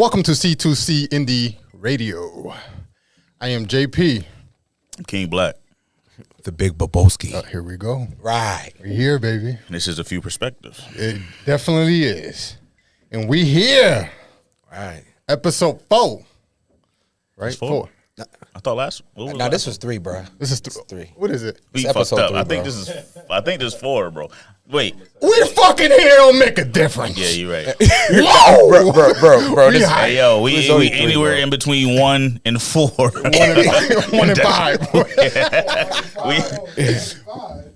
Welcome to C2C Indie Radio. I am JP. I'm King Black. The Big Babowski. Here we go. Right. We're here, baby. And this is A Few Perspectives. It definitely is. And we here. Right. Episode 4. Right? It's 4. I thought last. Now this was 3, bro. This is 3. What is it? We It's fucked episode up. 3, I think bro. this is 4, bro. Wait. We fucking here don't make a difference. Yeah, you're right. Whoa! Bro. This, Hey, yo, we only 3, anywhere bro. in between 1 and 4. 1 and 5.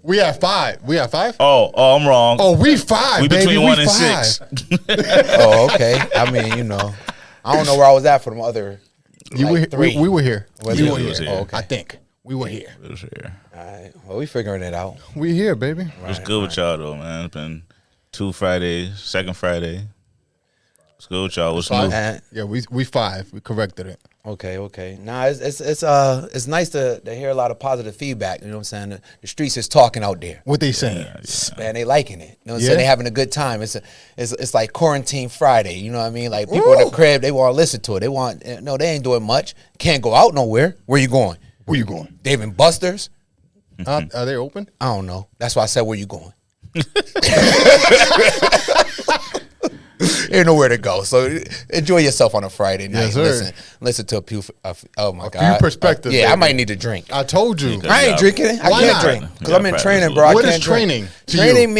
We have 5. We have 5? Oh, I'm wrong. Oh, we 5, we baby. between We 1 and 5. 6. Oh, okay. I mean, you know, I don't know where I was at for them other. You were, 3. we were here. Was You it? were We was here. here. Oh, okay. I think. We were here. It was here. All right. Well, we figuring it out. We here, baby. It's good with y'all though, man. It's been 2 Fridays, second Friday. It's good with y'all. What's new? Yeah, we 5. We corrected it. Okay. Nah, it's nice to hear a lot of positive feedback. You know what I'm saying? The streets is talking out there. What they saying? Man, they liking it. You know what I'm Yeah? saying? They having a good time. It's like quarantine Friday. You know what I mean? Like people in the crib, they want to listen to it. They they ain't doing much. Can't go out nowhere. Where you going? Where you going? Dave and Buster's? Are they open? I don't know. That's why I said where you going. Ain't nowhere to go. So enjoy yourself on a Friday night. Yes, sir. Listen to a few. Oh my A God. few perspectives, Yeah, I baby. might need a drink. I told you. Yeah, I ain't drinking. I Why can't not? drink because Yeah, I'm in practice training, a bro. little. What I is can't drink. training to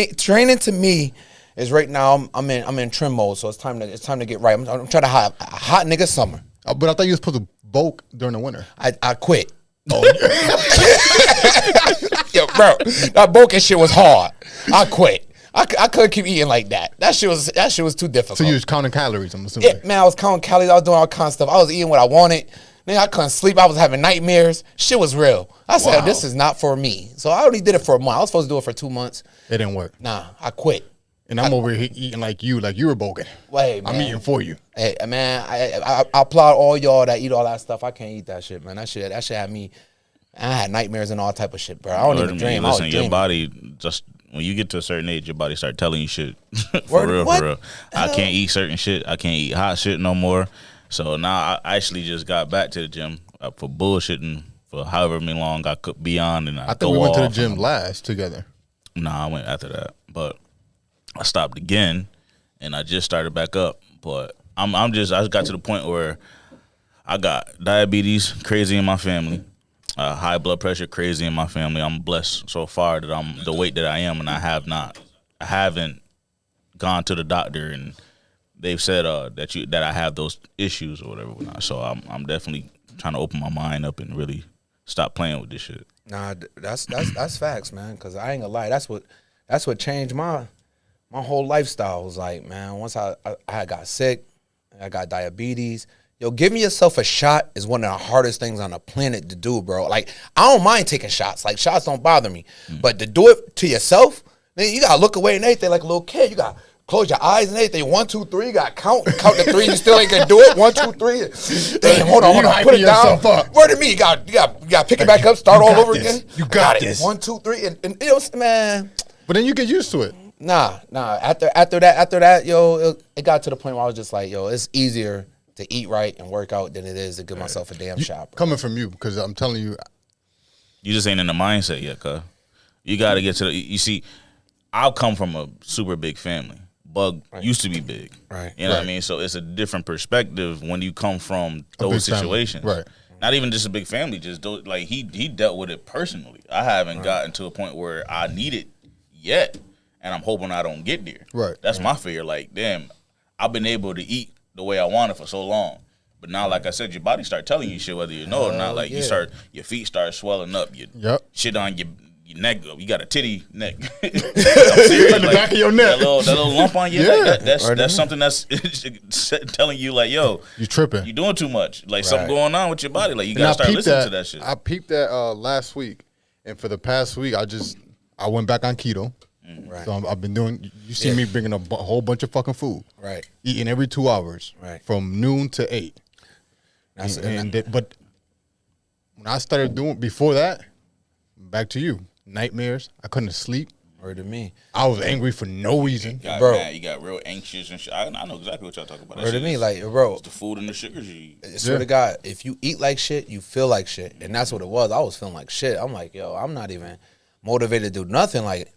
you? Training to me is right now. I'm in trim mode, so it's time to get right. I'm trying to have a hot nigga summer. But I thought you was supposed to bulk during the winter. I quit. Oh. Yo, bro, that bulking shit was hard. I quit. I couldn't keep eating like that. That shit was too difficult. So you was counting calories, I'm assuming. Yeah, man, I was counting calories. I was doing all kinds of stuff. I was eating what I wanted. Nigga, I couldn't sleep. I was having nightmares. Shit was real. I said, Wow. this is not for me. So I only did it for a month. I was supposed to do it for 2 months. It didn't work. Nah, I And I'm over here eating like you were bulking. Wait, I'm man. eating for you. Hey, man, I applaud all y'all that eat all that stuff. I can't eat that shit, man. That shit had me. I had nightmares and all type of shit, bro. I don't even dream. Listen, I was your dreaming. body just when you get to a certain age, your body start telling you shit. Word, For what? real. I can't eat certain shit. I can't eat hot shit no more. So now I actually just got back to the gym for bullshitting for however many long I could be on, and I think we went to the gym last together. Nah, I went after that, but I stopped again, and I just started back up. But I just got to the point where I got diabetes, crazy in my family, high blood pressure, crazy in my family. I'm blessed so far that I'm the weight that I am, and I haven't gone to the doctor, and they've said that I have those issues or whatever. So I'm definitely trying to open my mind up and really stop playing with this shit. Nah, that's facts, man. Cause I ain't gonna lie, that's what changed my whole lifestyle. Was like, man, once I got sick, I got diabetes. Yo, giving yourself a shot is one of the hardest things on the planet to do, bro. Like, I don't mind taking shots. Like, shots don't bother me. But to do it to yourself, man, you gotta look away and everything like a little kid. You gotta close your eyes and everything. 1, 2, 3. You gotta count to 3. You still ain't gonna do it. 1, 2, 3. Damn, hold on. You Put it hyping down. yourself up. Word to me. You got pick it back up. Start You all got over this. again. You got it. this. 1, 2, 3. And you know, man. But then you get used to it. Nah. After that, yo, it got to the point where I was just like, yo, it's easier to eat right and work out than it is to give myself a damn shot, bro. Coming from you, because I'm telling you, You just ain't in the mindset yet, cuz. You got to get to the. You see, I'll come from a super big family. Bug used to be big. Right. You know what I mean? So it's a different perspective when you come from A big those family. situations. Right. Not even just a big family, just those, like he dealt with it personally. I haven't gotten to a point where I need it yet, and I'm hoping I don't get there. Right. That's my fear. Like, damn, I've been able to eat the way I wanted for so long. But now, like I said, your body start telling you shit whether you know or not. Like your feet start swelling up. Yep. Shit on your neck. You got a titty neck. I'm serious. On the back of your neck. That little lump on your Yeah. neck. That's something that's telling you like, yo, you tripping. you doing too much. Like something going on with your body. Like you And gotta I start peeped listening to that shit. I peeped that last week, and for the past week, I went back on keto. Right. So I've been doing. You see me bringing a whole bunch of fucking food. Right. Eating every 2 hours. Right. From noon to 8. But when I started doing before that, back to you, nightmares. I couldn't sleep. Word to me. I was angry for no reason. Got Bro. mad. You got real anxious and shit. I know exactly what y'all talking about. That Word to shit me, is- like, bro. It's the food and the sugars you eat. I swear to God, if you eat like shit, you feel like shit. And that's what it was. I was feeling like shit. I'm like, yo, I'm not even motivated to do nothing. Like,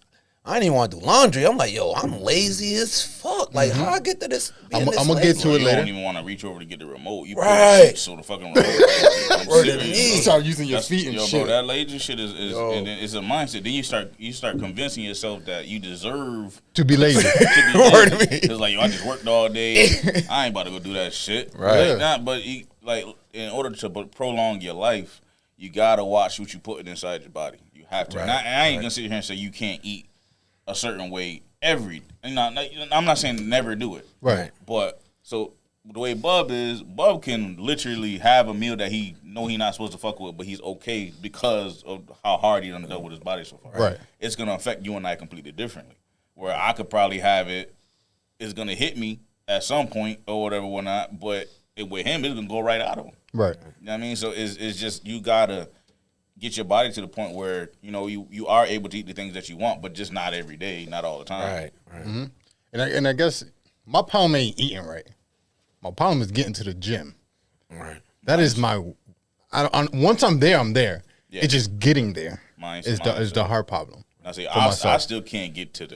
I didn't even want to do laundry. I'm like, yo, I'm lazy as fuck. Like, how I get to this? I'm gonna get to it You later. don't even want to reach over to get the remote. You put Right. the shit so the fucking remote. I'm Word to serious, me. bro. Start using your That's- feet and yo, shit. bro, that lazy shit is Yo. and it's a mindset. Then you start convincing yourself that you deserve To be lazy. to be Word lazy. to me. It's like, yo, I just worked all day. I ain't about to go do that shit. Right. Like, nah, but like in order to prolong your life, you gotta watch what you putting inside your body. You have to. Right. And I ain't gonna sit here and say you can't eat a certain way every. I'm not saying never do it. Right. But so the way Bub is, Bub can literally have a meal that he know he not supposed to fuck with, but he's okay because of how hard he done dealt with his body so far. Right. It's gonna affect you and I completely differently. Where I could probably have it, it's gonna hit me at some point or whatever, whatnot. But with him, it's gonna go right out of him. Right. You know what I mean? So it's just you gotta get your body to the point where you are able to eat the things that you want, but just not every day, not all the time. Right. Mm-hmm. And I guess my problem ain't eating right. My problem is getting to the gym. Right. That is my. Once I'm there, I'm there. Yeah. It's just getting there Mine's is the hard problem. I say For I myself. still can't get to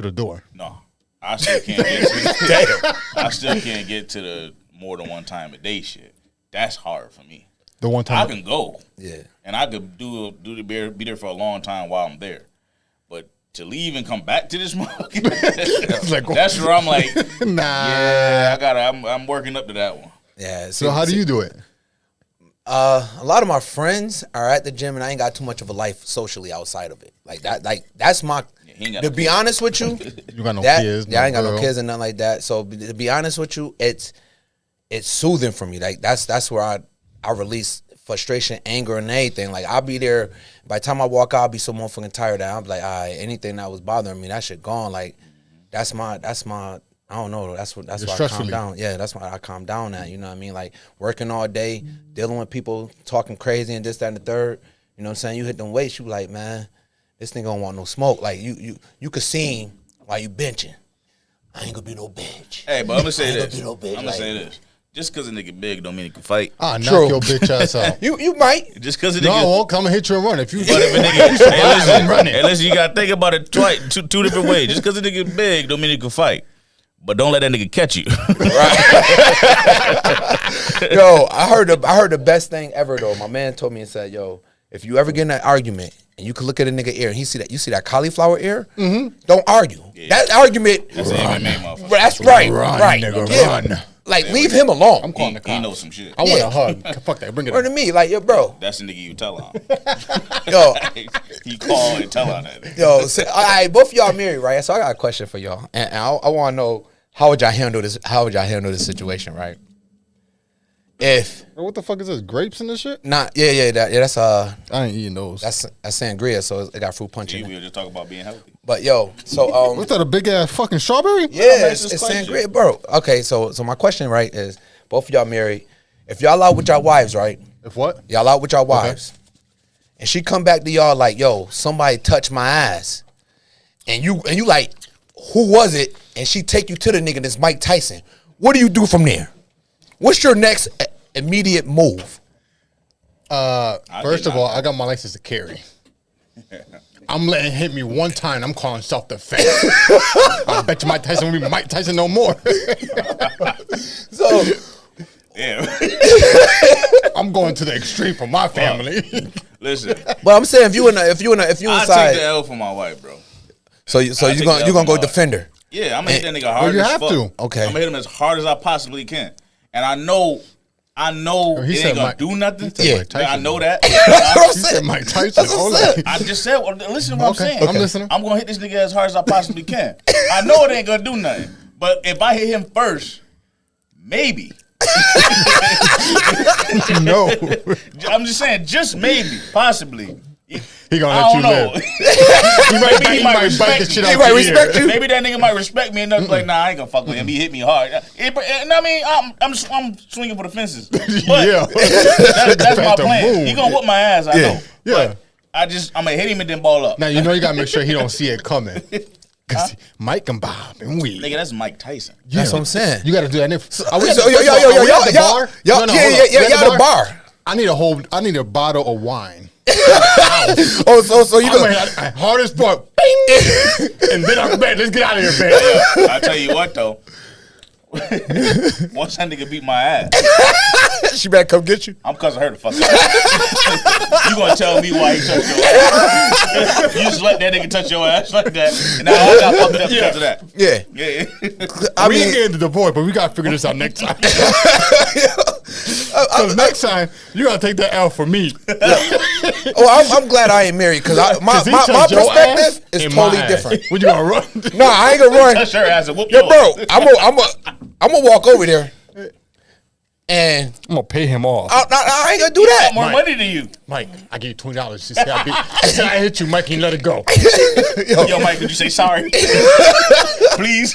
the door. no. I still can't get to the, I still can't get to the more than one time a day shit. That's hard for me. The one I time. can go. Yeah. And I could be there for a long time while I'm there. But to leave and come back to this motherfucker, like, that's where I'm like, Nah. yeah, I'm working up to that one. Yeah. So how do you do it? A lot of my friends are at the gym, and I ain't got too much of a life socially outside of it. Like that. Like that's my. he ain't got To no be kids. honest with you, You got no that, kids. yeah, I ain't got no girl. kids and nothing like that. So to be honest with you, it's soothing for me. Like that's where I release frustration, anger, and anything. Like I'll be there. By the time I walk out, I'll be so motherfucking tired that I'm like, all right, anything that was bothering me, that shit gone. Like that's my. I don't know. That's why I stress calm relief. down. Yeah, that's why I calm down at. You know what I mean? Like working all day, dealing with people talking crazy and this, that, and the third. You know what I'm saying? You hit them weights, you like, man, this nigga don't want no smoke. Like you could see him while you benching. I ain't gonna be no bitch. Hey, but I'm gonna say I ain't this. gonna be no bitch, I'm gonna like- say this. Just because a nigga big don't mean he can fight. Ah, knock True. your bitch ass out. You might. Just because a No, I nigga. won't come and hit you and run. If you, But if a nigga, I'm running. hey, listen, you gotta think about it twice, two different ways. Just because a nigga big don't mean he can fight. But don't let that nigga catch you. Yo, I heard the best thing ever though. My man told me and said, yo, if you ever get in an argument and you can look at a nigga ear and you see that cauliflower ear, don't argue. Yeah. That argument, That's an MMA motherfucker. that's right, Run, right. nigga, Yeah. run. Like leave him alone. I'm calling the He cops. knows some shit. I want Yeah. a hug. Fuck that. Bring it Word to up. me, like yo, bro, That's the nigga you tell on. yo, He call and tell on that nigga. yo. So, all right, both of y'all married, right? So I got a question for y'all, and I want to know how would y'all handle this? How would y'all handle this situation, right? If What the fuck is this? Grapes and this shit? not, that's I ain't eating those. that's sangria, so it got fruit punch See, in we it. were just talking about being healthy. But yo, so What's that? A big ass fucking strawberry? yeah, it's it's just question. sangria, bro. Okay, so my question, right, is both of y'all married. If y'all out with y'all wives, right? If what? Y'all out with y'all wives, and she come back to y'all like, yo, somebody touched my ass, and you like, who was it? And she take you to the nigga that's Mike Tyson. What do you do from there? What's your next immediate move? First of all, I got my license to carry. I'm letting hit me one time. I'm calling self-defense. I bet you Mike Tyson will be Mike Tyson no more. So Yeah. I'm going to the extreme for my family. Listen, but I'm saying if you I take the inside, L for my wife, bro. so I you take gonna that you gonna from go my- defender. Yeah, I'm gonna hit that nigga hard you as have fuck. to. Okay. I'm gonna hit him as hard as I possibly can. And I know He it said ain't gonna Mike- do nothing. said Yeah. Mike Tyson. I know that. That's what I'm You said saying. Mike Tyson. That's what Hold I'm on. saying. I just said, well, listen to what Okay, I'm saying. I'm listening. I'm gonna hit this nigga as hard as I possibly can. I know it ain't gonna do nothing. But if I hit him first, maybe. No. I'm just saying, just maybe, possibly. He gonna I let don't you know. live. He might bite respect the shit me. out He might your respect ear. you. Maybe that nigga might respect me and not be like, nah, I ain't gonna fuck with him. He hit me hard. And I mean, I'm swinging for the fences. But Yeah. that's my the plan. move. He gonna whoop my ass, I know. Yeah. But I'm gonna hit him and then ball up. Now you know you gotta make sure he don't see it coming. Cause Mike and Bob and we. Nigga, that's Mike Tyson. Yeah. That's what I'm saying. You gotta do that. Are we Yo, at the bar? I need a bottle of wine. so you go hardest part, bing, and then I'm bed. Let's get out of here, man. I tell you what though. Once that nigga beat my ass, she better come get you. I'm cussing her the fuck out. You gonna tell me why he touched your ass? You just let that nigga touch your ass like that, and now I got fucked up because of that. Yeah. We ain't getting to the point, but we gotta figure this out next time. Next time you gotta take that L for me. I'm glad I ain't married because my perspective is totally different. What you gonna run? No, I ain't gonna run. Touch her ass and whoop Yo, yours. bro, I'm gonna walk over there and I'm gonna pay him off. I ain't gonna do that. More money than you. Mike, I gave you $20. She said I hit you, Mike, and let it go. Yo, Mike, could you say sorry? Please.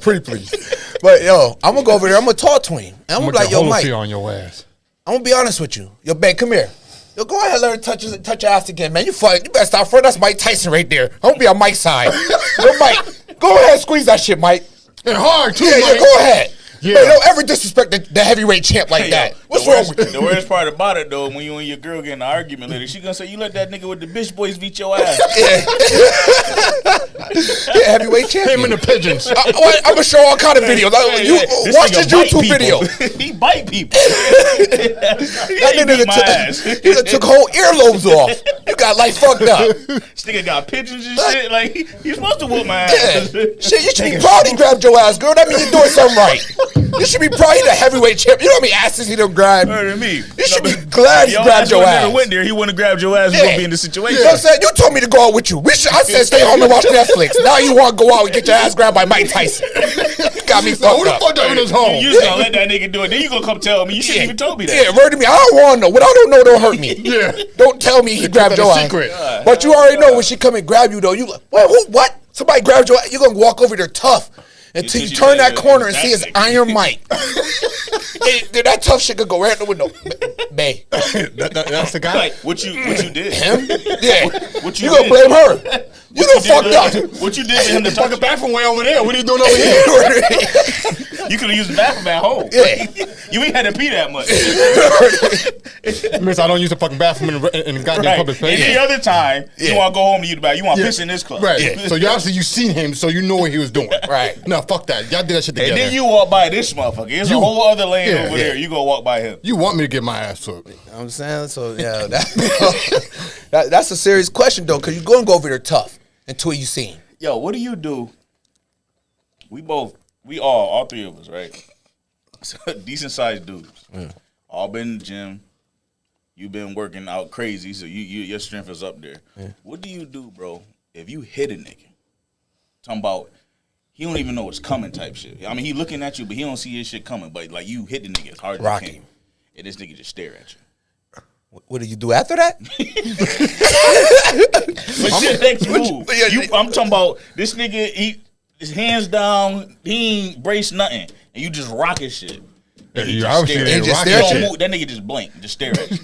Pretty please. But yo, I'm gonna go over there. I'm gonna talk to him. And I'm gonna be like, yo, Mike, on your ass. I'm gonna be honest with you. Yo, babe, come here. Yo, go ahead, let her touch your ass again, man. You better stop front. That's Mike Tyson right there. I'm gonna be on Mike's side. Yo, Mike, go ahead, squeeze that shit, Mike. And hard too, Mike. Mike. Go ahead. Yeah. Man, don't ever disrespect the heavyweight champ like that. What's wrong with you? The worst part about it, though, when you and your girl get in an argument later, she gonna say, you let that nigga with the bitch boys beat your ass. Yeah, heavyweight champion. Him and the pigeons. I'm gonna show all kind of videos. Watch this YouTube video. He bite people. That nigga he took whole earlobes off. You got like fucked up. This nigga got pigeons and shit. Like, he's supposed to whoop my ass. Yeah. Shit, you should be proud he grabbed your ass, girl. That means you're doing something right. You should be proud he's the heavyweight champ. You know how many asses he done grabbed? Better than me. You should be glad he grabbed your ass. Never went there. He wouldn't have grabbed your ass. You wouldn't be in the situation. You know what I'm saying? You told me to go out with you. I said stay home and watch Netflix. Now you want to go out and get your ass grabbed by Mike Tyson. You got me fucked up. Who the fuck doing this home? You just gonna let that nigga do it. Then you gonna come tell me. You shouldn't even told me that. Yeah, word to me. I don't want to know. What I don't know don't hurt me. Yeah. Don't tell me he grabbed your ass. Secret. But you already know when she come and grab you though. You like, what? Somebody grabbed your ass. You're gonna walk over there tough. Until you turn that corner and see his Iron Mike. That tough shit could go right out the window. Bae. That's the guy? Like, what you did? Him? Yeah. What you gonna blame her. You done fucked up. What you did to him to Fucking touch bathroom way over there. What are you doing over here? you could have used the bathroom at home. Yeah. You ain't had to pee that much. Miss, I don't use the fucking bathroom in the goddamn public place. Any other time, you want to go home and use the bathroom. You want to piss in this club. Right. Yeah. So you obviously you seen him, so you know what he was doing. Right. No, fuck that. Y'all did that shit together. And then you walk by this motherfucker. There's a whole other lane over there. You gonna walk by him. You want me to get my ass to it. You know what I'm saying? So, yeah, that's a serious question, though, because you're going to go over there tough until you see him. Yo, what do you do? All three of us, right? Decent sized dudes. All been in the gym. You've been working out crazy, so your strength is up there. What do you do, bro, if you hit a nigga? Talking about he don't even know what's coming type shit. I mean, he looking at you, but he don't see his shit coming. But, like, you hit the nigga as hard as you can. And this nigga just stare at you. What do you do after that? What's your next move? I'm talking about this nigga, his hands down, he ain't brace nothing. And you just rock his shit. And he just stare at you. That nigga just blink, just stare at you.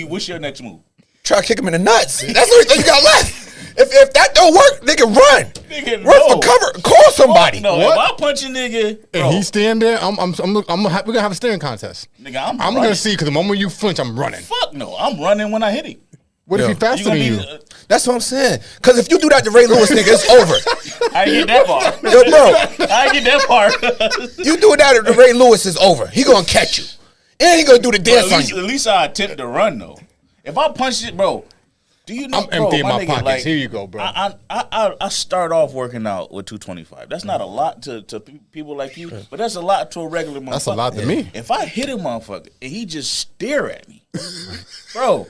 What's your next move? Try to kick him in the nuts. That's the only thing you got left. If that don't work, nigga, run. Nigga, run for cover. Call somebody. No, if I punch a nigga, bro, and he's standing there, we're gonna have a staring contest. Nigga, I'm gonna see because the moment you flinch, I'm running. Fuck no, I'm running when I hit him. What if he faster than you? That's what I'm saying. Because if you do that to Ray Lewis, nigga, it's over. I didn't get that far. Yo, bro. I didn't get that far. You do that to Ray Lewis, it's over. He gonna catch you. And he gonna do the dance on you. At least I attempt to run, though. If I punch it, bro, do you know, I'm emptying my pockets. Like, here you go, bro. I start off working out with 225. That's not a lot to people like you, but that's a lot to a regular motherfucker. That's a lot to me. If I hit a motherfucker and he just stare at me, bro,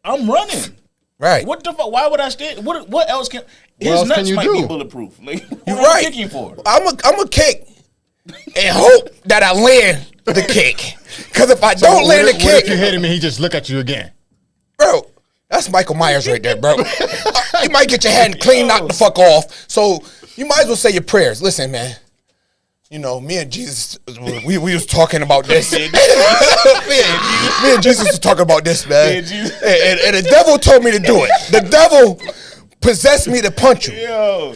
I'm running. Right. What the fuck? Why would I stare? What else can? His nuts might be bulletproof. Like, you're right. What am I kicking for? I'm a kick and hope that I land the kick. Because if I don't land the kick, what if you hit him and he just look at you again, bro? That's Michael Myers right there, bro. You might get your hand clean, knocked the fuck off. So you might as well say your prayers. Listen, man. you know, me and Jesus, we was talking about this. me and Jesus was talking about this, man. And the devil told me to do it. The devil possessed me to punch you. Yo,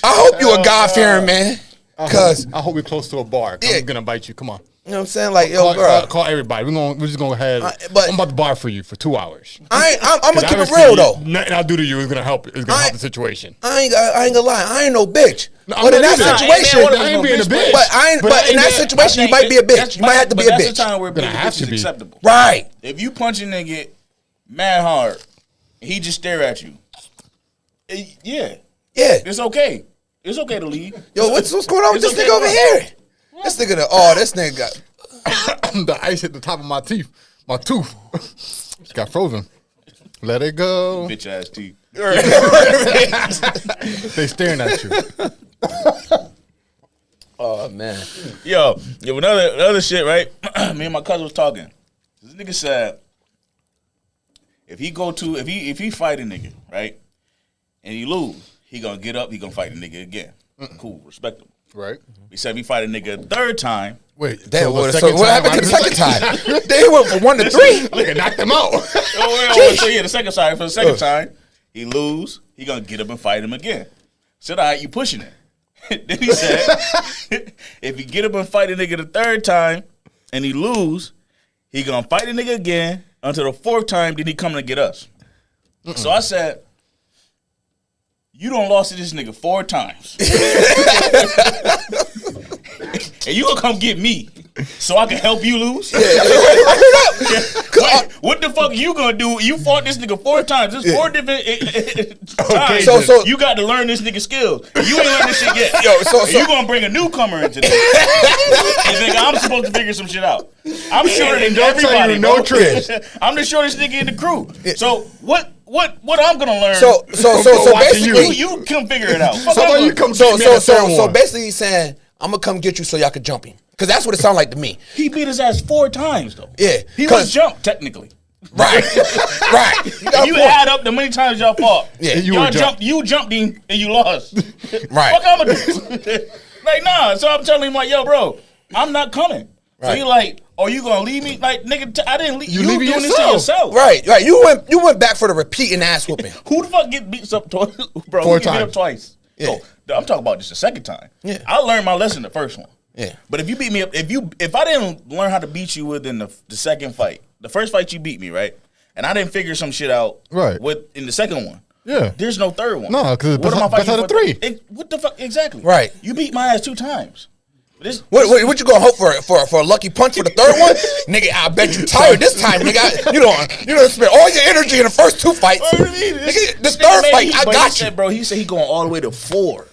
I hope you a God-fearing man. Cause I hope we're close to a bar. Yeah. I'm gonna bite you. Come on. You know what I'm saying? Like, yo, bro. Call everybody. We're just gonna go ahead. But- I'm about to bar for you for 2 hours. I'm gonna keep it Obviously, real though. Nothing I'll do to you is gonna help. It's gonna help the situation. I ain't gonna lie. I ain't no bitch. No, But in that either. situation, I ain't being a bitch. But in that situation, you might be a bitch. You might have to be a That's the bitch. time where being a Gonna have bitch to is be. acceptable. Right. If you punch a nigga mad hard, he just stare at you. Yeah, Yeah. it's okay. It's okay to leave. Yo, what's going on with It's this okay nigga over to here? This nigga, this nigga got. The ice hit the top of my teeth. My tooth just got frozen. Let it go. Bitch ass teeth. They staring at you. Oh man. Yo, another shit, right? Me and my cousin was talking. This nigga said, if he fight a nigga, right, and he lose, he gonna get up, he gonna fight a nigga again. Cool, respectable. Right. He said if he fight a nigga a third time, Wait. Damn, the so second what time happened to the I- second time? They went from 1 to 3. Nigga knocked them out. so the second time, for the second time, he lose, he gonna get up and fight him again. Said, all right, you pushing it. Then he said, if he get up and fight a nigga the third time and he lose, he gonna fight a nigga again until the fourth time, then he come to get us. So I said, you done lost to this nigga 4 times. And you gonna come get me so I can help you lose? What the fuck you gonna do? You fought this nigga 4 times. There's 4 different times. So you got to learn this nigga skills. You ain't learned this shit yet. so You gonna bring a newcomer into this. And nigga, I'm supposed to figure some shit out. I'm sure than don't tell everybody. you no bro. tricks. I'm the shortest nigga in the crew. So what I'm gonna learn? So watching basically, you come figure it out. Fuck So I'm why you gonna- come get me at the third one? basically he's saying, I'm gonna come get you so y'all can jump him. Cause that's what it sounded like to me. He beat his ass 4 times though. Yeah, He 'cause- was jumped technically. Right. Right. If you add up the many times y'all fought, Yeah, you y'all were jumped. you jumped him and you lost. Right. Fuck I'ma do? Like nah. So I'm telling him like, yo, bro, I'm not coming. So Right. he like, oh, you gonna leave me? Like, nigga, I didn't leave. You You leave it doing this to yourself. yourself. Right. You went back for the repeating ass whooping. Who the fuck get beat up twice, bro? 4 Who get beat up times. twice? Yeah. Oh, I'm talking about just the second time. Yeah. I learned my lesson the first one. Yeah. But if you beat me up, if I didn't learn how to beat you within the second fight, the first fight you beat me, right? And I didn't figure some shit out Right. in the second one. Yeah. There's no third one. No, 'cause it's What am I best fighting out of for? 3. What the fuck? Exactly. Right. You beat my ass 2 times. This, What you gonna hope for a lucky punch for the third one? Nigga, I bet you tired this time, nigga. You don't spend all your energy in the first 2 fights. Nigga, this third fight, I got you. Bro, he said he going all the way to 4.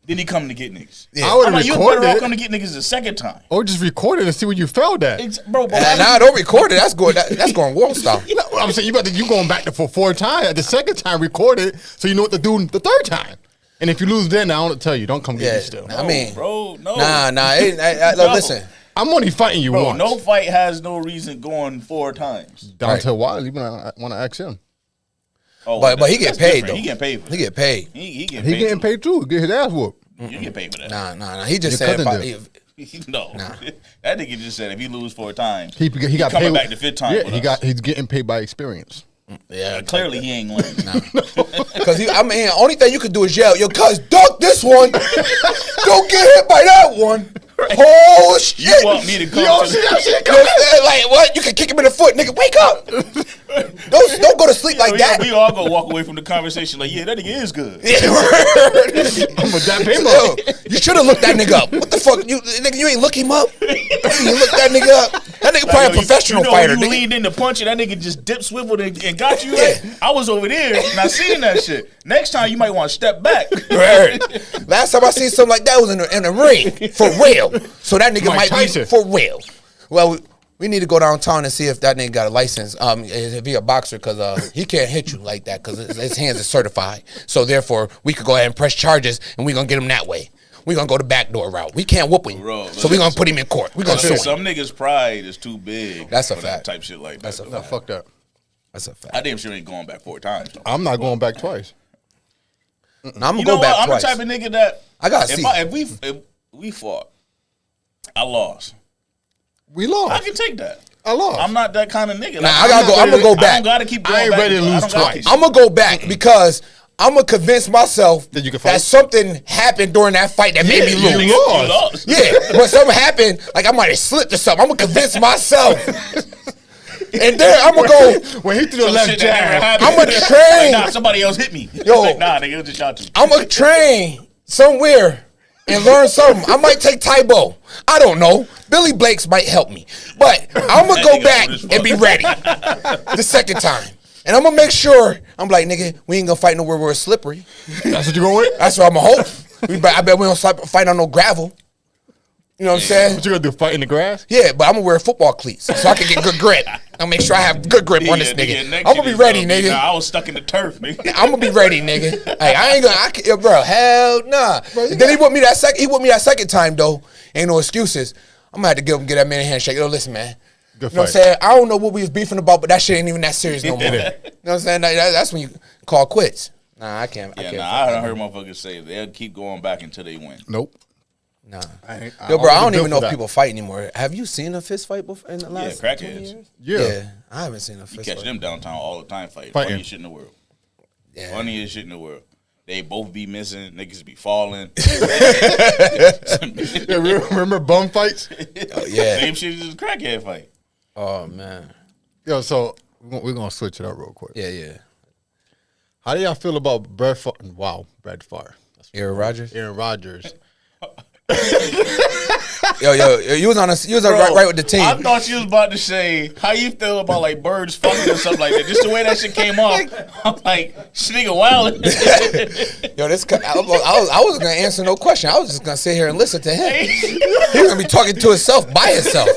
Then he coming to get niggas. Yeah. I I'm would have like, you better recorded off it. coming to get niggas the second time. Or just record it and see where you failed at. Bro, Nah, don't record it. That's going world style. You know what I'm saying? You going back to for 4 times. At the second time, record it so you know what to do the third time. And if you lose then, I want to tell you, don't come get me still. I mean, bro, no. Nah. No. Listen. I'm only fighting you Bro, once. no fight has no reason going 4 times. Down to Wiley, even I want to ask him. Oh, But he get that's paid different. though. He getting paid for He that. get paid. He getting He paid. getting paid too. Get his ass whooped. You get paid for that. Nah. He just Your said cousin No. That nigga just said if he lose 4 times, He got coming paid back the 5th time. Yeah, with us. he's getting paid by experience. Yeah, Clearly he ain't learned. Because only thing you could do is yell, "Yo, cuz, dunk this one! Don't get hit by that one!" Oh shit! You want me to come to Like what? You can kick him in the foot, nigga. Wake up! Don't go to sleep like that. We all gonna walk away from the conversation like, yeah, that nigga is good. I'm gonna dap him Yo, up. you should have looked that nigga up. What the fuck? You ain't look him up? You look that nigga up. That nigga probably a professional fighter. You Nigga. leaned in to punch it, that nigga just dipped, swiveled, and got you. Yeah. I was over there and I seen that shit. Next time you might want to step back. Right. Last time I seen something like that was in the ring for real. So that nigga Mike might Tyson. be for real. Well, we need to go downtown and see if that nigga got a license. If he a boxer, because he can't hit you like that because his hands are certified. So therefore, we could go ahead and press charges and we gonna get him that way. We gonna go the backdoor route. We can't whoop him, Bro, so we gonna put him in court. We gonna sue him. Some niggas' pride is too big. That's a for fact. That type shit like that. That's a though. Nah, fuck that. That's a fact. I damn sure ain't going back 4 times. Though. I'm not going back twice. Now, I'm gonna You go know back what? I'm twice. the type of nigga that I gotta see. if we fought I lost. We lost. I can take that. I lost. I'm not that kind of nigga. Nah, I gotta go. I'm gonna go I back. don't gotta keep going I ain't back. ready to lose I don't gotta twice. keep- I'm gonna go back because I'm gonna convince myself That you can fight? that something happened during that fight that made me you lose. You lost. lost. Yeah, but something happened, like I might have slipped or something. I'm gonna convince myself. And then I'm gonna go, When he threw the Some left shit that never jab, happened. I'm gonna train. Like, nah, somebody else hit me. Yo. Like, nah, nigga, it was just y'all two. I'm gonna train somewhere and learn something. I might take Taibo. I don't know. Billy Blakes might help me. But I'm gonna That go nigga back old as and fuck. be ready the second time. And I'm gonna make sure, I'm like, nigga, we ain't gonna fight nowhere where it's slippery. that's what you going with? That's what I'm gonna hope. I bet we don't fight on no gravel. You know what I'm saying? What you gonna do? Fight in the grass? Yeah, but I'm gonna wear football cleats so I can get good grip. I'll make sure I have good grip on this nigga. next I'm gonna be shit ready, is, nigga. Nah, I was stuck in the turf, nigga. I'm gonna be ready, nigga. Hey, I ain't gonna, bro. Hell nah. Then he whooped me that second. He whooped me that second time though. Ain't no excuses. I'm gonna have to get that man a handshake. Yo, listen, man. Good You know what I'm fight. saying? I don't know what we was beefing about, but that shit ain't even that serious no more. You know what I'm saying? That's when you call quits. Nah, I can't. Yeah, I can't. I done heard motherfuckers say they'll keep going back until they win. Nope. Nah. Yo, Yo, bro, I don't even know if people fight anymore. Have you seen a fist fight before in the last 20 crackheads. years? Yeah. I haven't seen a You fist catch fight. them downtown all the time fighting. Fighting. Funniest shit in the world. Yeah. Funniest shit in the world. They both be missing. Niggas be falling. Yeah, remember bum fights? Yeah. Same shit as a crackhead fight. Oh man. Yo, so we're gonna switch it up real quick. Yeah. How do y'all feel about Brad Favre? Wow, Brad Favre. Aaron Rodgers. Aaron Rodgers. Yo, you was right with the team. I thought you was about to say how you feel about like birds fucking or something like that. Just the way that shit came off, I'm like, this nigga wild. Yo, I wasn't gonna answer no question. I was just gonna sit here and listen to him. He's gonna be talking to himself by himself.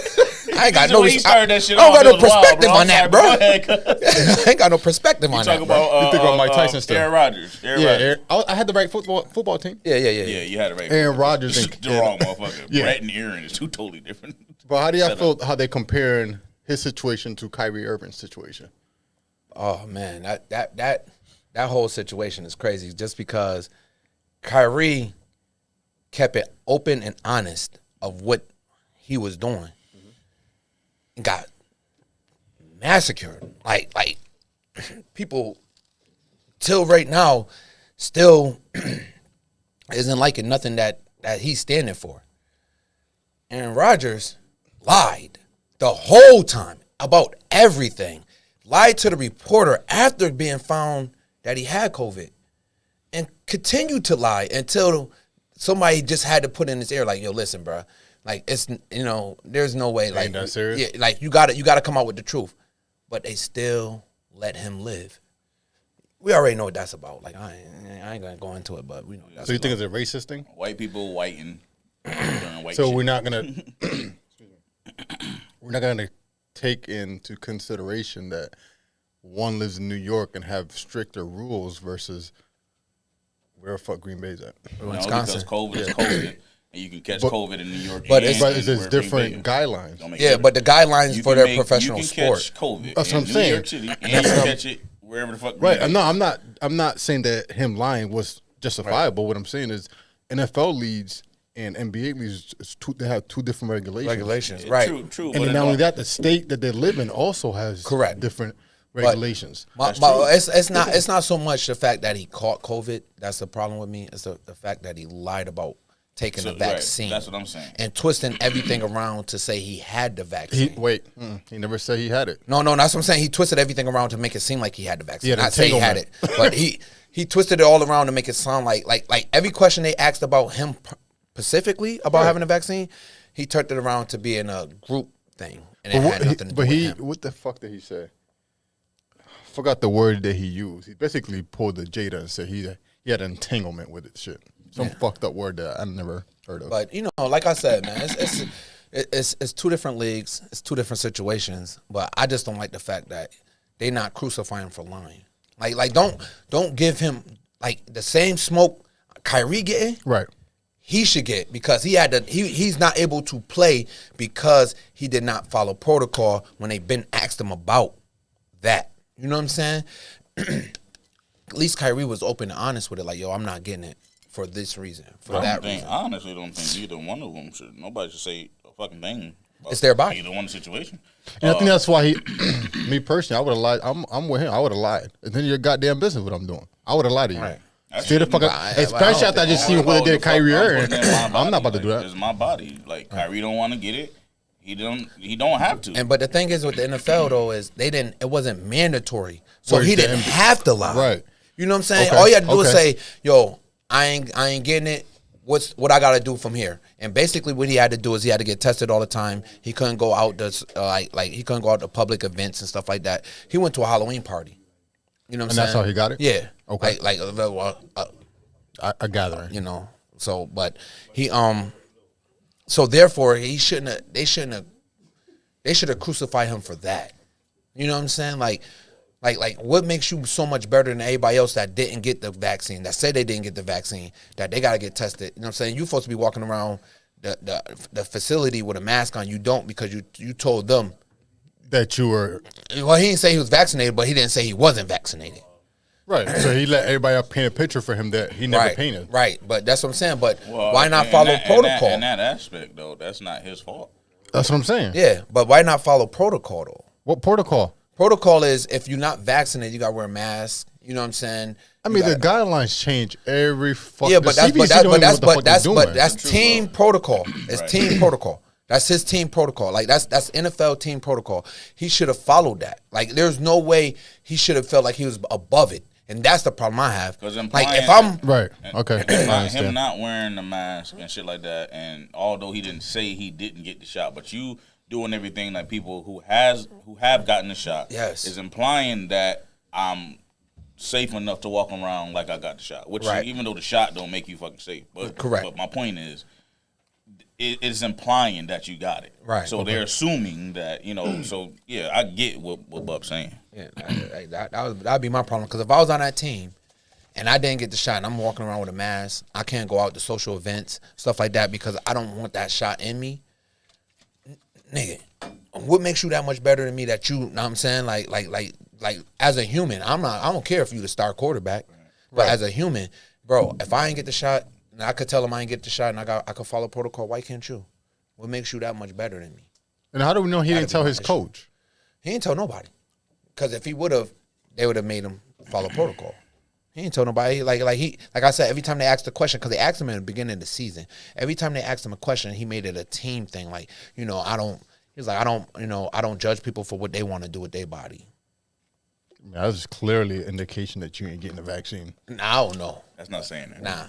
I ain't got no. He started that shit I don't off, got no it was wild, perspective bro. on that, I'm bro. sorry, go ahead. I ain't got no perspective on Talk that, bro. about You think about Mike Tyson stuff. Aaron Rodgers. Yeah, I had the right football team. Yeah. Yeah, you had it right. Aaron Rodgers This and- is the wrong motherfucker. Yeah. Brett and Aaron is two totally different. But how do y'all Set feel how they comparing his situation to Kyrie Irving's situation? Oh man, that whole situation is crazy. Just because Kyrie kept it open and honest of what he was doing, and got massacred. Like people till right now still isn't liking nothing that he's standing for. Aaron Rodgers lied the whole time about everything. Lied to the reporter after being found that he had COVID, and continued to lie until somebody just had to put in his ear, like, yo, listen, bro, like, it's, there's no way, like, Ain't that serious? Yeah, like, you gotta come out with the truth. But they still let him live. We already know what that's about. Like, I ain't gonna go into it, but we know what that's So you think about. it's a racist thing? White people whiting. Doing white So shit. we're not gonna take into consideration that one lives in New York and have stricter rules versus where the fuck Green Bay's at. No, Wisconsin. because COVID is COVID, and you can catch COVID in New York. but and it's- But it's where just Green different Bay is. guidelines. Don't make Yeah, sense. but the guidelines You for can their professional you can sport. catch COVID That's in what I'm New saying. York City, and you can catch it wherever the fuck. Green Right. Bay No, is. I'm not saying that him lying was justifiable. What I'm saying is NFL leagues and NBA leagues they have two different regulations. Right. True. And but then it not only don't- that, the state that they live in also has Correct. different regulations. It's not so much the fact that he caught COVID. That's the problem with me. It's the fact that he lied about taking the right, vaccine. that's what I'm saying. And twisting everything around to say he had the vaccine. He never said he had it. No, that's what I'm saying. He twisted everything around to make it seem like he had the vaccine. Yeah, the Not say he had it, entanglement. but he twisted it all around to make it sound like every question they asked about him specifically about having a vaccine, he turned it around to being a group thing, and it had nothing to do with him. What the fuck did he say? Forgot the word that he used. He basically pulled the Jada and said he had an entanglement with it. Shit, some fucked up word that I never heard of. But like I said, man, it's two different leagues, it's two different situations. But I just don't like the fact that they not crucifying for lying. Like don't give him like the same smoke Kyrie getting. Right. He should get, because he's not able to play because he did not follow protocol when they been asked him about that. You know what I'm saying? At least Kyrie was open and honest with it. Like, yo, I'm not getting it for this reason, for that reason. I honestly don't think either one of them should. Nobody should say fucking thing. It's their body. Either one situation. And I think that's why me personally, I would have lied. I'm with him. I would have lied. It's none of your goddamn business what I'm doing. I would have lied to you. Right. Stay the fuck up. Especially after I just seen what they did to Kyrie Irving. I'm not about to do that. It's my body. Like Kyrie don't want to get it. He don't have to. But the thing is with the NFL though is it wasn't mandatory, so he didn't have to lie. Right. You know what I'm saying? Okay. All you had to do is say, "Yo, I ain't getting it. What I got to do from here?" And basically, what he had to do is he had to get tested all the time. He couldn't go out to he couldn't go out to public events and stuff like that. He went to a Halloween party. You know what I'm saying? And that's how he got it? Yeah. Okay. A gathering. You know. So, but he so therefore they should have crucified him for that. You know what I'm saying? Like what makes you so much better than everybody else that didn't get the vaccine, that say they didn't get the vaccine, that they got to get tested? You know what I'm saying? You're supposed to be walking around the facility with a mask on. You don't, because you told them that you were. Well, he didn't say he was vaccinated, but he didn't say he wasn't vaccinated. Right. So he let everybody else paint a picture for him that he never painted. Right. But that's what I'm saying. But why not follow protocol? In that aspect, though, that's not his fault. That's what I'm saying. Yeah, but why not follow protocol, though? What protocol? Protocol is if you're not vaccinated, you got to wear a mask. You know what I'm saying? I mean, the guidelines change every fucking. Yeah, but that's team protocol. It's Right. team protocol. That's his team protocol. Like that's NFL team protocol. He should have followed that. Like there's no way he should have felt like he was above it. And that's the problem I have. Like if I'm right, okay, him not wearing the mask and shit like that, and although he didn't say he didn't get the shot, but you doing everything like people who have gotten the shot, yes, is implying that I'm safe enough to walk around like I got the shot. Which even though the shot don't make you fucking safe, but correct. But my point is, it's implying that you got it. Right. So they're assuming that, you know, so yeah, I get what Bub's saying. Yeah, that'd be my problem. Because if I was on that team and I didn't get the shot and I'm walking around with a mask, I can't go out to social events, stuff like that, because I don't want that shot in me. Nigga, what makes you that much better than me that you know what I'm saying? Like as a human, I don't care if you the star quarterback, but as a human, bro, if I ain't get the shot, and I could tell him I ain't get the shot, and I could follow protocol. Why can't you? What makes you that much better than me? And how do we know he didn't tell his coach? He didn't tell nobody. Because if he would have, they would have made him follow protocol. He didn't tell nobody. Like I said, every time they asked the question, because they asked him in the beginning of the season, every time they asked him a question, he made it a team thing. Like, you know, I don't judge people for what they want to do with their body. That was clearly an indication that you ain't getting the vaccine. I don't know. That's not saying that. Nah.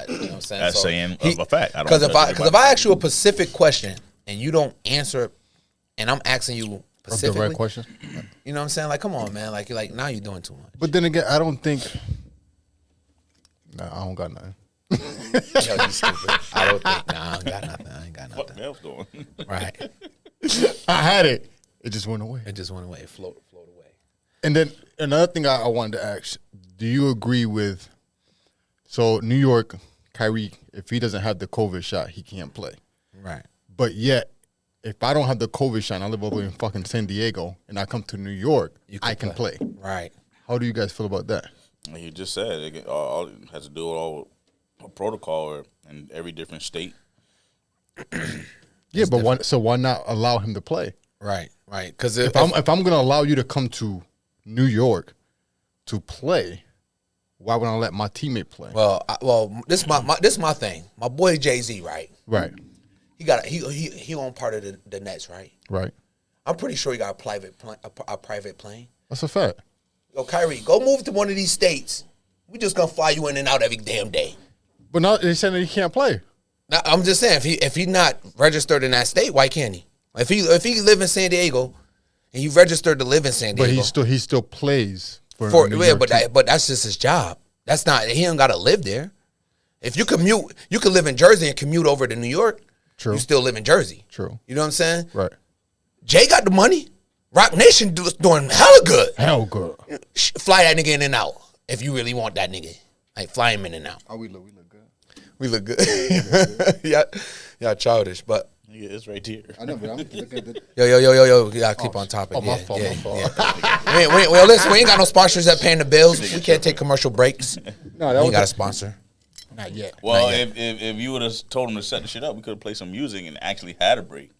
You know what I'm saying? That's saying a fact. Because if I ask you a specific question and you don't answer it, and I'm asking you specifically, the right question. You know what I'm saying? Like, come on, man. Like now you're doing too much. But then again, I don't think. Nah, I don't got nothing. Yo, you stupid. I don't think. Nah, I ain't got nothing. What the hell's going? Right. I had it. It just went away. It just went away. It floated away. And then another thing I wanted to ask: do you agree with? So New York, Kyrie, if he doesn't have the COVID shot, he can't play. Right. But yet, if I don't have the COVID shot, and I live over in fucking San Diego, and I come to New York, I can play. Right. How do you guys feel about that? Like you just said, it all has to do with all a protocol in every different state. Yeah, but why not allow him to play? Right. Because if I'm going to allow you to come to New York to play, why would I let my teammate play? Well, this my thing. My boy Jay-Z, right? Right. He owned part of the Nets, right? Right. I'm pretty sure he got a private plane. That's a fact. Yo, Kyrie, go move to one of these states. We just gonna fly you in and out every damn day. But now they're saying that he can't play. Now, I'm just saying, if he's not registered in that state, why can't he? If he live in San Diego and he registered to live in San Diego, but he still plays for New York team. But that's just his job. That's not, he don't gotta live there. If you commute, you could live in Jersey and commute over to New York. True. You still live in Jersey. True. You know what I'm saying? Right. Jay got the money. Rock Nation doing hella good. Hell good. Fly that nigga in and out if you really want that nigga. Like fly him in and out. Oh, we look good. We look good. yeah, childish, but Yeah, it's right here. I know, but I'm looking at the... Yo. We gotta keep on topic. Oh, my fault. Well, listen, we ain't got no sponsors that paying the bills. We can't take commercial breaks. No, we ain't got a sponsor. Not yet. Well, Not yet. if you would have told him to set the shit up, we could have played some music and actually had a break.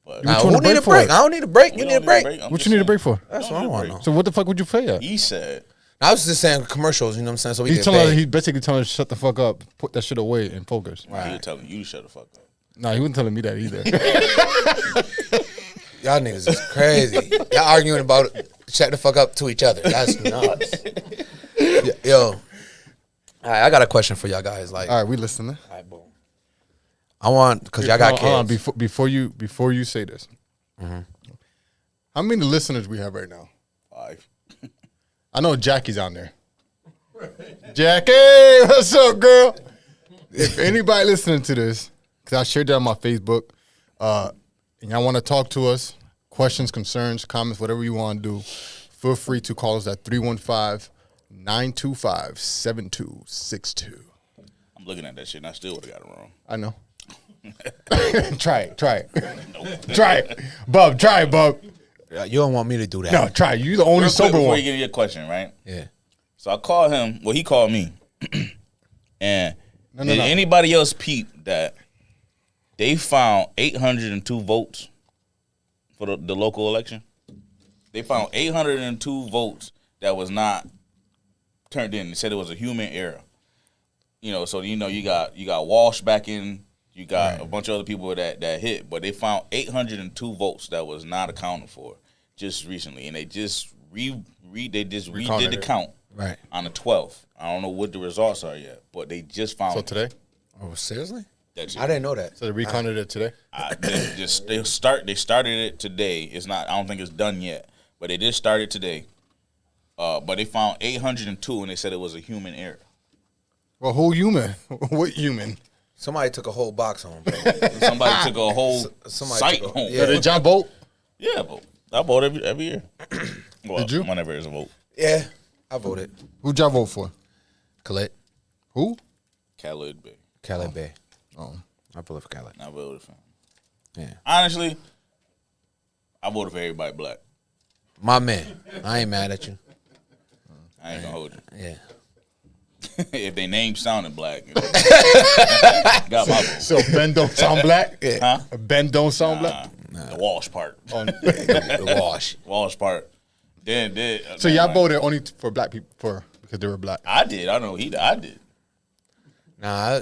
But What you who want a need a break for? break? I don't need a break. You we need a don't break. I'm What just you need a saying. break for? That's We what I don't need a want to break. know. So what the fuck would you pay at? He said, I was just saying commercials. You know what I'm saying? So we He's get telling us, paid. he's basically telling us shut the fuck up, put that shit away, and focus. he was telling you to shut the fuck up. Nah, he wasn't telling me that either. Y'all niggas is crazy. Y'all arguing about shut the fuck up to each other. That's nuts. Yo, all right, I got a question for y'all guys. Like, All right, we listening. all right, boom. I want because y'all got Hold on, kids. before you say this. How many listeners we have right now? 5. I know Jackie's on there. Jackie, what's up, girl? If anybody listening to this, because I shared that on my Facebook, and y'all want to talk to us, questions, concerns, comments, whatever you want to do, feel free to call us at 315-925-7262. I'm looking at that shit and I still would have got it wrong. I know. Try it. Try it. Bub, try it, Bub. You don't want me to do that. No, try it. You the only Real quick sober before one. you get your question, right? Yeah. So I called him. Well, he called me. And No. did anybody else peep that they found 802 votes for the local election? They found 802 votes that was not turned in. They said it was a human error. You know, so you got Walsh back in. You got a bunch of other people that hit, but they found 802 votes that was not accounted for just recently, and they just redid the count Right. on the 12th. I don't know what the results are yet, but they just found So today? Oh, seriously? that I didn't know that. So they recounted it today? they started it today. It's not. I don't think it's done yet, but they did start it today. But they found 802, and they said it was a human error. Well, who human? What human? Somebody took a whole box home. Bro. Somebody took a whole somebody site took a- home. yeah. Did y'all vote? Yeah, vote. I vote every year. Well, Did you? Whenever there's a vote. Yeah, I voted. Who'd y'all vote for? Khaled. Who? Khaled Bay. Khaled Bay. Oh. I voted for Khaled. I voted for him. Yeah. Honestly, I voted for everybody black. My man. I ain't mad at you. I ain't gonna hold you. Yeah. If they name sounded black, got my vote. So Ben don't sound black? Huh? Ben don't sound black? The Walsh part. The wash. Walsh part. Then So y'all voted only for black people because they were black. I did. I know I did. Nah,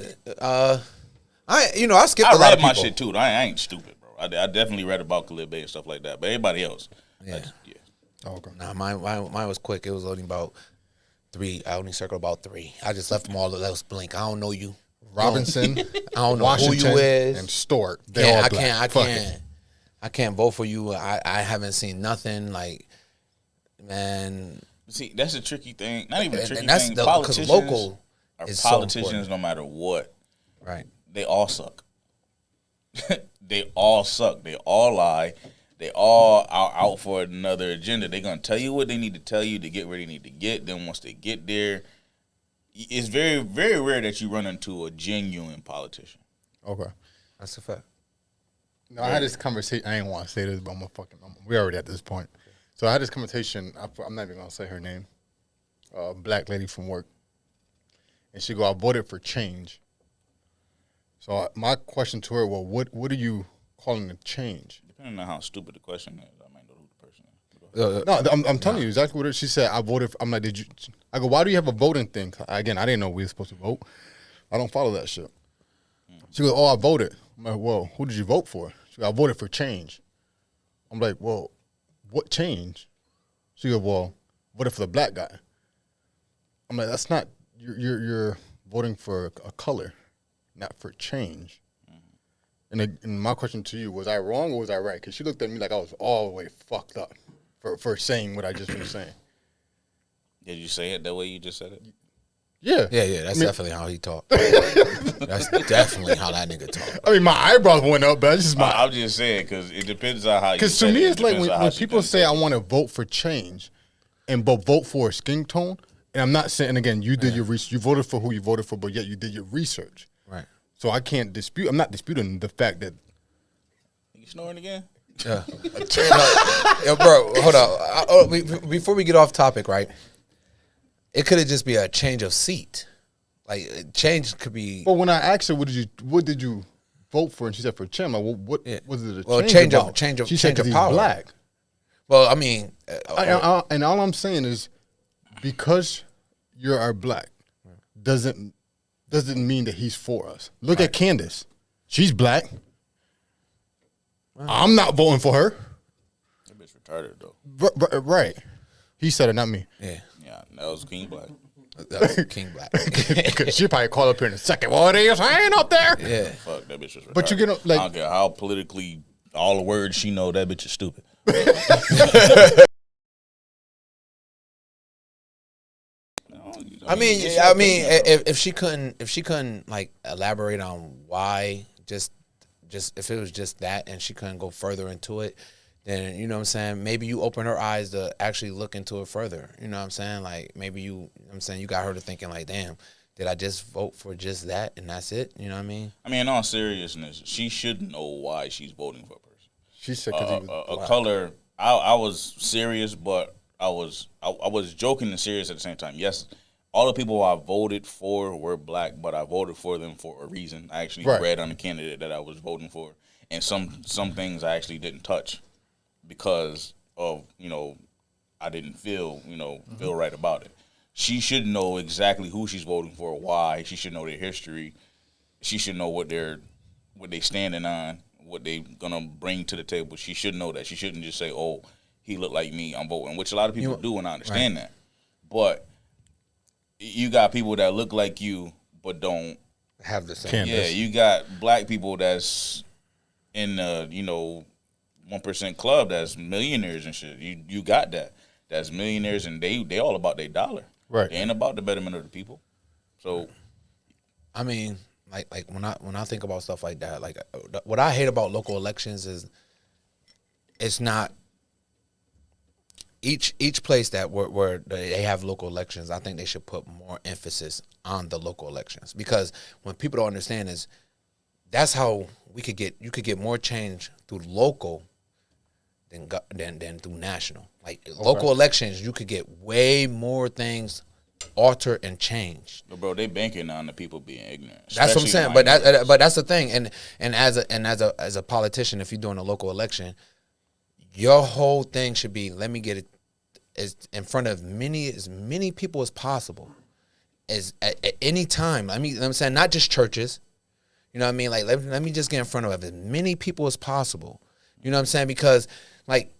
I skipped I a lot read of my people. shit too. I ain't stupid, bro. I definitely read about Khalid Bay and stuff like that. But everybody else, Yeah. yeah. Oh, okay. Nah, mine was quick. It was only about 3. I only circled about 3. I just left them all else blank. I don't know you. Robinson, I don't know Washington, who you is. and Stewart. They all black. Fuck it. I can't vote for you. I haven't seen nothing. Like, man. See, that's a tricky thing. Not even a tricky And that's thing. because Politicians local are is so politicians, important. no matter what. Right. They all suck. They all suck. They all lie. They all are out for another agenda. They're gonna tell you what they need to tell you to get where they need to get. Then once they get there, it's very, very rare that you run into a genuine politician. Okay. That's a fact. No, I had this conversation. I ain't want to say this, but we already at this point. So I had this conversation. I'm not even going to say her name. Black lady from work. And she go, I voted for change. So my question to her, well, what are you calling a change? Depending on how stupid the question is, I might know who the person is. No, I'm telling you exactly what she said. I voted. I'm like, did you? I go, why do you have a voting thing? Again, I didn't know we were supposed to vote. I don't follow that shit. She goes, oh, I voted. I'm like, well, who did you vote for? She goes, I voted for change. I'm like, well, what change? She goes, well, voted for the black guy. I'm like, that's not. You're voting for a color, not for change. And my question to you, was I wrong or was I right? Because she looked at me like I was all the way fucked up for saying what I just finished saying. Did you say it the way you just said it? Yeah. Yeah. That's definitely how he talked. That's definitely how that nigga talked. I mean, my eyebrows went up, but that's just my. I'm just saying because it depends on how you. Because to me, it's like when people say I want to vote for change, but vote for a skin tone, and I'm not saying again, you did your research, you voted for who you voted for, but yet you did your research. Right. So I can't dispute. I'm not disputing the fact that. You snoring again? Yeah. Yo, bro, hold on. Before we get off topic, right? It could have just be a change of seat. like change could be. But when I asked her, what did you vote for? And she said for Chim. Like, what was it? Change about? Change of She said change of he's power. black. Well, I mean, And all I'm saying is, because you are black, doesn't mean that he's for us. Look at Candace. She's black. I'm not voting for her. That bitch retarded though. Right. He said it, not me. yeah, That was King Black. that was King Black. She probably call up here in a second. What are you saying up there? Yeah, Fuck, that bitch was retarded. But you get like, I don't care how politically all the words she know, that bitch is stupid. I mean, if she couldn't like elaborate on why, just if it was just that, and she couldn't go further into it, then you know what I'm saying. Maybe you open her eyes to actually look into it further. You know what I'm saying? Like maybe you got her to thinking like, damn, did I just vote for just that and that's it? You know what I mean? I mean, in all seriousness, she should know why she's voting for a person. she said, because he was A black. color. I was serious, but I was joking and serious at the same time. Yes, all the people I voted for were black, but I voted for them for a reason. I actually Right. read on the candidate that I was voting for, and some things I actually didn't touch because of I didn't feel feel right about it. She should know exactly who she's voting for, why. She should know their history. She should know what they standing on, what they gonna bring to the table. She should know that. She shouldn't just say, "Oh, he looked like me, I'm voting," which a lot of people do, and I understand that. But you got people that look like you but don't Have the same. Candace. Yeah, you got black people that's in the 1% club that's millionaires and shit. You got that's millionaires and they all about their dollar. Right. They ain't about the betterment of the people. So I mean, like when I think about stuff like that, like what I hate about local elections is it's not each place that where they have local elections. I think they should put more emphasis on the local elections, because when people don't understand is that's how you could get more change through local than through national. Like local elections, you could get way more things altered and changed. but bro, they banking on the people being ignorant. That's what I'm especially saying. minorities. But that's the thing. And as a politician, if you're doing a local election, your whole thing should be, let me get it as in front of as many people as possible, as at any time. I'm saying not just churches. You know what I mean? Like let me just get in front of as many people as possible. You know what I'm saying? Because like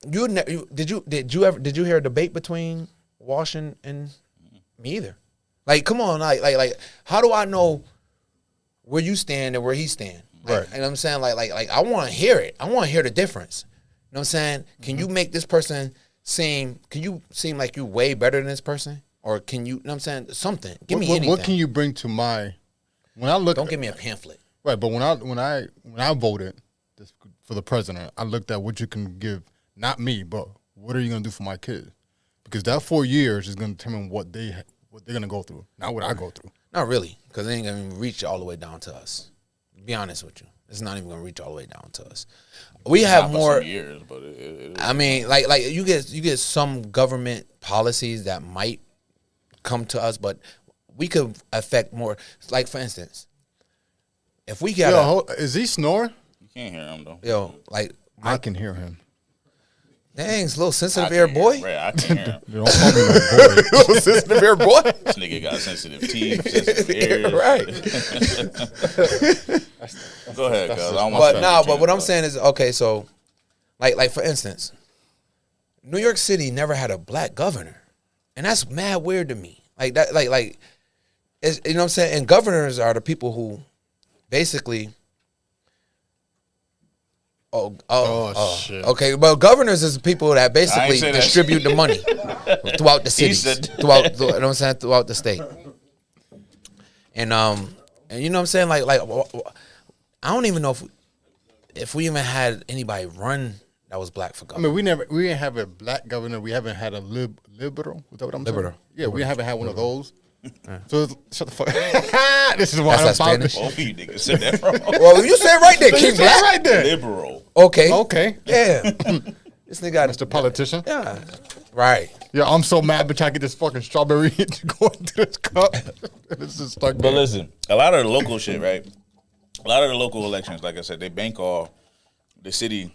did you ever hear a debate between Walsh and me either? Like, come on, like how do I know where you stand and where he stand? Right. And I'm saying like I want to hear it. I want to hear the difference. You know what I'm saying? Can you make this person seem like you way better than this person? Or can you know what I'm saying? Something. Give me anything. What can you bring to my when I look Don't give me a pamphlet. Right, but when I voted for the president, I looked at what you can give, not me, but what are you gonna do for my kids? Because that 4 years is gonna determine what they're gonna go through, not what I go through. Not really, because it ain't gonna reach all the way down to us. To be honest with you, it's not even gonna reach all the way down to us. We have Not for more some years, but it I mean, like you get some government policies that might come to us, but we could affect more. Like for instance, if we got Is he snoring? you can't hear him though. like I can hear him. dang, it's a little I sensitive can't ear hear boy. him. Right, I can hear him. Don't call me like boy. Little sensitive ear boy. This nigga got sensitive teeth, sensitive ears. Right. Go ahead, cuz. I don't want But to no, but what I'm saying is, okay, so like for instance, New York City never had a black governor, and that's mad weird to me. Like that, like it's, you know what I'm saying. And governors are the people who basically. Oh, shit. Okay, well, governors is the people that basically say that distribute the money throughout the cities, said- you know what I'm saying, throughout the state. And you know what I'm saying, like I don't even know if we even had anybody run that was black for I governor. mean, we didn't have a black governor. We haven't had a liberal. Is that what I'm saying? Liberal. Yeah, we haven't had one of those. So shut the fuck. This is why That's I'm not Spanish. Both of you niggas said that wrong. Well, you said it right there, You King said Black. it right there. Liberal. Okay. Okay, Yeah. This nigga got Mr. Politician. Yeah. Right. Yeah, I'm so mad, bitch. I get this fucking strawberry to go into this cup. It's just stuck But there. listen, a lot of the local shit, right? A lot of the local elections, like I said, they bank off the city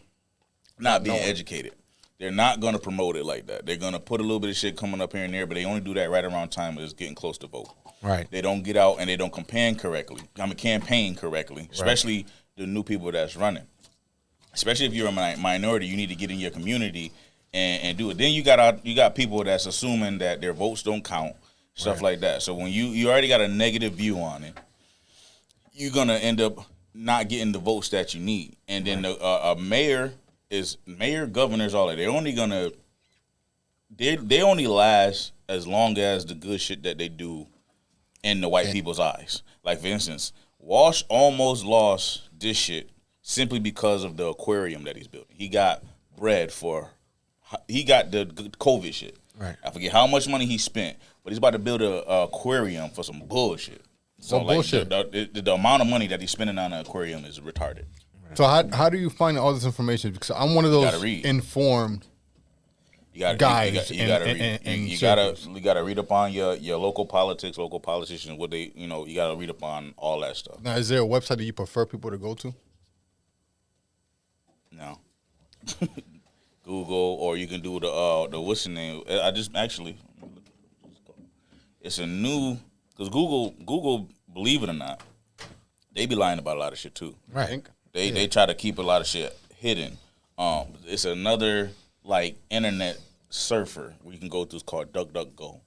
not being educated. They're not going to promote it like that. They're going to put a little bit of shit coming up here and there, but they only do that right around time when it's getting close to vote. Right. They don't get out and they don't campaign correctly, especially the new people that's running. Especially if you're a minority, you need to get in your community and do it. Then you got people that's assuming that their votes don't count, stuff like that. So when you already got a negative view on it, you're gonna end up not getting the votes that you need. And then a mayor, governors, all that. They only last as long as the good shit that they do in the white people's eyes. Like for instance, Walsh almost lost this shit simply because of the aquarium that he's building. He got the COVID shit. Right. I forget how much money he spent, but he's about to build a aquarium for some bullshit. So bullshit? The amount of money that he's spending on an aquarium is retarded. So how do you find all this information? Because I'm one of those informed guys. You gotta read up on your local politics, local politicians. What they you gotta read up on all that stuff. Now, is there a website that you prefer people to go to? No. Google, or you can do the what's the name? I just actually, it's a new, because Google, believe it or not, they be lying about a lot of shit too. Right. They try to keep a lot of shit hidden. It's another like internet surfer where you can go to. It's called DuckDuckGo.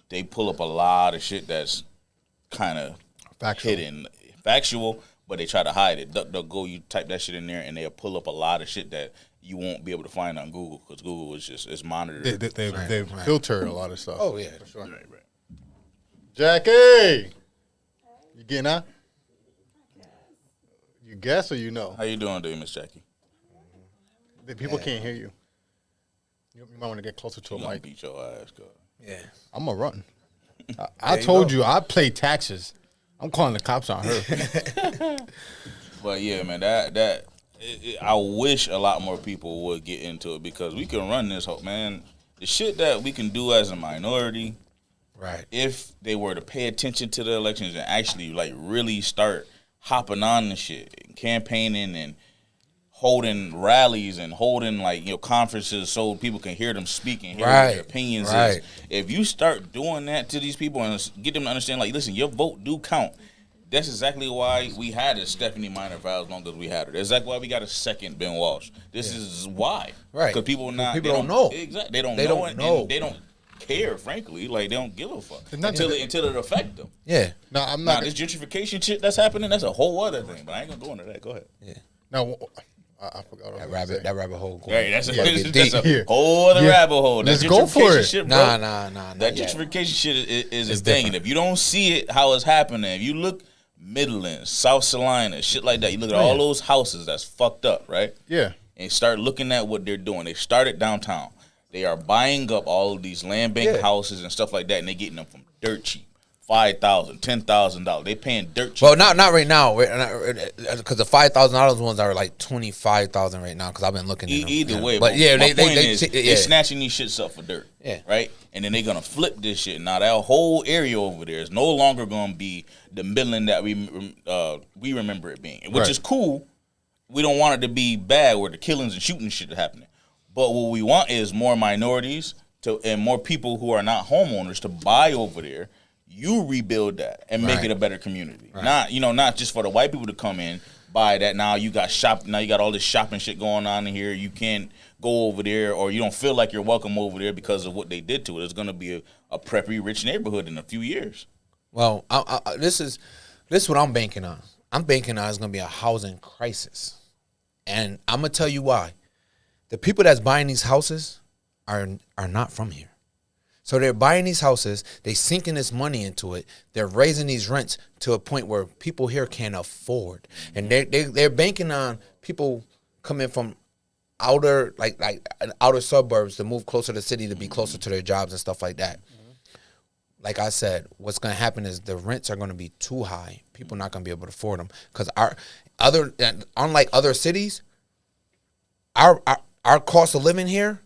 They pull up a lot of shit that's kind of hidden, factual, but they try to hide it. DuckDuckGo, you type that shit in there, and they'll pull up a lot of shit that you won't be able to find on Google because Google is monitored. They filter a lot of stuff. Oh yeah, for sure. Right. Jackie, you getting out? You guess or you know? How you doing today, Miss Jackie? The people can't hear you. You might want to get closer to a mic. Beat your ass, God. Yeah. I'm gonna run. I told you I play taxes. I'm calling the cops on her. But yeah, man, I wish a lot more people would get into it because we can run this whole, man. The shit that we can do as a minority, right? If they were to pay attention to the elections and actually like really start hopping on the shit, and campaigning and holding rallies and holding conferences so people can hear them speak and hear what their opinions is. If you start doing that to these people and get them to understand, like, listen, your vote do count. That's exactly why we had a Stephanie Minor for as long as we had her. That's exactly why we got a second Ben Walsh. This is why. Right. Because people don't know. Exactly. They don't know. And they don't care, frankly. Like, they don't give a fuck until it affect them. Yeah. No, I'm not. Now, this gentrification shit that's happening, that's a whole other thing. But I ain't going to go into that. Go ahead. Yeah. No, I forgot. That rabbit hole. Right, that's a whole other rabbit hole. Let's go for it. Shit, bro, nah. That gentrification shit is a thing. And if you don't see it, how it's happening, if you look Midlands, South Carolina, shit like that, you look at all those houses that's fucked up, right? Yeah. And start looking at what they're doing. They started downtown. They are buying up all of these land bank houses and stuff like that, and they getting them from dirt cheap. $5,000, $10,000. They paying dirt cheap. Well, not right now, because the $5,000 ones are like $25,000 right now. Because I've been looking. Either way, but yeah, they snatching these shits up for dirt. Yeah. Right, and then they're gonna flip this shit. Now that whole area over there is no longer gonna be the Midland that we remember it being, which is cool. We don't want it to be bad where the killings and shooting shit are happening. But what we want is more minorities and more people who are not homeowners to buy over there. You rebuild that and make it a better community. Right. Not just for the white people to come in, buy that. Now you got all this shopping shit going on in here. You can't go over there, or you don't feel like you're welcome over there because of what they did to it. It's going to be a preppy, rich neighborhood in a few years. Well, this is what I'm banking on. I'm banking on it's going to be a housing crisis, and I'm gonna tell you why. The people that's buying these houses are not from here. So they're buying these houses, they sinking this money into it, they're raising these rents to a point where people here can't afford. And they're banking on people coming from outer suburbs to move closer to the city to be closer to their jobs and stuff like that. Like I said, what's going to happen is the rents are going to be too high. People are not going to be able to afford them because unlike other cities, our cost of living here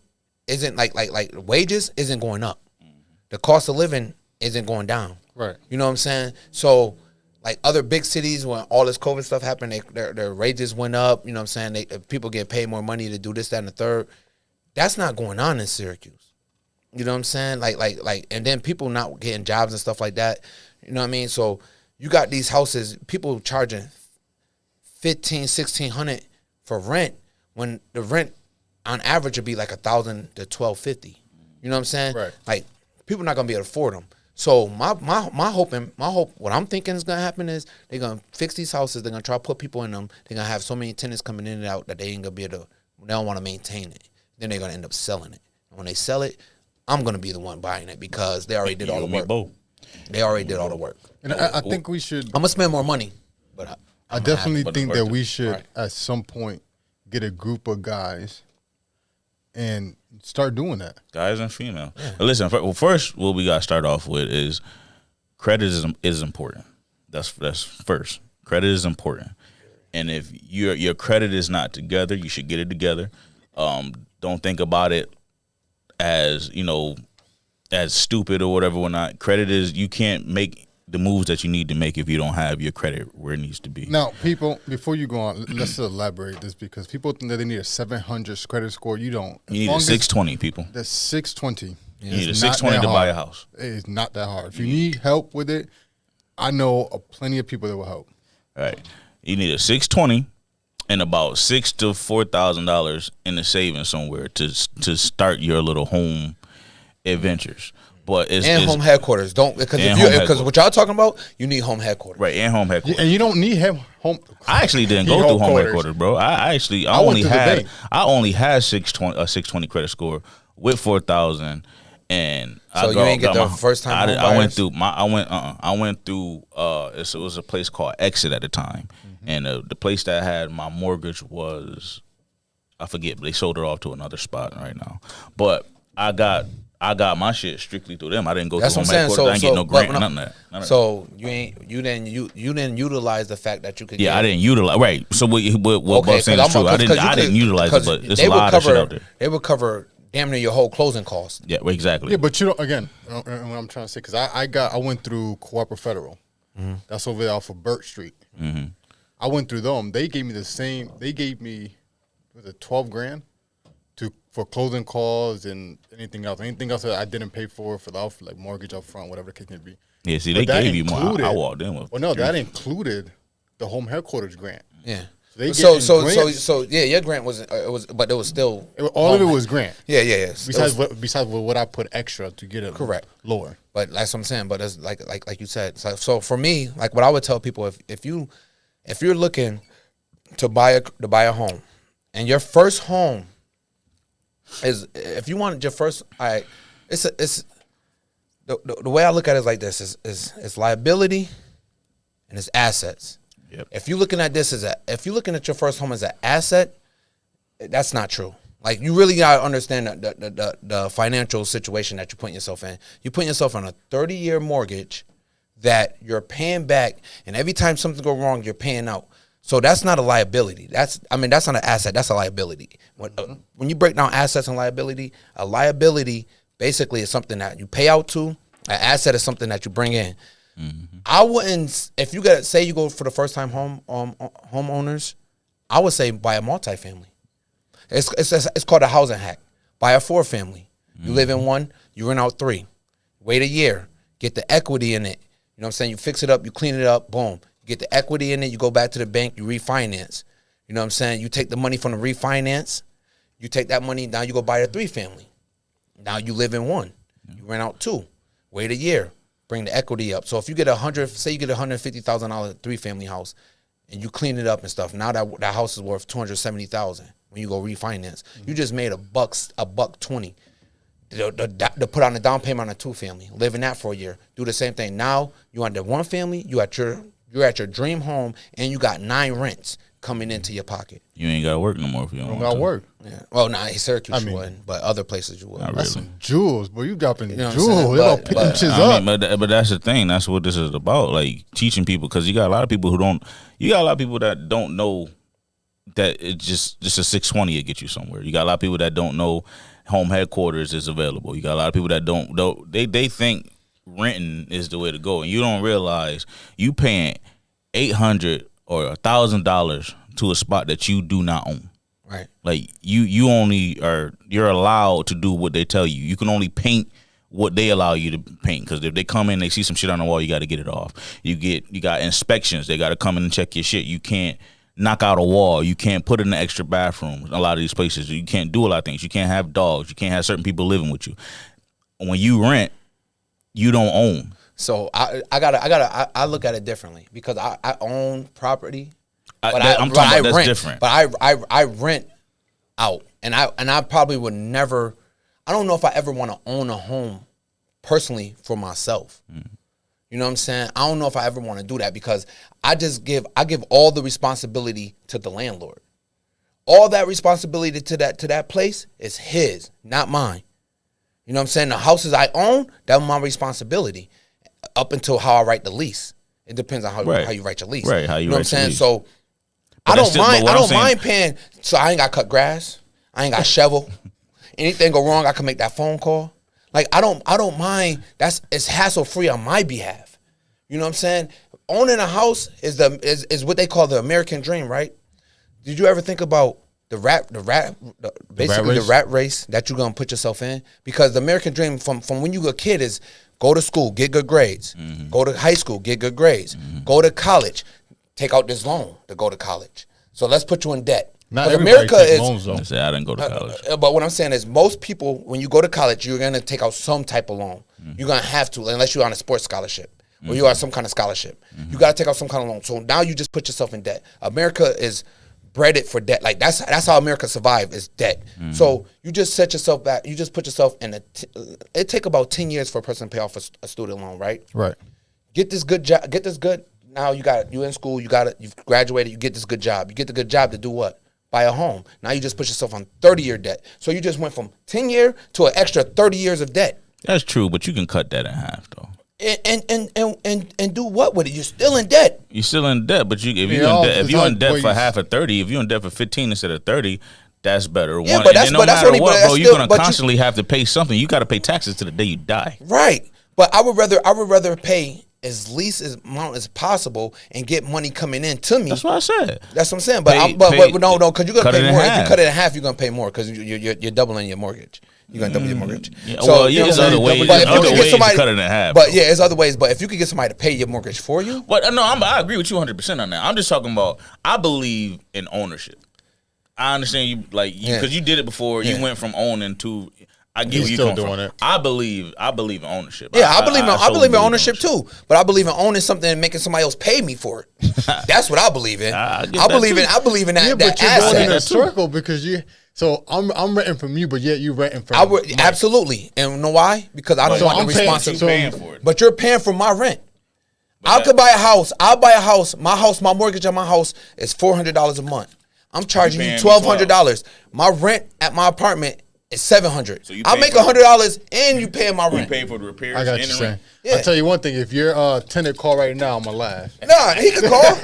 isn't like wages isn't going up. The cost of living isn't going down. Right. You know what I'm saying? So like other big cities, when all this COVID stuff happened, their wages went up. You know what I'm saying? People get paid more money to do this, that, and the third. That's not going on in Syracuse. You know what I'm saying? Like, and then people not getting jobs and stuff like that. You know what I mean? So you got these houses, people charging $1,500, $1,600 for rent, when the rent on average would be like $1,000 to $1,250. You know what I'm saying? Right. Like, people not gonna be able to afford them. So my hope, what I'm thinking is gonna happen is they're gonna fix these houses. They're gonna try to put people in them. They're gonna have so many tenants coming in and out that they ain't gonna be able to. They don't want to maintain it. Then they're gonna end up selling it. And when they sell it, I'm gonna be the one buying it because they already did all the work. Both. They already did all the work. And I think we should. I'm gonna spend more money, but I definitely think that we Right. should at some point get a group of guys and start doing that. Guys and female. Listen, first, what we got to start off with is credit is important. That's first. Credit is important. And if your credit is not together, you should get it together. Don't think about it as, as stupid or whatever or not. Credit is, you can't make the moves that you need to make if you don't have your credit where it needs to be. Now, people, before you go on, let's elaborate this, because people think that they need a 700 credit score. You don't. You need a 620, people. The 620. You need a 620 to buy a house. It is not that hard. If you need help with it, I know plenty of people that will help. All right. You need a 620 and about $6,000 to $4,000 in the savings somewhere to start your little home adventures. But it's home headquarters. Because what y'all talking about, you need home headquarters. Right, and home headquarters. And you don't need home. I actually didn't go through home headquarters, bro. I only had a 620 credit score with 4,000, and so you ain't get the first time. I went through it was a place called Exit at the time, and the place that had my mortgage was, I forget, but they sold it off to another spot right now. But I got my shit strictly through them. I didn't go through home headquarters. I didn't get no grant, none of that. So you didn't utilize the fact that you could. Yeah, I didn't utilize. Right. So what Bub's saying is true. I didn't utilize it, but it's a lot of shit out there. They would cover damn near your whole closing cost. Yeah, exactly. Yeah, but again, what I'm trying to say, because I went through Cooperative Federal. Mm-hmm. That's over there off of Burt Street. Mm-hmm. I went through them. They gave me the same. They gave me, was it $12,000 for closing costs and anything else. Anything else that I didn't pay for the like mortgage up front, whatever the case may be. Yeah, see, they gave you more. I walked in with. Well, no, that included the home headquarters grant. Yeah. So yeah, your grant but it was still all of it was grant. Yeah. Besides what I put extra to get it correct lower. But that's what I'm saying. But it's like you said. So for me, like what I would tell people, if you're looking to buy a home, and your first home is, if you want your first, it's the way I look at it is like this: is liability and it's assets. Yep. If you're looking at this if you're looking at your first home as an asset, that's not true. Like, you really gotta understand the financial situation that you're putting yourself in. You're putting yourself on a 30-year mortgage that you're paying back, and every time something goes wrong, you're paying out. So that's not a liability. That's not an asset. That's a liability. When you break down assets and liability, a liability basically is something that you pay out to. An asset is something that you bring in. Mm-hmm. I wouldn't, if you you go for the first time homeowners, I would say buy a multifamily. It's called a housing hack. Buy a 4-family. You live in one, you rent out 3. Wait a year, get the equity in it. You know what I'm saying? You fix it up, you clean it up, boom. You get the equity in it, you go back to the bank, you refinance. You know what I'm saying? You take the money from the refinance, you take that money, now you go buy a 3-family. Now you live in one. You rent out 2. Wait a year. Bring the equity up. So if you get say you get $150,000 3-family house, and you clean it up and stuff, now that house is worth $270,000 when you go refinance. You just made $120 to put on a down payment on a 2-family. Live in that for a year. Do the same thing. Now you on the 1-family. You're at your dream home, and you got 9 rents coming into your pocket. You ain't got to work no more if you don't got to work. Yeah. Well, in Syracuse you wouldn't, but other places you would. Not That's really. some jewels, boy. You dropping jewels. But that's the thing. That's what this is about. Like, teaching people, because you got a lot of people that don't know that it's just a 620 will get you somewhere. You got a lot of people that don't know home headquarters is available. You got a lot of people that don't they think renting is the way to go, and you don't realize you paying $800 or $1,000 to a spot that you do not own. Right. Like you're allowed to do what they tell you. You can only paint what they allow you to paint, because if they come in, they see some shit on the wall, you got to get it off. You got inspections. They got to come in and check your shit. You can't knock out a wall. You can't put in an extra bathroom. A lot of these places, you can't do a lot of things. You can't have dogs. You can't have certain people living with you. When you rent, you don't own. So I look at it differently, because I own property, but I rent. Different. But I rent out, and I probably would never. I don't know if I ever want to own a home personally for myself. You know what I'm saying? I don't know if I ever want to do that, because I give all the responsibility to the landlord. All that responsibility to that place is his, not mine. You know what I'm saying? The houses I own, that's my responsibility up until how I write the lease. It depends on how you write your lease. Right, how you know what I'm saying? So I don't mind paying. So I ain't got to cut grass. I ain't got to shovel. Anything go wrong, I can make that phone call. Like I don't mind. It's hassle free on my behalf. You know what I'm saying? Owning a house is what they call the American dream, right? Did you ever think about the rat race that you're gonna put yourself in? Because the American dream from when you were a kid is go to school, get good grades. Go to high school, get good grades. Go to college, take out this loan to go to college. So let's put you in debt. Not America is loans, though. I didn't go to college. But what I'm saying is, most people, when you go to college, you're gonna take out some type of loan. You're gonna have to, unless you're on a sports scholarship or you are some kind of scholarship. You gotta take out some kind of loan. So now you just put yourself in debt. America is breaded for debt. Like that's how America survived, is debt. So you just set yourself back. You just put yourself in it take about 10 years for a person to pay off a student loan, right? Right. Get this good job. Get this good. Now you in school. You've graduated. You get this good job. You get the good job to do what? Buy a home. Now you just put yourself on 30-year debt. So you just went from 10-year to an extra 30 years of debt. That's true, but you can cut that in half, though. And do what with it? You're still in debt. You're still in debt, but if you're in debt for half of 30, if you're in debt for 15 instead of 30, that's better. Yeah, but no matter what, bro, you're gonna constantly have to pay something. You got to pay taxes to the day you die. Right, but I would rather pay as least as amount as possible and get money coming in to me. That's what I said. That's what I'm saying. But no, because you're gonna pay more. If you cut it in half, you're gonna pay more because you're doubling your mortgage. You're gonna double your mortgage. Yeah, so there's other ways. But if you can get somebody to cut it in half. But yeah, there's other ways. But if you could get somebody to pay your mortgage for you, but no, I agree with you 100% on that. I'm just talking about. I believe in ownership. I understand you because you did it before. You went from owning to. I get where you come from. It. I believe in ownership. Yeah, I believe in ownership too. But I believe in owning something and making somebody else pay me for it. That's what I believe in. I believe in that. Yeah, but you're asset. going in a circle because you. So I'm renting from you, but yet you renting from. Absolutely, and you know why? Because I don't want the responsibility. For it. But you're paying for my rent. I could buy a house. I'll buy a house. My mortgage on my house is $400 a month. I'm charging you $1,200. My rent at my apartment is $700. So I make $100 and you paying my rent. You pay for the repairs. I got you saying. Yeah. I'll tell you one thing. If your tenant call right now, I'm gonna laugh. Nah, he could call.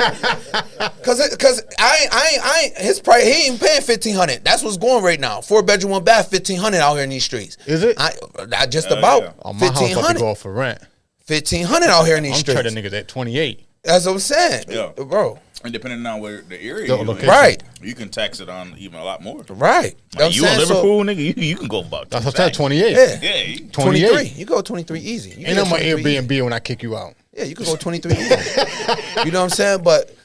Cause I ain't his price. He ain't paying $1,500. That's what's going right now. 4-bedroom, 1-bath, $1,500 out here in these streets. Is it? I just about yeah. Oh, my house about to go for rent. $1,500 out here in these streets. I'm trading niggas at 28. That's what I'm saying. Yeah, bro. And depending on where the area you're in, right, you can tax it on even a lot more. Right. Like you in Liverpool, nigga, you can go about. That's what I'm saying, 28. Yeah, 23. You go 23 easy. Ain't on my Airbnb when I kick you out. Yeah, you can go 23 easy. You know what I'm saying? But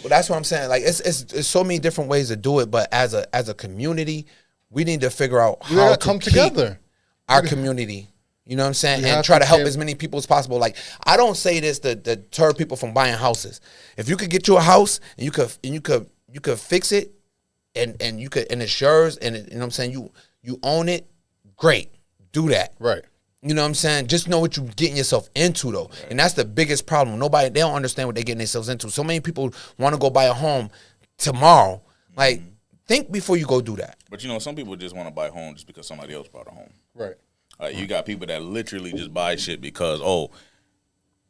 that's what I'm saying. Like it's so many different ways to do it. But as a community, we need to figure out how to come together. Our community. You know what I'm saying? And try to help as many people as possible. Like, I don't say this to deter people from buying houses. If you could get you a house and you could fix it and it's yours and you know what I'm saying, you own it, great. Do that. Right. You know what I'm saying? Just know what you're getting yourself into though. Right. And that's the biggest problem. They don't understand what they're getting themselves into. So many people want to go buy a home tomorrow. Like, think before you go do that. But you know, some people just want to buy a home just because somebody else bought a home. Right. You got people that literally just buy shit because,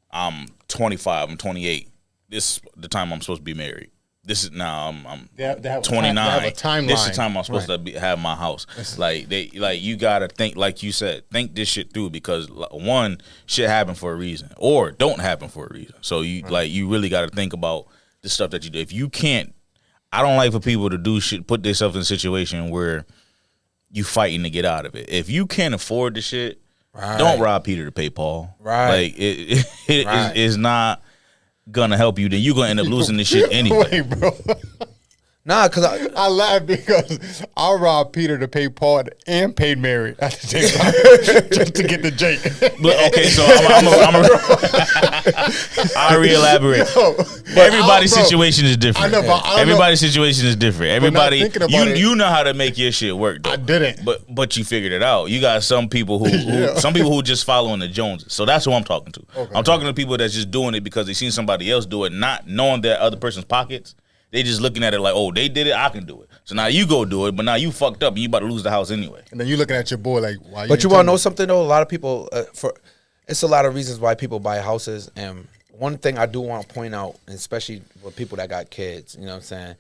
I'm 25, I'm 28. This is the time I'm supposed to be married. this is now I'm They have 29. They have a timeline. This is the time I'm supposed to have my house. Like you gotta think, like you said, think this shit through, because one, shit happen for a reason, or don't happen for a reason. So you you really gotta think about the stuff that you do. If you can't, I don't like for people to do shit, put themselves in a situation where you fighting to get out of it. If you can't afford the shit, don't rob Peter to pay Paul. Right. Like it is not gonna help you. Then you're gonna end up losing this shit anyway. Wait, bro. Nah, because I laugh because I robbed Peter to pay Paul and paid Mary at the same time just to get the Jake. But, okay, so I'll re-elaborate. Everybody's situation is different. I know, but everybody's situation is different. Everybody, you know how to make your shit work, though. I didn't, but you figured it out. You got some people who just following the Joneses. So that's who I'm talking to. Okay. I'm talking to people that's just doing it because they seen somebody else do it, not knowing their other person's pockets. They just looking at it like, oh, they did it, I can do it. So now you go do it, but now you fucked up and you about to lose the house anyway. And then you looking at your boy like, why? But you want to know something though? A lot of people, it's a lot of reasons why people buy houses. And one thing I do want to point out, especially with people that got kids, you know what I'm saying?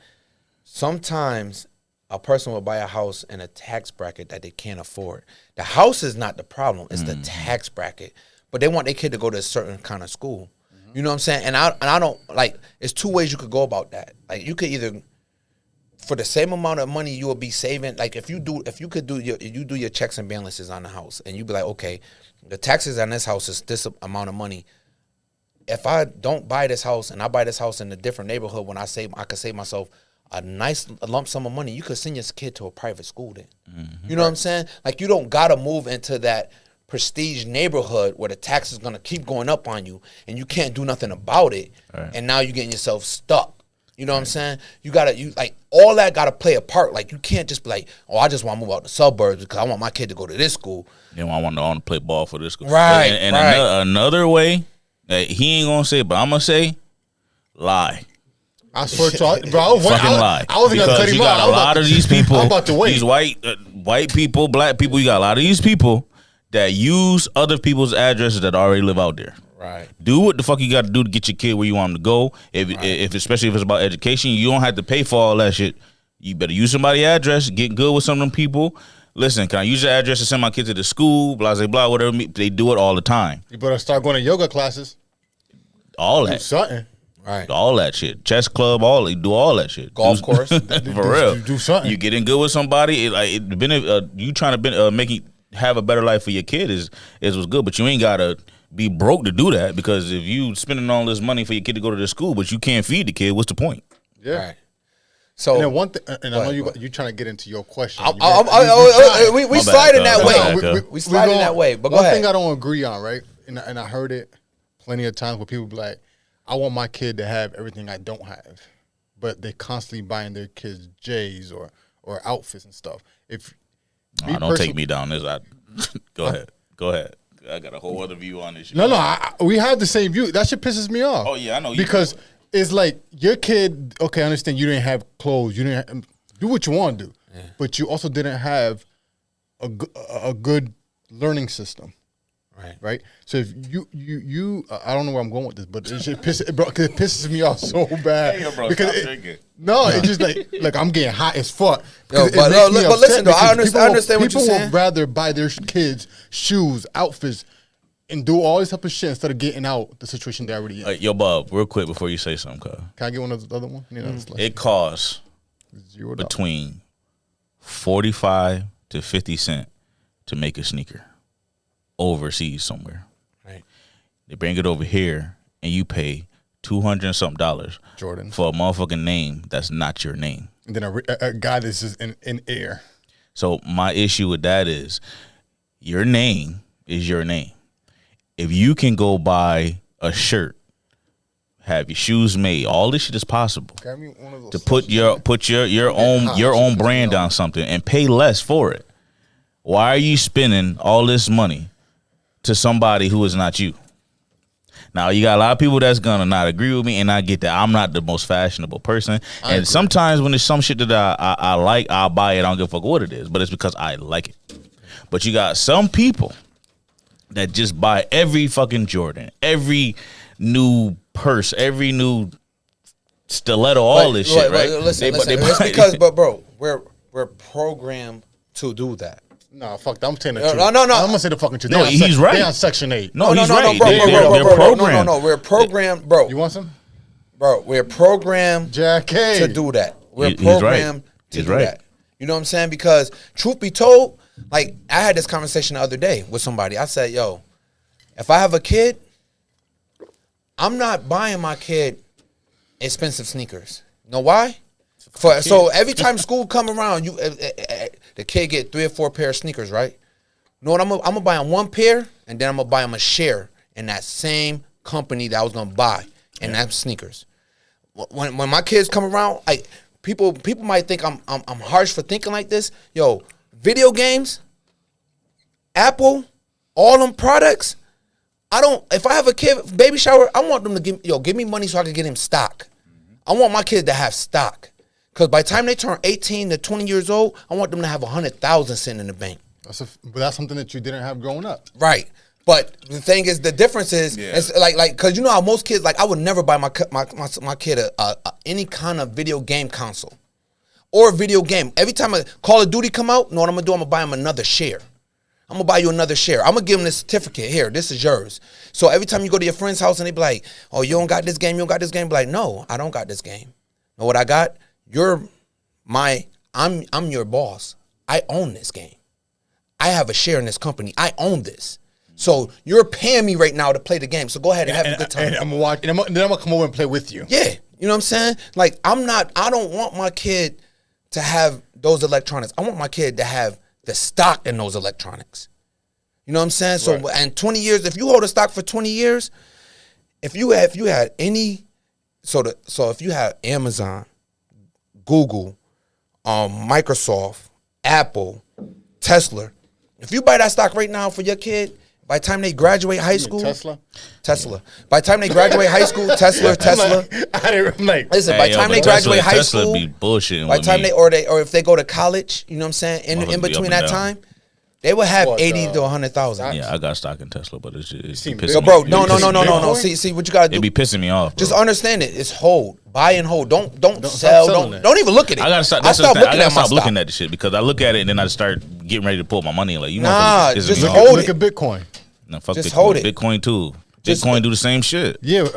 Sometimes a person will buy a house in a tax bracket that they can't afford. The house is not the problem; it's the tax bracket. But they want their kid to go to a certain kind of school. You know what I'm saying? And I don't like. It's two ways you could go about that. Like you could either, for the same amount of money you will be saving. Like if you could do your checks and balances on the house, and you be like, okay, the taxes on this house is this amount of money. If I don't buy this house and I buy this house in a different neighborhood, when I could save myself a nice lump sum of money. You could send your kid to a private school then. Mm-hmm. You know what I'm saying? Like you don't gotta move into that prestige neighborhood where the tax is gonna keep going up on you and you can't do nothing about it, right. And now you're getting yourself stuck. You know what I'm saying? You like all that gotta play a part. Like you can't just be like, oh, I just want to move out the suburbs because I want my kid to go to this school. Then I want to play ball for this school. Right. And right. Another way that he ain't gonna say, but I'm gonna say, lie. I swear to God, bro, lie. I wasn't gonna cut him off. You got a lot of these people. I'm about to wait. These white people, black people. You got a lot of these people that use other people's addresses that already live out there. Right. Do what the fuck you got to do to get your kid where you want him to go. If especially if it's about education, you don't have to pay for all that shit. You better use somebody's address. Get good with some of them people. Listen, can I use your address to send my kid to the school? Blah blah blah. Whatever. They do it all the time. You better start going to yoga classes. All that. Do something. Right. All that shit. Chess club. Do all that shit. Golf course. For real. Do something. You getting good with somebody. You trying to have a better life for your kid is what's good, but you ain't gotta be broke to do that, because if you spending all this money for your kid to go to the school, but you can't feed the kid, what's the point? Yeah. Right. So and then one thing, and I know you trying to get into your question. We slide in that way. We slide in that way. But go ahead. One thing I don't agree on, right? And I heard it plenty of times where people be like, I want my kid to have everything I don't have, but they constantly buying their kids J's or outfits and stuff. Don't take me down this. Go ahead. I got a whole other view on this. No, we have the same view. That shit pisses me off. Oh yeah, I know. Because it's like your kid. Okay, I understand you didn't have clothes. You didn't do what you want to do, but you also didn't have a good learning system. Right. So if you I don't know where I'm going with this, but it pisses me off so bad. Hey, bro, because stop drinking. It's just like I'm getting hot as fuck. But listen, though, I understand what you're saying. People would rather buy their kids shoes, outfits, and do all this type of shit instead of getting out the situation they're already in. Yo, Bob, real quick before you say something, cuz. Can I get one of the other one? It costs $0 between 45 to 50 cents to make a sneaker overseas somewhere. Right. They bring it over here and you pay $200 and something Jordan for a motherfucking name that's not your name. And then a guy that's just in air. So my issue with that is your name is your name. If you can go buy a shirt, have your shoes made, all this shit is possible. To put your own brand on something and pay less for it. Why are you spending all this money to somebody who is not you? Now, you got a lot of people that's gonna not agree with me, and I get that. I'm not the most fashionable person, and sometimes when there's some shit that I like, I'll buy it. I don't give a fuck what it is, but it's because I like it. But you got some people that just buy every fucking Jordan, every new purse, every new stiletto all this shit, right? Listen, it's because, but bro, we're programmed to do that. No, fuck that. I'm saying the truth. No. I'm gonna say the fucking truth. No, he's right. They on Section 8. No, he's right. Bro, They're programmed. No, we're programmed, bro. You want some? Bro, we're programmed Jackie. to do that. We're He's programmed to He's do right. that. You know what I'm saying? Because truth be told, like I had this conversation the other day with somebody. I said, yo, if I have a kid, I'm not buying my kid expensive sneakers. You know why? So every time school come around, the kid get 3 or 4 pair of sneakers, right? You know what? I'm gonna buy him 1 pair, and then I'm gonna buy him a share in that same company that I was gonna buy in that sneakers. When my kids come around, like people might think I'm harsh for thinking like this. Yo, video games, Apple, all them products. If I have a kid baby shower, I want them to give me money so I can get him stock. I want my kids to have stock. Because by the time they turn 18 to 20 years old, I want them to have 100,000 sitting in the bank. But that's something that you didn't have growing up. Right. But the thing is, the difference is, it's like, because you know how most kids, like, I would never buy my kid any kind of video game console or video game. Every time a Call of Duty come out, you know what I'm going to do? I'm going to buy him another share. I'm going to buy you another share. I'm going to give him this certificate. Here, this is yours. So every time you go to your friend's house and they be like, oh, you don't got this game, you don't got this game. Be like, no, I don't got this game. Know what I got? I'm your boss. I own this game. I have a share in this company. I own this. So you're paying me right now to play the game. So go ahead and have a good time. And I'm gonna watch, and then I'm gonna come over and play with you. Yeah. You know what I'm saying? Like, I don't want my kid to have those electronics. I want my kid to have the stock in those electronics. You know what I'm saying? So, right. And 20 years, if you hold a stock for 20 years, if you had any, if you had Amazon, Google, Microsoft, Apple, Tesla, if you buy that stock right now for your kid, by the time they graduate high school, Tesla. By the time they graduate high school, Tesla. Listen, by the time they graduate high school, be bullshitting. By the time or if they go to college, you know what I'm saying? In between that time, they will have 80 to 100,000. Yeah, I got stock in Tesla, but it's pissing me. Yo, bro, no. See what you gotta do. It be pissing me off. Bro. Just understand it. It's hold, buy and hold. Don't sell. Don't even look at it. I gotta stop. I gotta stop looking at the shit because I look at it and then I start getting ready to pull my money. Like, you know, just hold it. Look at Bitcoin. No, fuck just Bitcoin. Hold it. Bitcoin too. Bitcoin do the same shit. Yeah.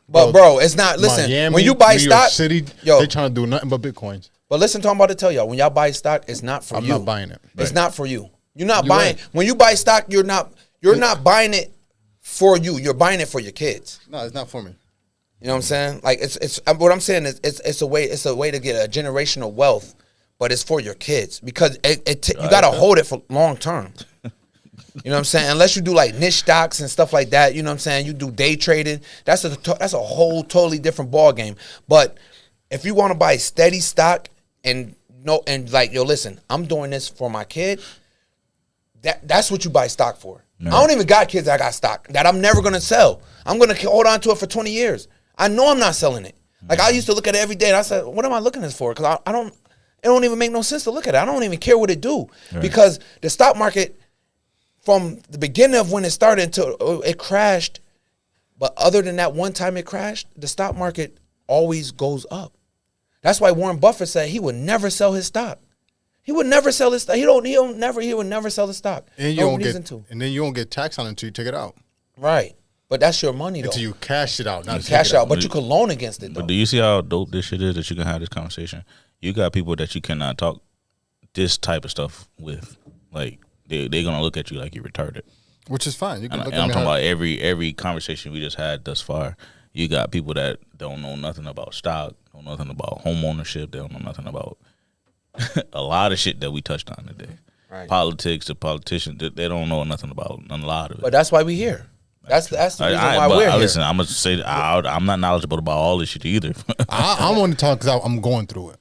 But bro, it's not. Listen, Miami, when you buy New stock, York City, they trying to do nothing but Bitcoins. But listen to what I'm about to tell y'all. When y'all buy stock, it's not for you. I'm not buying it. It's not for you. You're not buying. Right. When you buy stock, you're not buying it for you. You're buying it for your kids. No, it's not for me. You know what I'm saying? Like it's what I'm saying is it's a way to get a generational wealth, but it's for your kids because you gotta hold it for long term. You know what I'm saying? Unless you do like niche stocks and stuff like that, you know what I'm saying? You do day trading. That's a whole totally different ball game. But if you want to buy steady stock and like, yo, listen, I'm doing this for my kid. That's what you buy stock for. No. I don't even got kids that got stock that I'm never gonna sell. I'm gonna hold on to it for 20 years. I know I'm not selling it. Like, I used to look at it every day and I said, what am I looking at this for? Because it don't even make no sense to look at it. I don't even care what it do. Right. Because the stock market, from the beginning of when it started until it crashed, but other than that one time it crashed, the stock market always goes up. That's why Warren Buffett said he would never sell his stock. He would never sell his stock. He would never sell the stock. And then you won't get taxed on it until you take it out. Right. But that's your money, though. Until you cash it out. Not cash out, but you can loan against it, though. But do you see how dope this shit is that you can have this conversation? You got people that you cannot talk this type of stuff with. Like, they're going to look at you like you're retarded. Which is fine. You can and I'm talking about every conversation we just had thus far. You got people that don't know nothing about stock, don't know nothing about home ownership. They don't know nothing about a lot of shit that we touched on today. Right. Politics, the politicians, they don't know nothing about a lot of it. But that's why we're here. That's the reason why we're here. Listen, I'm going to say I'm not knowledgeable about all this shit either. I want to talk because I'm going through it.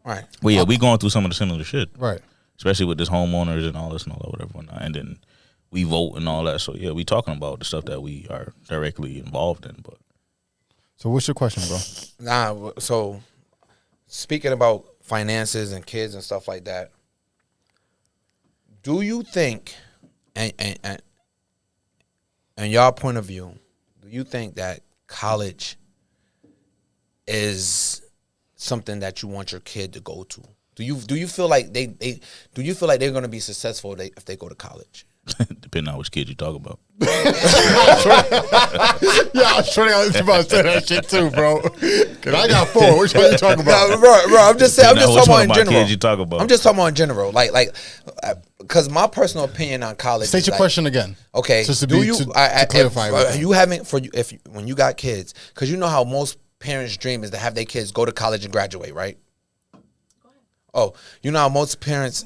Right. Well, yeah, we going through some of the similar shit. Right. Especially with this homeowners and all this and all that, whatever. And then we vote and all that. So, yeah, we talking about the stuff that we are directly involved in. But so what's your question, bro? So speaking about finances and kids and stuff like that, do you think, and y'all point of view, do you think that college is something that you want your kid to go to? Do you feel like do you feel like they're going to be successful if they go to college? Depending on which kid you talk about. Yeah, I'm sure I was about to say that shit too, bro. Cause I got 4. Which one you talking about? No, bro, I'm just saying. I'm just talking about in general. Kids you talk about. I'm just talking about in general. Like, because my personal opinion on college. State your question again. Okay. Just to clarify, when you got kids, because you know how most parents' dream is to have their kids go to college and graduate, right? Oh, you know how most parents'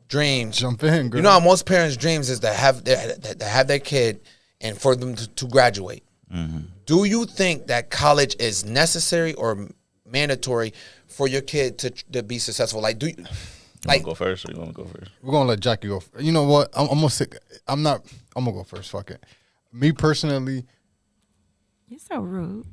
dreams. Jump in, girl. You know how most parents' dreams is to have their kid and for them to graduate. Mm-hmm. Do you think that college is necessary or mandatory for your kid to be successful? Like, do you? Like, go first, or you want to go first? We're gonna let Jackie go. You know what? I'm gonna say, I'm gonna go first. Fuck it. Me personally. You're so rude.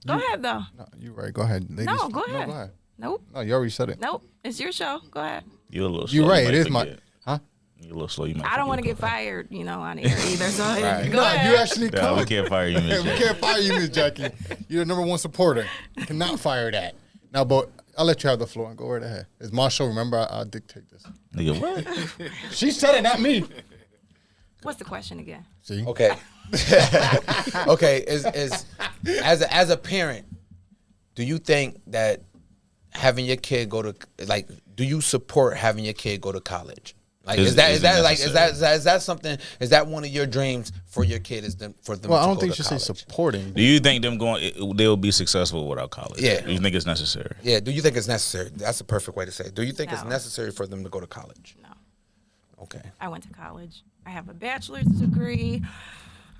Go ahead though. No, you're right. Go ahead. Ladies. No, go ahead. Go ahead. Nope. No, you already said it. Nope. It's your show. Go ahead. You're a little slow. You're right. You It is forget. Huh? You're a little slow. You might. I don't want to get fired, on the air either. So Right. go No, ahead. you actually Yeah, can't. we can't fire you, Miss We Jackie. can't fire you, Miss Jackie. You're the number 1 supporter. Cannot fire that. Now, but I'll let you have the floor and go right ahead. It's my show. Remember, I dictate this. Nigga, what? She said it, not me. What's the question again? See? Okay. Okay. Is as a parent, do you think that having your kid go to do you support having your kid go to college? Like is that something? Is that one of your dreams for your kid? For them? Well, to I don't go think to you should say college? supporting. Do you think they'll be successful without college? Yeah. Do you think it's necessary? Yeah. Do you think it's necessary? That's a perfect way to say it. Do you think it's No. necessary for them to go to college? No. Okay. I went to college. I have a bachelor's degree.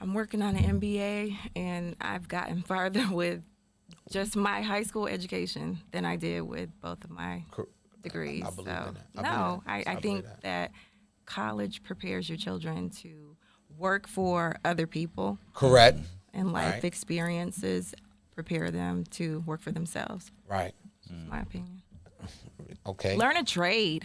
I'm working on an MBA, and I've gotten farther with just my high school education than I did with both of my degrees. I believe in that. I think that college prepares your children to work for other people, Correct. and life Right. experiences prepare them to work for themselves. Right. That's my opinion. Okay. Learn a trade.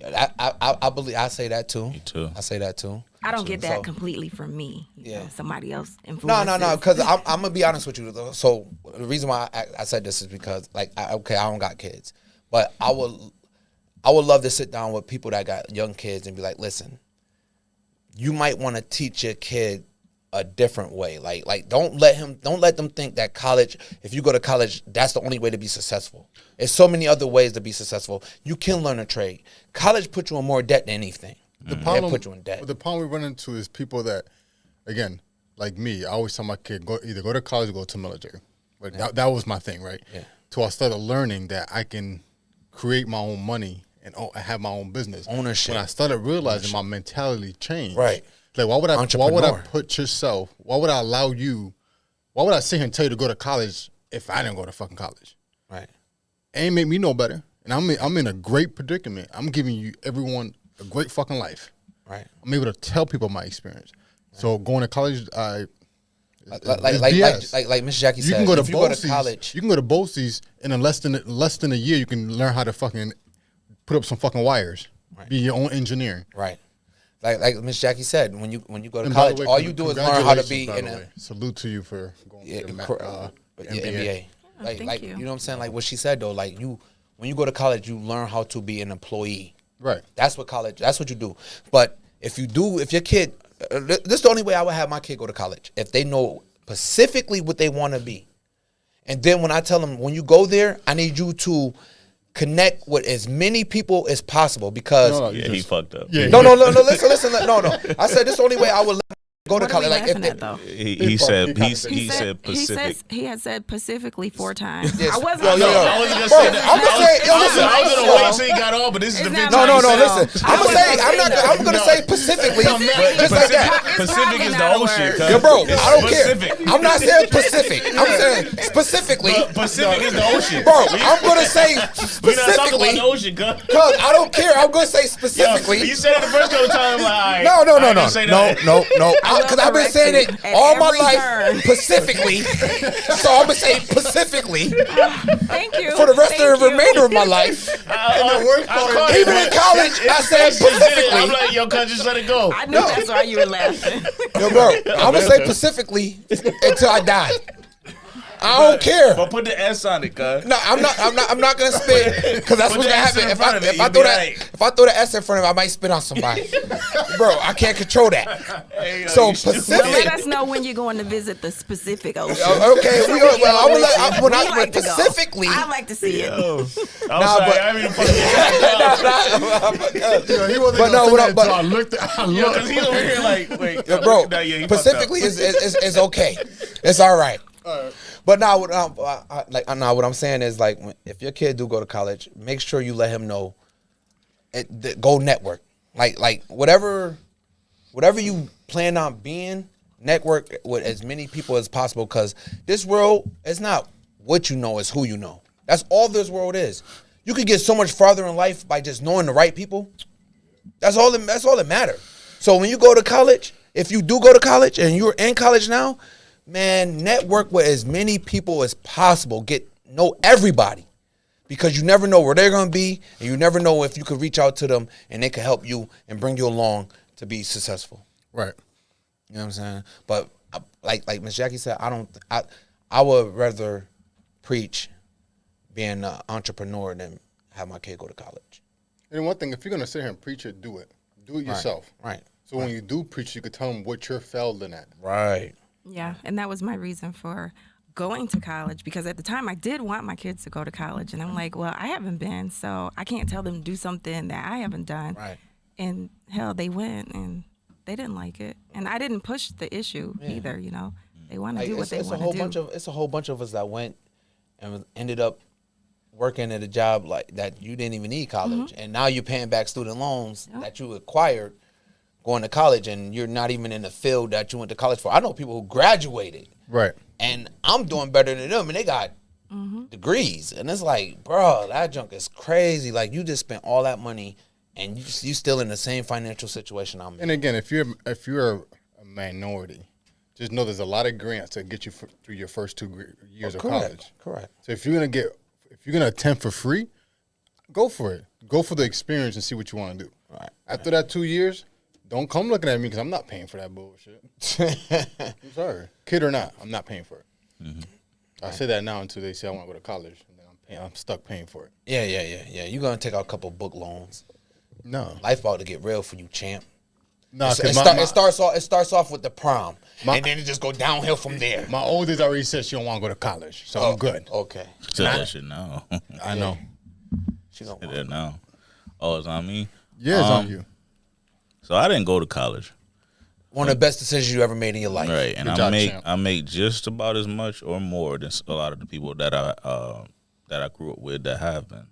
I believe. I say that too. Me too. I say that too. I don't get that So- completely from me. Yeah. Somebody else influences. No. Because I'm gonna be honest with you. Though. So the reason why I said this is because, I don't got kids, but I would love to sit down with people that got young kids and be like, listen, you might want to teach your kid a different way. Like don't let them think that college, if you go to college, that's the only way to be successful. There's so many other ways to be successful. You can learn a trade. College puts you in more debt than anything. The problem, put you in debt. The problem we run into is people that, again, like me, I always tell my kid, either go to college or go to military. Like that was my thing, right? Yeah. So I started learning that I can create my own money and have my own business. Ownership. When I started realizing my mentality changed. Right. Like why would I Entrepreneur. put yourself, why would I allow you, why would I sit here and tell you to go to college if I didn't go to fucking college? Right. It ain't make me no better. And I'm in a great predicament. I'm giving you everyone a great fucking life. Right. I'm able to tell people my experience. So going to college, Like BS. Miss Jackie said, You can go to if you go to BOCES. college, You can go to BOCES, and in less than a year, you can learn how to fucking put up some fucking wires. Right. Be your own engineer. right? Like Miss Jackie said, when you go to And by the college, way, all you do is learn how to be congratulations, by in the a way. Salute to you for going yeah, to your MBA. thank you. You know what I'm saying? Like what she said though, like when you go to college, you learn how to be an employee. Right. That's what college. That's what you do. But if your kid, this is the only way I would have my kid go to college, if they know specifically what they want to be. And then when I tell them, when you go there, I need you to connect with as many people as possible because No, Yeah, he fucked up. Yeah. no, listen, no. I said this is the only way I would let go to What are we college. Like if laughing they, at, though? He said he said Pacific. He had said Pacifically 4 times. Yes. I wasn't. Yo. I wasn't gonna Bro, say that. I'm just saying, yo, listen, I was gonna yo. wait till he got on, but this is the It's big not time. No, he said- listen. I'm gonna say specifically just like that. Pacific is the It's ocean. probably not a word. Yo, bro, It's I don't Pacific. care. I'm not saying Pacific. I'm saying specifically. Pacific is the ocean. Bro, I'm gonna say We're not talking about specifically. the ocean, cuz. Cause I don't care. I'm gonna say Yo, specifically. you said it the first couple times. Like, No. I didn't say that. No. I will Because I've been correct saying you it at all my every life turn. specifically. So I'm gonna say specifically Thank you. for the rest Thank of the you. remainder of my life. Even in college, I said I'm specifically. like, yo, cuz, just let it go. I knew that's why you were laughing. Yo, bro, I'm gonna say specifically until I die. I don't care. But put the S on it, cuz. No, I'm not gonna spit because that's Put what's the gonna S in happen. front of it, If I you'll throw be that, right. if I throw the S in front of it, I might spit on somebody. Bro, I can't control that. Hey, yo, So you stupid. Pacific. Let us know when you're going to visit the specific ocean. Okay, well, I'm We gonna like to go. specifically. I like to see it. I'm Nah, sorry, but- I mean, fucking He wasn't But no, gonna say what that I- but- until I looked. because he's over here like, wait, Yeah, bro, nah, yeah, he Pacifically is okay. It's all right. But now, what I'm saying is like, if your kid do go to college, make sure you let him know. Go network, like whatever you plan on being, network with as many people as possible. Because this world is not what you know, it's who you know. That's all this world is. You could get so much farther in life by just knowing the right people. That's all that matters. So when you go to college, if you do go to college and you're in college now, man, network with as many people as possible. Know everybody, because you never know where they're gonna be, and you never know if you could reach out to them and they can help you and bring you along to be successful. Right. You know what I'm saying? But like Miss Jackie said, I would rather preach being an entrepreneur than have my kid go to college. And one thing, if you're gonna sit here and preach it, do it. Do it yourself. Right. So when you do preach, you could tell them what you're failing at. Right. Yeah, and that was my reason for going to college, because at the time I did want my kids to go to college, and I'm like, well, I haven't been, so I can't tell them to do something that I haven't done. Right. And hell, they went and they didn't like it, and I didn't push the issue either. You know, they want to do what they want to do. It's a whole bunch of us that went and ended up working at a job like that you didn't even need college, and now you're paying back student loans that you acquired going to college, and you're not even in the field that you went to college for. I know people who graduated, Right. and I'm doing better than them, and they got degrees, and it's like, bro, that junk is crazy. Like, you just spent all that money, and you still in the same financial situation I'm in. And again, if you're a minority, just know there's a lot of grants that get you through your first 2 years of college. Correct. So if you're gonna attempt for free, go for it. Go for the experience and see what you want to do. Right. After that 2 years, don't come looking at me because I'm not paying for that bullshit. I'm sorry, kid or not, I'm not paying for it. Mm-hmm. I say that now until they say I want to go to college, and then I'm stuck paying for it. Yeah. You're gonna take out a couple book loans. No, Life about to get real for you, champ. no, It because starts off with the prom, and then it just go downhill from there. my oldest already said she don't want to go to college, so I'm good. Okay. Tell that shit now. I know. She don't Say want that now. Oh, it's on me? Yeah, it's on you. So I didn't go to college. one of the best decisions you ever made in your life. Right, and Good job, I champ. make just about as much or more than a lot of the people that I grew up with that have been.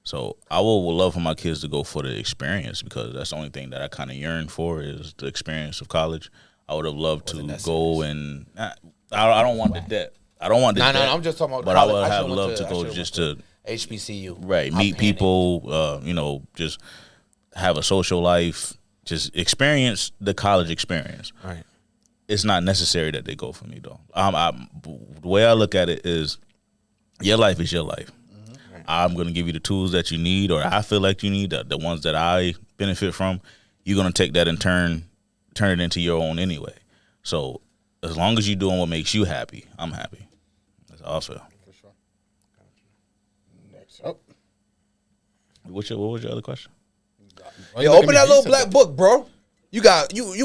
So I would love for my kids to go for the experience, because that's the only thing that I kind of yearn for is the experience of college. I would have loved to go and I don't want the debt. I don't want the debt. No, I'm just talking about But college. I would have should've went loved to go I just should've to went HBCU. right I'm meet paying it. people. Just have a social life. Just experience the college experience. Right. It's not necessary that they go for me though. The way I look at it is, your life is your life. Mm-hmm. I'm going to give you the tools that you need, or I feel like you need, the ones that I benefit from. You're going to take that and turn it into your own anyway. So as long as you're doing what makes you happy, I'm happy. That's how I feel. For sure. Next up. What was your other question? Yo, open that little black book, bro. You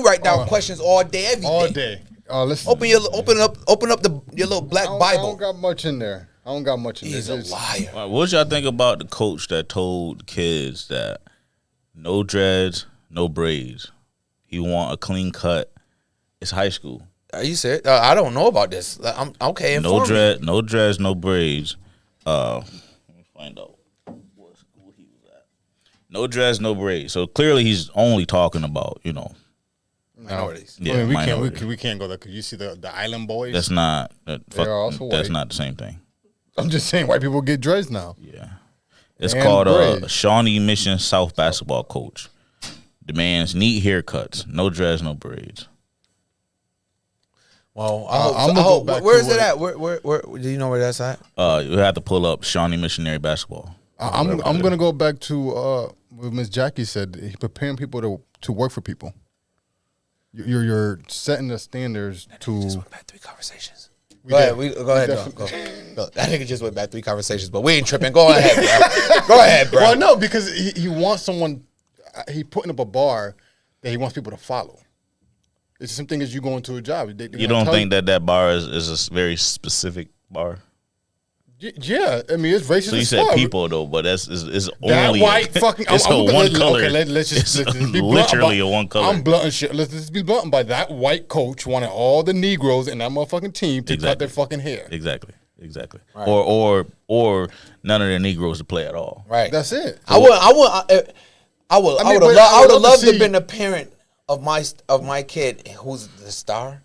write down questions all day, every day. All day. Listen. Open up your little black I Bible. don't got much in there. He's a liar. All right, what y'all think about the coach that told kids that no dreads, no braids? He want a clean cut. It's high school. Are you serious? I don't know about this. I'm okay. No inform me. no dreads, no braids. Let me find out what school he was at. No dreads, no braids. So clearly he's only talking about, Minorities. yeah, I mean, minorities. we can't go there because you see the island boys. That's not They're also that's white. not the same thing. I'm just saying, white people get dreads now. Yeah. It's And called braids. Shawnee Mission South basketball coach. Demands neat haircuts, no dreads, no braids. Well, I'm gonna go back where to is it what- at? Where do you know where that's at? You have to pull up Shawnee Missionary basketball. I'm gonna go back to what Miss Jackie said. He preparing people to work for people. You're setting the standards to. Just went back 3 conversations. Go ahead, dog. Go. Look, that nigga just went back 3 conversations, but we ain't tripping. Go ahead, bro. Go ahead, bro. Well, no, because he wants someone. He putting up a bar that he wants people to follow. It's the same thing as you going to a job. You don't think that bar is a very specific bar? Yeah, I mean it's racist. So you said people though, but it's that only white fucking. It's a one color. Okay, let's just be literally a one color. I'm blunt and shit. Let's just be blunt by that white coach wanted all the Negroes in that motherfucking team to cut their fucking hair. Exactly. Right. Or none of the Negroes to play at all. Right. That's it. I would have loved to have been a parent of my kid who's the star.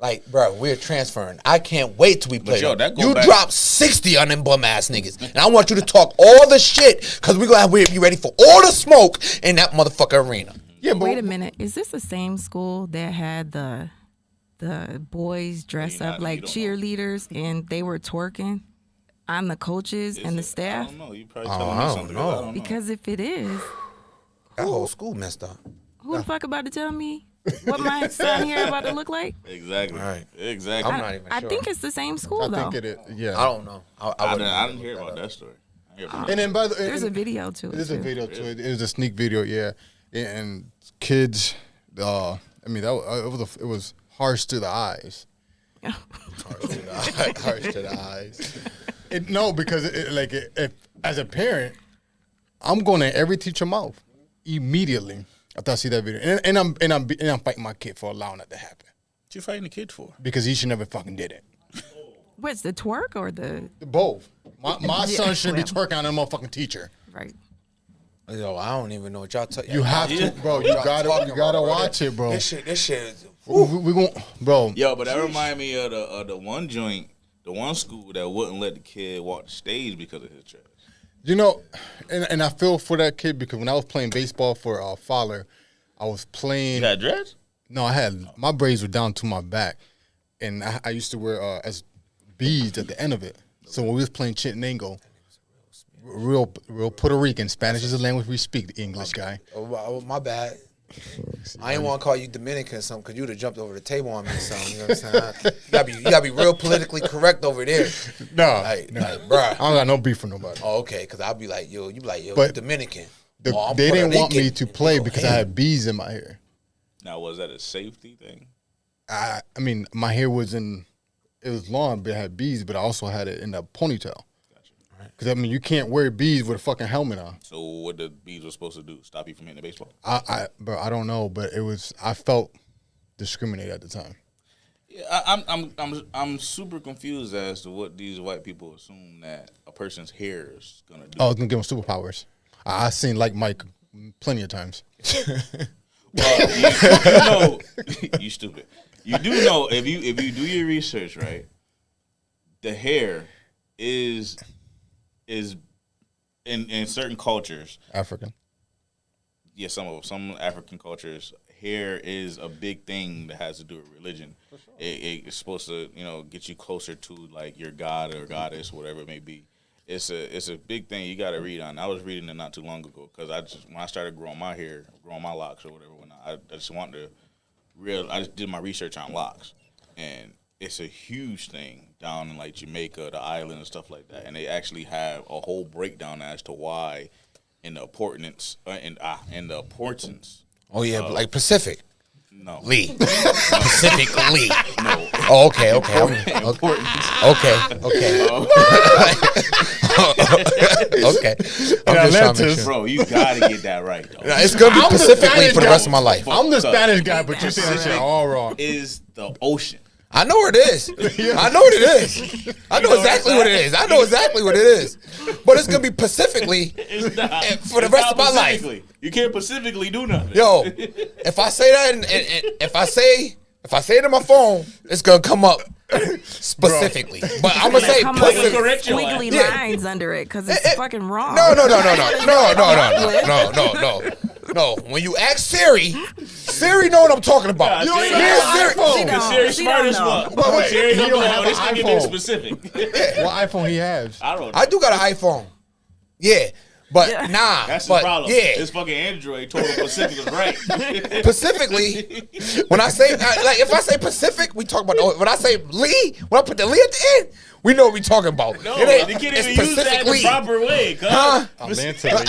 Like, bro, we're transferring. I can't wait till we play. You drop 60 on them bum ass niggas, and I want you to talk all the shit because we're gonna be ready for all the smoke in that motherfucker arena. Yeah, but wait a minute. Is this the same school that had the boys dress up like cheerleaders and they were twerking on the coaches and the staff? I don't know. You probably telling me something. I don't know. Because if it is, That whole school messed up. who the fuck about to tell me what my son here about to look like? Exactly. Right. Exactly. I'm not even I sure. think it's the same school I though. think it is. Yeah, I don't know. I didn't hear about that story. And then by the There's a video to it. There's a video to it. It was a sneak video. Yeah, and kids. I mean, it was harsh to the eyes. Harsh to the eyes. No, because if as a parent, I'm going to every teacher mouth immediately after I see that video, and I'm fighting my kid for allowing that to happen. What you fighting the kid for? Because he should never fucking did it. What's the twerk or the Both. My son shouldn't be twerking on a motherfucking teacher. right? Yo, I don't even know what y'all talking. You have to, bro. You gotta watch it, bro. This shit is. We gon' bro. Yo, but that remind me of the one joint, the one school that wouldn't let the kid walk the stage because of his dress. You know, and I feel for that kid because when I was playing baseball for Fowler, I was playing. You got dress? No, I had my braids were down to my back, and I used to wear as beads at the end of it. So when we was playing Chittenango, real Puerto Rican, Spanish is the language we speak. The English guy. Oh, my bad. I ain't want to call you Dominican or something because you would have jumped over the table on me or something. You know what I'm saying? You gotta be real politically correct over there. No, like, bruh. I don't got no beef for nobody. Oh, okay, because I'll be like, yo, you be like, yo, But you Dominican. They Puerto didn't want me Rican. to play because I had beads in my hair. Now, was that a safety thing? I mean, my hair was it was long, but it had beads, but I also had it in a ponytail. Because, I mean, you can't wear beads with a fucking helmet on. So what the beads were supposed to do? Stop you from hitting the baseball? Bro, I don't know, but I felt discriminated at the time. Yeah, I'm super confused as to what these white people assume that a person's hair is gonna do. Oh, I was gonna give them superpowers. I seen like Mike plenty of times. Well, you stupid. You do know if you do your research right, the hair is in certain cultures. African. Yeah, some African cultures, hair is a big thing that has to do with religion. Sure. It's supposed to, get you closer to like your god or goddess, whatever it may be. It's a big thing you got to read on. I was reading it not too long ago because when I started growing my hair, growing my locks or whatever, I just wanted to I just did my research on locks, and it's a huge thing down in like Jamaica, the island, and stuff like that. And they actually have a whole breakdown as to why, and the importance, and the importance. Oh yeah, like Pacific. No. Lee. Pacific Lee. No. Oh, okay. Importance. Okay. I'm just trying to make sure. Bro, you gotta get that right though. It's gonna be Pacific Lee for the rest of my life. I'm the Spanish guy, but you saying that shit all wrong. Is the ocean. I know where it is. I know what it is. I know exactly what it is. I know exactly what it is. But it's gonna be Pacifically for the rest of my life. You can't pacifically do nothing. Yo, if I say that, and if I say it in my phone, it's gonna come up specifically. But I'm gonna say squiggly lines under it because it's fucking wrong. No. When you ask Siri know what I'm talking about. You don't even have an iPhone. Siri's smart as fuck. Siri don't know. This nigga being specific. What iPhone he has? I don't know. I do got an iPhone. Yeah. But Yeah. nah. That's the but, problem. Yeah. This fucking Android told him Pacific was right. Specifically, when I say like if I say Pacific, we talk about. When I say Lee, when I put the Lee at the end, we know what we talking about. No, it ain't. they can't It's even use that in the Pacific Lee. proper way. Cuz. I'm mentally.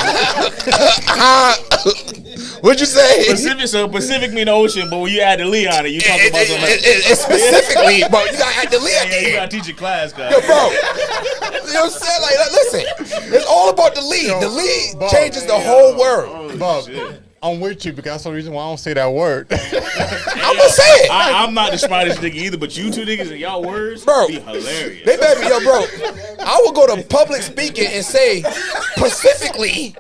What'd you say? Pacific mean ocean, but when you add the Lee on it, you talk about something else. It's specifically, but you gotta add the Lee at the Yeah, you end. gotta teach your class, guys. Yo, bro. You know what I'm saying? Like, listen, it's all about the Lee. The Lee changes the whole world. Bob, I'm with you because that's the reason why I don't say that word. I'm gonna say it. I'm not the smartest nigga either, but you two niggas and y'all words Bro, be hilarious. They better, yo, bro. I will go to public speaking and say Pacifically.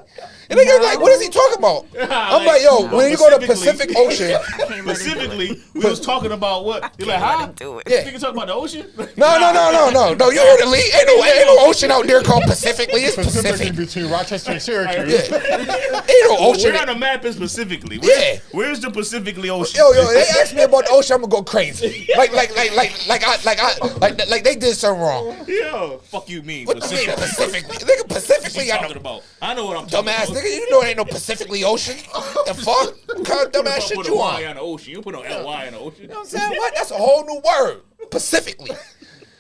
And they get like, what is he talking about? I'm like, yo, when you go to Pacific Ocean, Specifically, we was talking about what? You're like, huh? Do it. yeah. Nigga talking about the ocean? No. You heard the Lee? Ain't no ocean out there called Pacifically. It's Specifically Pacific. between Rochester and Syracuse. Yeah. Ain't no ocean. We're on the map is specifically. Yeah. Where's the Pacifically Ocean? Yo, they asked me about the ocean, I'm gonna go crazy. Like they did something wrong. Yo, fuck you mean What do you mean Pacific? Pacifically? Nigga, What Pacifically, you I talking know. about? I know what I'm talking Dumbass about. nigga, you know there ain't no Pacifically Ocean. The fuck? What kind of dumbass shit Put a you Y on? on the ocean. You put no LY in the ocean. You know what I'm saying? What? That's a whole new word. Pacifically.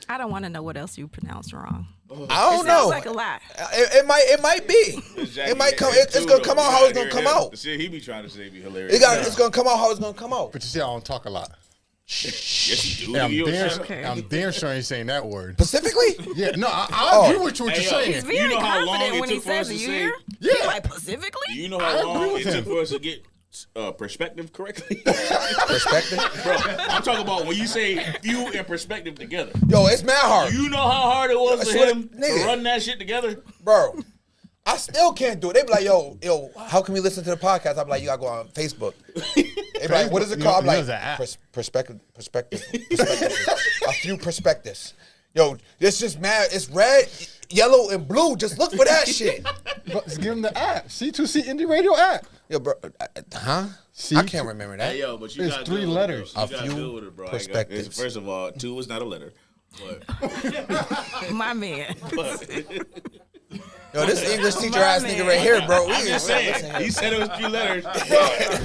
I don't want to know what else you pronounced wrong. I It don't sounds know. like a lie. It might be. It might come. It's gonna come out how it's gonna come The out. shit he be trying to say be hilarious. It's gonna come out how it's gonna come out. But you see, I don't talk a lot. Yes, you do. And I'm You damn, shut up. Okay. I'm damn sure I ain't saying that word. Pacifically? Yeah, no, I Oh. agree with you what Hey, you're yo. saying. He's very You know how long confident it when he took for us says it. to You say- hear? Yeah. He's like, specifically? Do you know I how agree long with it him. took for us to get perspective correctly? Perspective? Bro, I'm talking about when you say view and perspective together. Yo, it's mad hard. You know how hard it was I for swear to- him nigga. to run that shit together? Bro, I still can't do it. They be like, yo, how can we listen to the podcast? I'm like, you gotta go on Facebook. They be like, what is it You called? I'm know like, there's an app. perspective. A few perspectives. Yo, it's just mad. It's red, yellow, and blue. Just look for that shit. But just give them the app. C2C Indie Radio app. Yo, bro, huh? See? I can't remember that. Hey, yo, but you It's got 3 letters. You A got few good with it, bro. perspectives. First of all, 2 is not a letter. My man. Yo, this English teacher ass nigga right here, bro. I'm just saying. He said it was 3 letters. And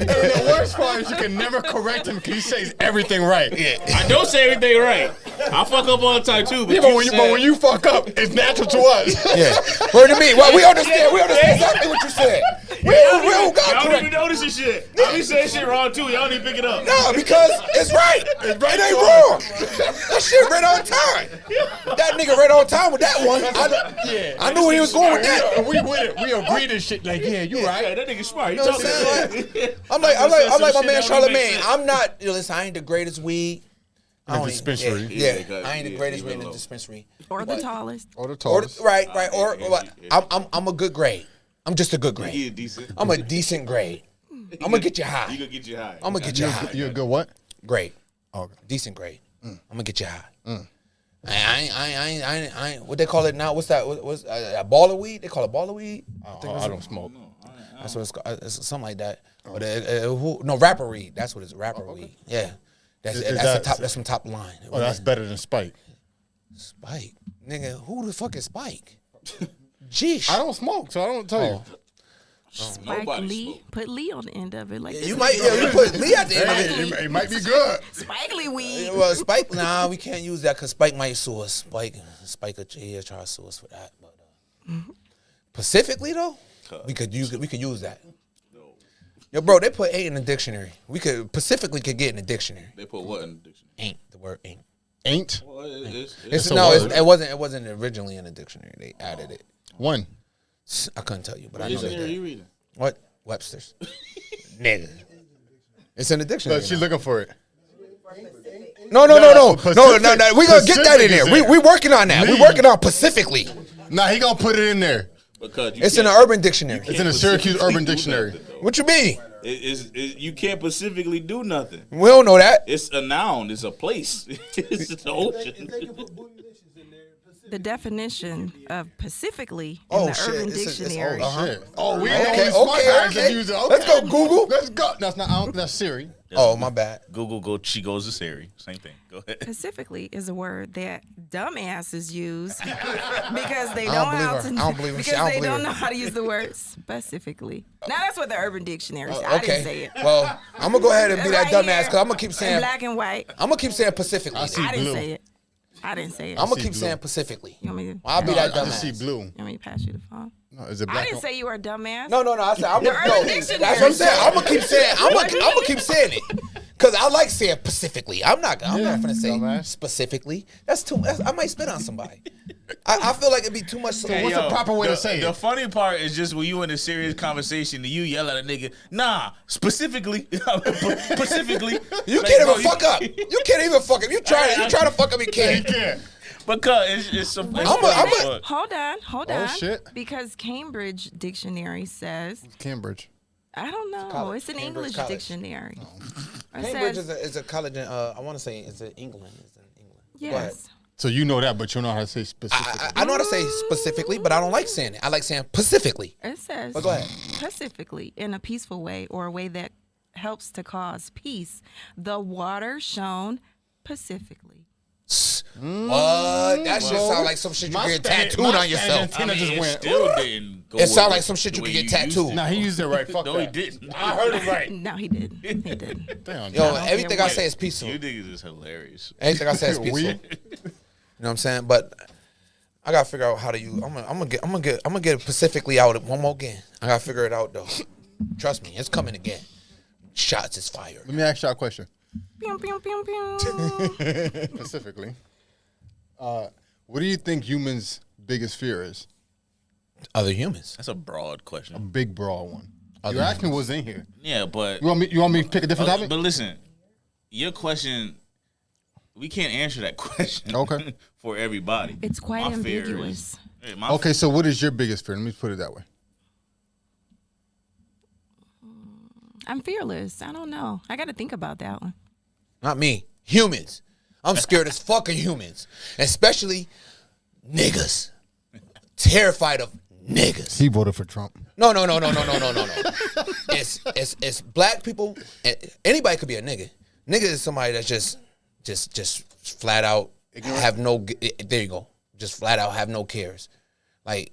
the worst part is you can never correct him because he says everything right. Yeah, I don't say everything right. I fuck up all the time too. But, but when you fuck up, it's natural to us. Yeah. Word to me. Well, we understand. We understand exactly what you said. We don't got Y'all don't correct. even notice this shit. I be saying shit wrong too. Y'all don't even pick it up. No, because it's right. It ain't wrong. That shit right on time. That nigga right on time with that one. I knew where he was going with that. We with it. We agreed and shit. Like, yeah, you Yeah, right. that nigga smart. He You know what I'm talking saying? I'm like my man Charlamagne. I'm not. Listen, I ain't the greatest weed. I don't dispensary. Yeah, Yeah, I ain't the yeah, greatest even weed in the low. dispensary. Or the tallest. Or the Or tallest. right. Or I'm a good grade. I'm just a good grade. He decent. I'm a decent grade. I'm gonna get you He high. gonna get you high. I'm gonna get you high. You a good what? Grade. Okay. Decent grade. I'm gonna get you high. I ain't. What they call it now? What's that? What's a ball of weed? They call it ball of weed. I don't smoke. That's what it's called. It's something like that. But no, rapper weed. That's what it's. Rapper weed. Yeah. That's Is that's that- the top. That's some top line. Oh, that's better than Spike. Spike, nigga. Who the fuck is Spike? Jeez. I don't smoke, so I don't tell you. Spike Nobody Lee. smoke. Put Lee on the end of it. Like You might. You put Lee at the end of it. It might be good. Spike Lee weed. Well, Spike. Nah, we can't use that because Spike might sue us. Spike will try to sue us for that. But Pacifically though, we could use that. Yo, bro, they put ain't in the dictionary. We could Pacifically could get in the dictionary. They put what in the dictionary? Ain't the word ain't. Ain't Well, It's a no, word. it wasn't originally in the dictionary. They added it. one. I couldn't tell you, but I know What they dictionary did. you reading? What? Webster's. Nigga. It's in the dictionary. But she's now. looking for it. No. Pacific- We gonna get that in there. Pacific is We working on that. We Lee. working on Pacifically. Nah, he gonna put it in there. Because you It's in can't- the Urban Dictionary. It's in the Syracuse specifically Urban do Dictionary. nothing, though. What you mean? You can't specifically do nothing. We don't know that. It's a noun. It's a place. It's an ocean. the definition of specifically in Oh, the shit. Urban It's Dictionary. Shit. Oh, we Okay, know okay. Let's go, Google. Let's go. That's not. I don't, that's Siri. Oh, my bad. Google she goes to Siri. Same thing. Go ahead. Specifically is a word that dumbasses use because they I don't don't know how believe her. to I don't believe her. because I don't they believe don't her. know how to use the word specifically. Now that's what the Urban Dictionary said. I didn't say Okay. it. Well, I'm gonna go ahead and be that Right dumbass here, because I'm gonna keep in saying. black and white. I'm gonna keep saying Pacifically. I see I didn't blue. say it. I didn't say it. I'm gonna see keep blue. saying Pacifically. You want me to? I'll be No, that I just see dumbass. blue. You want me to pass you the phone? No, is it I black? didn't say you were a dumbass. No. I said I'm The gonna. Urban No, Dictionary that's what I'm saying. said- I'm gonna keep saying. I'm gonna keep saying it because I like saying Pacifically. I'm not gonna say dumbass. specifically. I might spit on somebody. I feel like it'd be too much. Hey, what's the proper way to say The it? funny part is just when you in a serious conversation and you yell at a nigga, nah, specifically. Specifically. You Like, can't bro, even fuck up. You can't even fuck up. You try to fuck up. You can't. Yeah. Because it's some. Wait I'm a a- minute. Hold on. Oh, shit. Because Cambridge Dictionary says, Cambridge. I don't know. college. It's an Cambridge English College. dictionary. It Cambridge says, is a college in I want to say it's in England. It's in England. Go ahead. yes. So you know that, but you don't know how to say specifically. I know how to say specifically, but I don't like saying it. I like saying Pacifically. It says, But go ahead. specifically, in a peaceful way or a way that helps to cause peace, the water shown pacifically. What? That shit sound like some shit you My get Spanish- tattooed my on yourself. Spanish- Tina just it went, still didn't go It sound over like some shit the you way could get used tattooed. it. Nah, he used it right. Fuck No, he that. didn't. I heard it right. No, he didn't. He didn't. Damn. Yo, don't everything care I what- say is peaceful. You niggas is hilarious. Everything I say is peaceful. We- You know what I'm saying? But I gotta figure out how to use. I'm gonna get specifically out one more again. I gotta figure it out though. Trust me, it's coming again. Shots is fired. Let me ask y'all a question. Pew, pew, pew, pew. Specifically, what do you think humans' biggest fear is? Other humans. That's a broad question. Big broad one. You asked me what's in here. Yeah, but You want me to pick a different topic? but listen, your question, we can't answer that question. Okay. For everybody, It's quite My fear is- ambiguous. yeah, my Okay, so what is your biggest fear? Let me put it that way. I'm fearless. I don't know. I got to think about that one. Not me. Humans. I'm scared as fucking humans, especially niggas. Terrified of niggas. He voted for Trump. No. It's black people. Anybody could be a nigga. Nigga is somebody that's just flat out have no. There you go. Just flat out have no cares. Like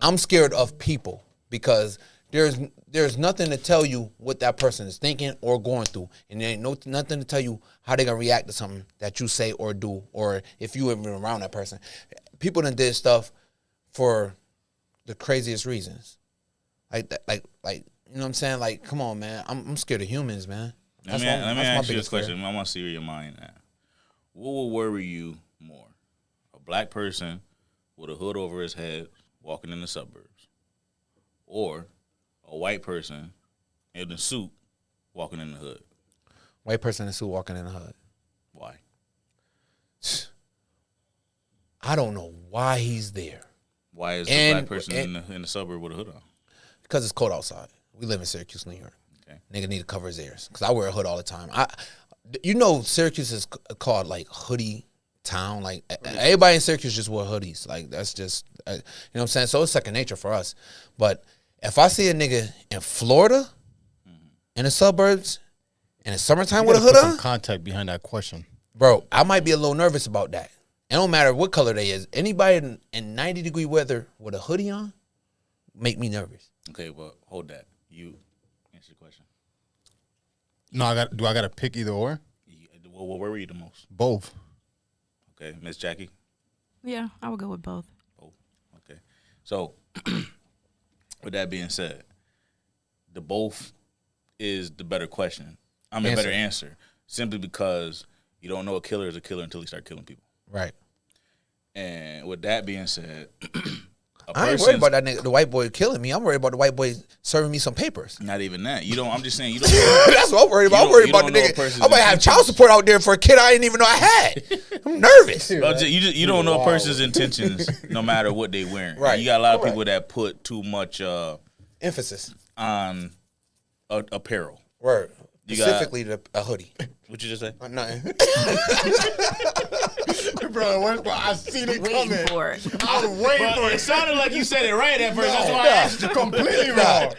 I'm scared of people because there's nothing to tell you what that person is thinking or going through, and there ain't nothing to tell you how they gonna react to something that you say or do, or if you even around that person. People done did stuff for the craziest reasons, like you know what I'm saying? Like, come on, man, I'm scared of humans, man. Let me ask you this question. I want to see where your mind at. What will worry you more? A black person with a hood over his head walking in the suburbs, or a white person in a suit walking in the hood? White person in a suit walking in the hood. Why? I don't know why he's there. Why is And- the black person in the suburb with a hood on? Because it's cold outside. We live in Syracuse, New York. Okay. Nigga need to cover his ears. Because I wear a hood all the time. Syracuse is called like hoodie town. Like everybody in Syracuse just wear hoodies. Like that's just, you know what I'm saying? So it's second nature for us. But if I see a nigga in Florida, in the suburbs, in the summertime with a hood Put some on, contact behind that question. bro, I might be a little nervous about that. It don't matter what color they is. Anybody in 90-degree weather with a hoodie on make me nervous. Okay, well, hold that. You answer the question. No, do I got to pick either or? What worry you the most? Both. Okay, Miss Jackie. Yeah, I would go with both. Oh, okay. So, with that being said, the both is the better question. Better answer. Simply because you don't know a killer is a killer until he start killing people. Right. And with that being said, I ain't worried about that nigga, the white boy killing me. I'm worried about the white boy serving me some papers. Not even that. You don't. I'm just saying you don't. That's what I'm worried about. You I'm worried don't about the know a nigga. person's I might have intentions. child support out there for a kid I didn't even know I had. I'm nervous. You don't know a person's intentions, no matter what they wearing. Right. You got a lot of Correct. people that put too much Emphasis. on apparel. Word. You got- Specifically a hoodie. What you just say? Nothing. bro, I seen it Waiting coming. for it. I was waiting for It it. sounded like you said it right at first. That's why I asked you. Completely wrong.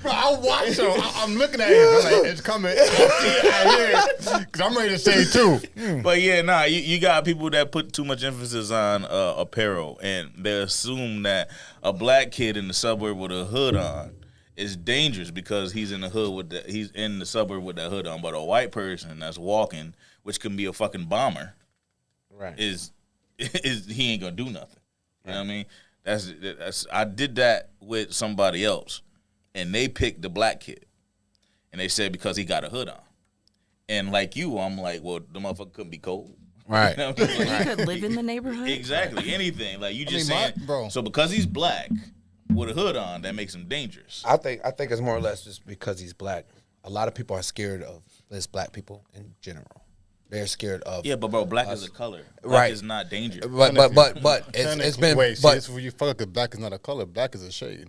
Bro, I watch him. I'm looking at him. I'm like, it's coming. I see it. I hear it. Because I'm ready to say it too. But yeah, nah, you got people that put too much emphasis on apparel, and they assume that a black kid in the suburb with a hood on is dangerous because he's in the hood he's in the suburb with that hood on. But a white person that's walking, which can be a fucking bomber, Right. is he ain't gonna do nothing. You know what I mean? That's I did that with somebody else, and they picked the black kid, and they said because he got a hood on, and like you, I'm like, well, the motherfucker couldn't be cold, Right. You know what I mean? He could live in the neighborhood. Exactly, anything like you just mean, saying, bro. So because he's black with a hood on, that makes him dangerous. I think it's more or less just because he's black. A lot of people are scared of this black people in general. They're scared of Yeah, but bro, black is a color. Black Right. is not dangerous. but it's been Wait, see, but this is where you fuck up. Black is not a color. Black is a shade.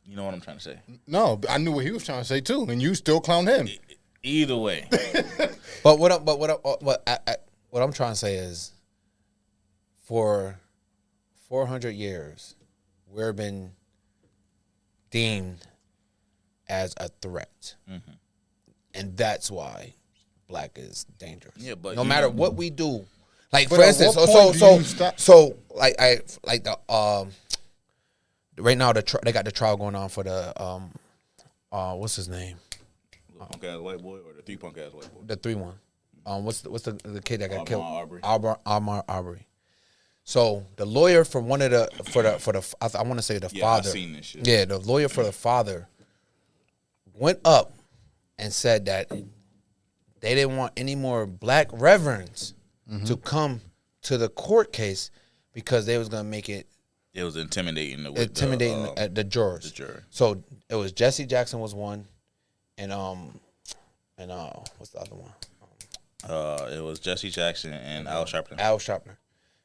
You know what I'm trying to say? No, I knew what he was trying to say too, and you still clown him. Either way, what I'm trying to say is for 400 years we've been deemed as a threat. And that's why black is dangerous. Yeah, but no you matter know- what we do, like But for at instance, what point do you stop? right now they got the trial going on for the what's his name, punk ass white boy or the 3 punk ass white boy. the 3-1. What's the kid that got Ahmaud killed? Arbery. Ahmaud Arbery. So the lawyer for one of the I want to say the Yeah, I father. seen this shit. Yeah, the lawyer for the father went up and said that they didn't want any more black reverends to come to the court case because they was gonna make it It was intimidating. the jurors. the juror. So it was Jesse Jackson was one, and what's the other one? It was Jesse Jackson and Al Sharpton. Al Sharpton.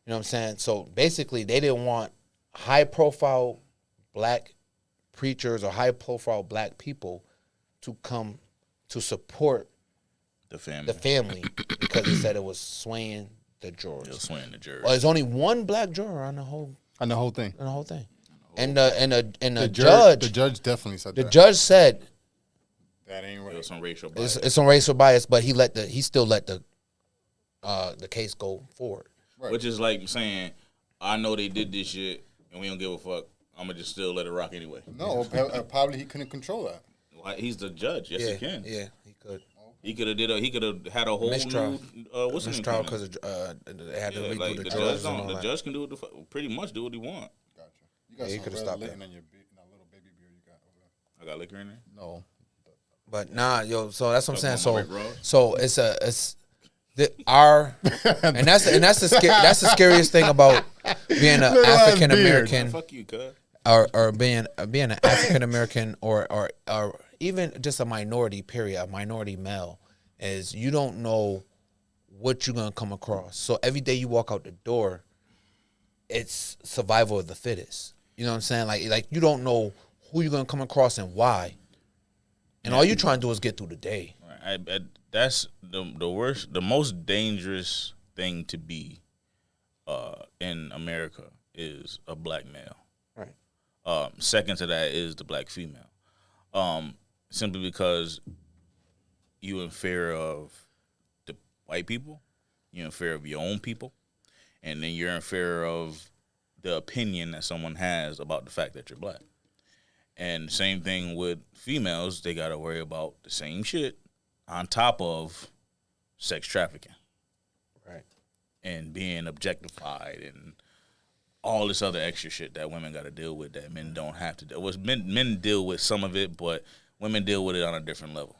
You know what I'm saying? So basically, they didn't want high-profile black preachers or high-profile black people to come to support The family. the family because they said it was swaying the jurors. It was swinging the jury. Well, there's only one black juror on the whole On the whole thing. thing, and the judge. judge The judge definitely said the that. judge said That ain't It right. was some racial bias. it's some racial bias, but he still let the case go forward. Right. Which is like saying, I know they did this shit and we don't give a fuck. I'm going to just still let it rock anyway. No, probably he couldn't control that. Why- He's the judge. Yes, yeah, he can. yeah, he could He could have he could have had a whole Mistrial. new, what's his name? mistrial coming? because they had to Yeah, redo like the the judges judge and all the that. judge can do pretty much do what he want. Gotcha. You got Yeah, you some coulda red stopped lit that. in that little baby beer you got over there. I got liquor in there. No. But nah, yo, so that's what I'm saying. So, So Rick Ross? so it's and that's the scariest thing about being an Little ass African American Fuck you, cuz. or being an African American or even just a minority period, a minority male, is you don't know what you're gonna come across. So every day you walk out the door, it's survival of the fittest. You know what I'm saying? Like you don't know who you're gonna come across and why. And all you're trying to do is get through the day. Right. That's the worst, the most dangerous thing to be in America is a black male. Right. Second to that is the black female. Simply because you in fear of the white people, you're in fear of your own people, and then you're in fear of the opinion that someone has about the fact that you're black. And same thing with females, they got to worry about the same shit on top of sex trafficking. Right. And being objectified and all this other extra shit that women got to deal with that men don't have to deal with. Men deal with some of it, but women deal with it on a different level.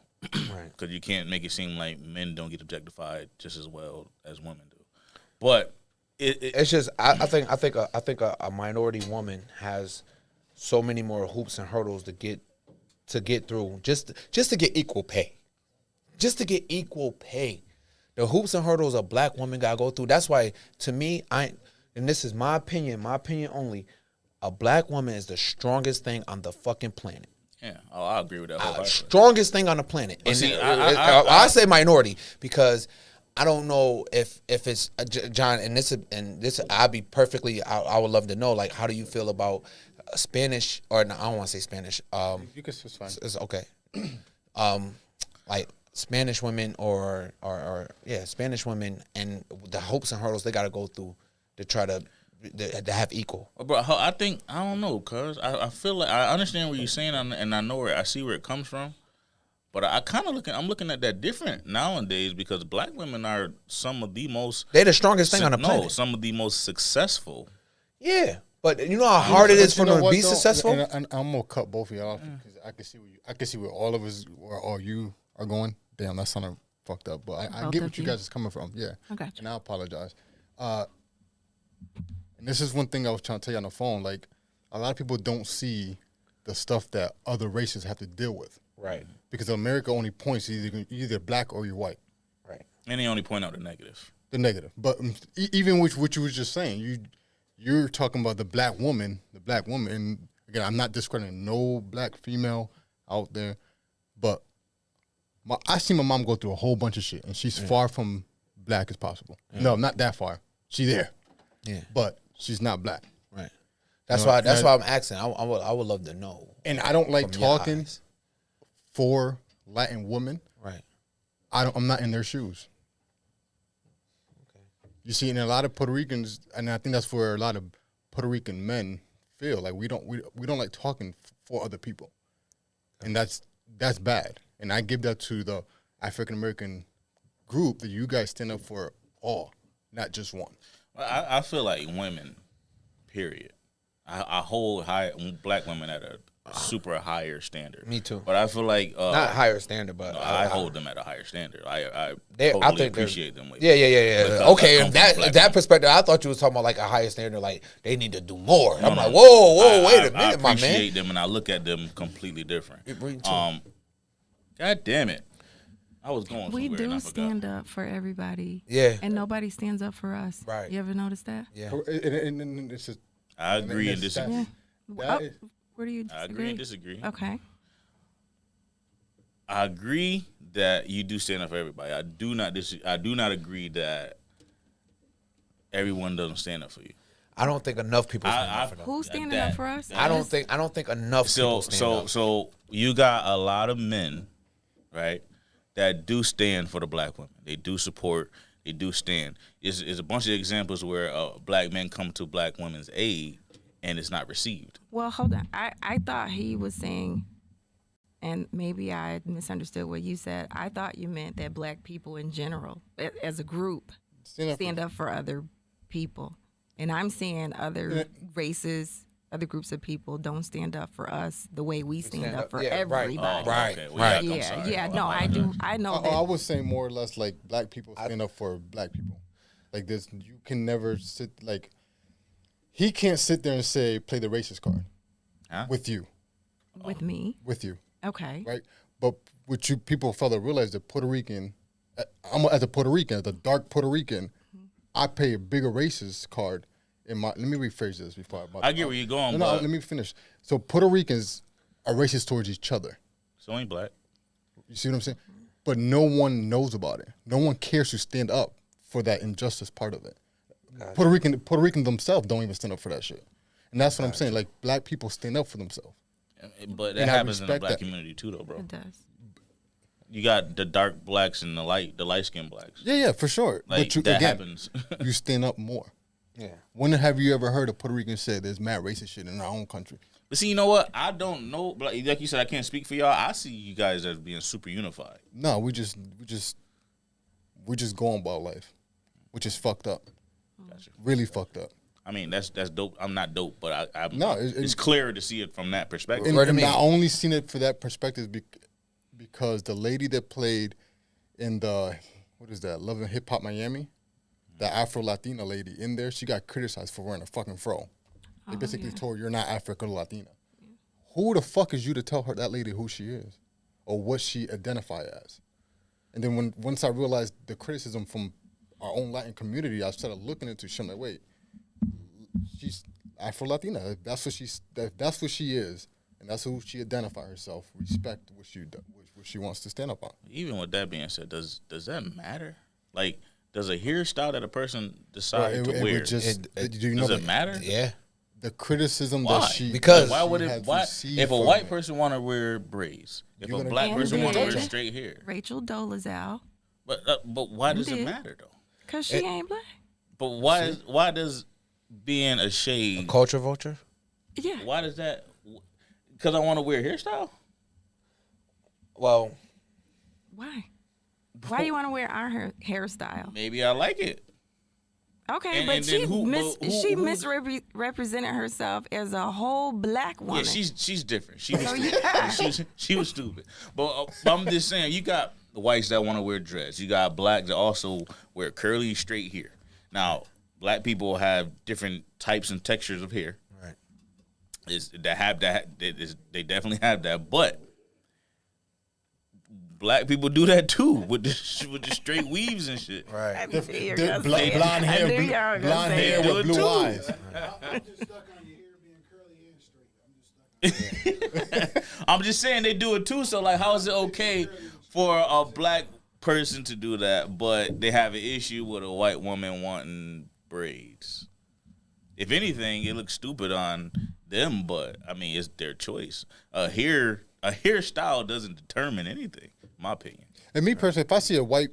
Right. Because you can't make it seem like men don't get objectified just as well as women do. But It's just I think a minority woman has so many more hoops and hurdles to get through just to get equal pay. Just to get equal pay. The hoops and hurdles a black woman gotta go through. That's why, to me, and this is my opinion only, a black woman is the strongest thing on the fucking planet. yeah, I agree with that wholeheartedly. Strongest thing on the planet. And see, I say minority because I don't know if it's John, and this I'll be perfectly. I would love to know, like, how do you feel about Spanish, or no, I don't want to say Spanish. You can switch fine. It's okay. Like Spanish women or Spanish women, and the hopes and hurdles they got to go through to try to have equal. Bro, I think I don't know, cuz I feel like I understand what you're saying, and I know I see where it comes from. But I'm looking at that different nowadays because black women are some of the most. They're the strongest thing on the planet. No, some of the most successful. Yeah, but you know how hard it is for them to be successful. And I'm gonna cut both of y'all off because I can see where all of us or you are going. Damn, that sounded fucked up. But I get what you guys is coming from. Yeah, Okay. and I apologize. And this is one thing I was trying to tell you on the phone. Like, a lot of people don't see the stuff that other races have to deal with. Right. Because America only points either black or you're white. Right. And they only point out the negative. The negative. But even with what you was just saying, you're talking about the black woman. And again, I'm not discrediting no black female out there, but I see my mom go through a whole bunch of shit, and she's far from black as possible. No, not that far. She's there. Yeah. But she's not black. Right. That's why I'm asking. I would love to know. And I don't like From your talking eyes. for Latin women. Right. I'm not in their shoes. Okay. You see, and a lot of Puerto Ricans, and I think that's where a lot of Puerto Rican men feel like we don't like talking for other people, and that's bad. And I give that to the African American group that you guys stand up for all, not just one. I feel like women, period. I hold black women at a super higher standard. Me too. But I feel like Not higher standard, but I hold them at a higher standard. I think totally appreciate them. Yeah. Because Okay, I in come from black that women. perspective, I thought you was talking about like a higher standard, like they need to do more. I'm No, like, no. whoa, wait a minute, I my man. appreciate them, and I look at them completely different. Me too. God damn it, I was going We somewhere and I do forgot. stand up for everybody. Yeah. And nobody stands up for us. Right. You ever notice that? Yeah. And it's just, I agree and disagree. Yeah. That is- Where do you I disagree? agree and disagree. Okay. I agree that you do stand up for everybody. I do not agree that everyone doesn't stand up for you. I don't think enough people stand up for them. Who's standing up for us? I don't think enough people stand up. So you got a lot of men, right, that do stand for the black women. They do support. They do stand. It's a bunch of examples where black men come to black women's aid and it's not received. Well, hold on. I thought he was saying, and maybe I misunderstood what you said. I thought you meant that black people in general, as a group, stand up for other people. And I'm saying other races, other groups of people don't stand up for us the way we stand up for everybody. Right. Okay. Well, I'm Yeah, sorry. yeah. No, I do. I know that. I would say more or less like black people stand up for black people. Like this, you can never sit like he can't sit there and say play the racist card with you. With me. With you, Okay. right? But what you people fail to realize that Puerto Rican, as a Puerto Rican, as a dark Puerto Rican, I pay a bigger racist card in my. Let me rephrase this before I get where you're going. No, but let me finish. So Puerto Ricans are racist towards each other. so ain't black. You see what I'm saying? But no one knows about it. No one cares to stand up for that injustice part of it. Puerto Rican themselves don't even stand up for that shit. And that's what I'm saying. Like, black people stand up for themselves. But that And I happens in the respect black that. community too, though, bro. It does. You got the dark blacks and the light skinned blacks. Yeah, for sure. Like but you, that again, happens. you stand up more. Yeah. When have you ever heard a Puerto Rican say there's mad racist shit in our own country? But see, you know what? I don't know. Like you said, I can't speak for y'all. I see you guys as being super unified. No, we just go on about life, which is fucked up. Gotcha. Really fucked up. I mean, that's dope. I'm not dope, but I'm No, it's clearer to see it from that perspective. And I only seen it for that perspective because the lady that played in the Love and Hip Hop Miami, the Afro Latina lady in there, she got criticized for wearing a fucking fro. They basically told her, you're not African Latina. Who the fuck is you to tell her that lady who she is or what she identify as? And then once I realized the criticism from our own Latin community, I started looking into shit. I'm like, wait, she's Afro Latina. That's what she is, and that's who she identify herself. Respect what she wants to stand up on. Even with that being said, does that matter? Like, does a hairstyle that a person decide to it wear, would just. Do you know does it matter? Yeah. the criticism Why? that she Because- Why would she it? had Why received if a from white it. person want to wear braids, if You're a gonna black get person And want to wear did. straight hair, Rachel Dolezal, but why does it did. matter though? because she ain't black. But why does being a shade? Culture vulture. Yeah. Why does that? Because I want to wear a hairstyle. Well, Why? Why do you want to wear our hairstyle? Maybe I like it. Okay, And- but and then she who- misrepresented herself as a whole black woman. Yeah, she's different. She was Oh, stupid. yeah. She was stupid. But I'm just saying, you got the whites that want to wear dreads. You got blacks that also wear curly, straight hair. Now, black people have different types and textures of hair. right. They definitely have that. But black people do that too with the straight weaves and shit. Right. I knew you were The gonna blonde say it. blonde I hair, knew y'all were gonna blonde say hair it. Do with it blue too. eyes. I'm just stuck on your hair being curly and straight. I'm just stuck on it. I'm just saying they do it too. So like, how is it okay for a black person to do that, but they have an issue with a white woman wanting braids? If anything, it looks stupid on them, but I mean, it's their choice. A hairstyle doesn't determine anything, in my opinion. And me personally, if I see a white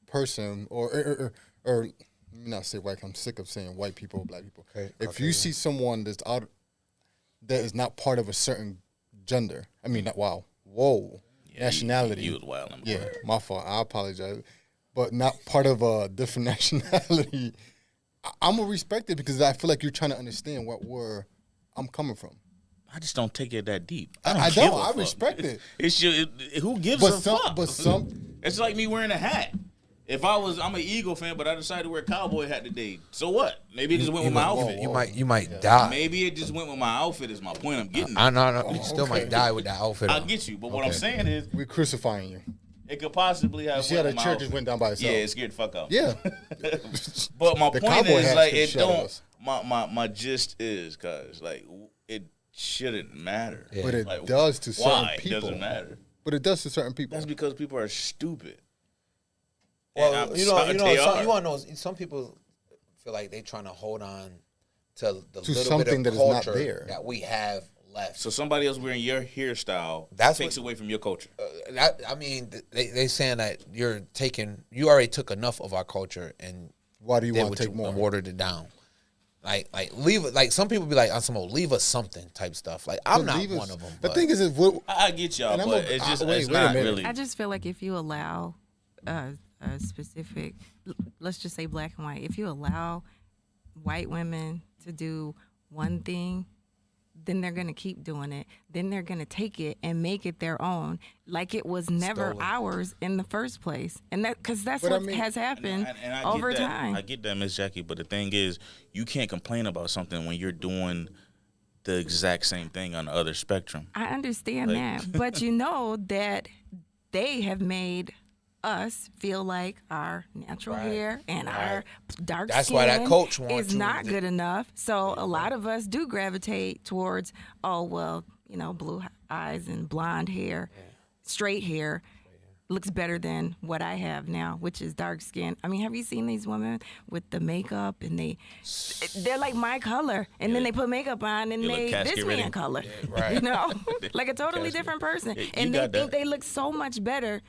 person or let me not say white, I'm sick of saying white people, black people. Okay, If you see someone that is not part of a certain gender, I mean, nationality. You was wild. Yeah, my fault. I apologize, but not part of a different nationality. I'm gonna respect it because I feel like you're trying to understand where I'm coming from. I just don't take it that deep. I give don't. a I fuck. respect it. Who gives But a some- fuck? but some- It's like me wearing a hat. If I'm an Eagle fan, but I decided to wear a cowboy hat today. So what? Maybe it just went with my outfit. You might die. Maybe it just went with my outfit. Is my point I'm getting. I know. You still might die with that outfit. I on. get you, but what I'm saying is, We're crucifying you. it could possibly have. You see how went the with my church just outfit. went down by itself? Yeah, it scared the fuck out. Yeah. But my The point cowboy is, hats like, could it shadow don't. us. My gist is, cause like it shouldn't matter. Yeah. But it Like, does to certain why? people. It doesn't matter. But it does to certain people. That's because people are stupid. Well, And I'm you know, sorry you they are. want to know. Some people feel like they trying to hold on to the To little something bit that of is not culture there. that we have left. So somebody else wearing your hairstyle That's takes what- away from your culture. I mean, they saying that you already took enough of our culture and Why do you did want what to take more? watered it down. Like leave it. Like some people be like on some old leave us something type stuff. Like I'm not Leave us- one of them. The but- thing is, I get y'all, And I'm but a- it's just wait, it's wait a not minute. really. I just feel like if you allow a specific, let's just say black and white, if you allow white women to do one thing, then they're going to keep doing it. Then they're going to take it and make it their own, like it was never Stolen. ours in the first place. And because that's But I what mean- has happened And I over get that. time. I get that, Miss Jackie. But the thing is, you can't complain about something when you're doing the exact same thing on the other spectrum. I understand Like- that, but you know that they have made us feel like our natural Right. hair and our dark That's skin why that coach wants is you not to- good enough. So a lot of us do gravitate towards, oh well, blue eyes and blonde hair, straight hair. Looks better than what I have now, which is dark skin. I mean, have you seen these women with the makeup and they're like my color, and then they put makeup on and They look they casket this ready. man color, right. you know, like a totally Casket. different person, Yeah, you and they got think that. they look so much better,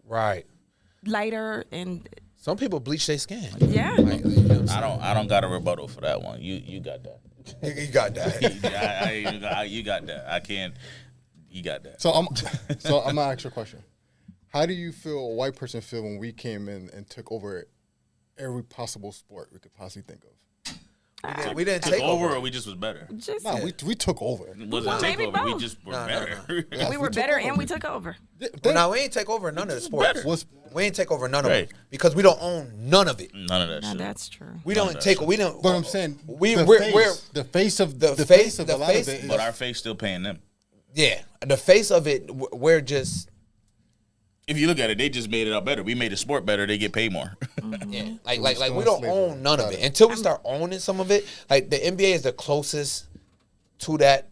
right. lighter, and Some people bleach their skin. yeah. Like, you know what I don't got a rebuttal for that one. You got that. I'm saying? You got that. You got that. I can't. You got that. So I'm gonna ask you a question. How do you feel a white person feel when we came in and took over every possible sport we could possibly think of? We didn't Took take over, or we just was better. Just No, we took over. It wasn't Well, maybe takeover. We both. just were No, no, better. Yeah. we we were took better over. and we took over. Well, now we ain't take over none of the sports. Was We ain't take over none of Right. them because we don't own none of it. None of that Now shit. that's true. We None don't of take. that We don't. but I'm saying we're the face of the the face face- of the a lot face- of it. Is, But our face still paying them. yeah. The face of it. We're just. If you look at it, they just made it up better. We made the sport better. They get paid more. Yeah, like still we in don't slavery. own none of Got it it. until we start owning some of it. Like the NBA is the closest to that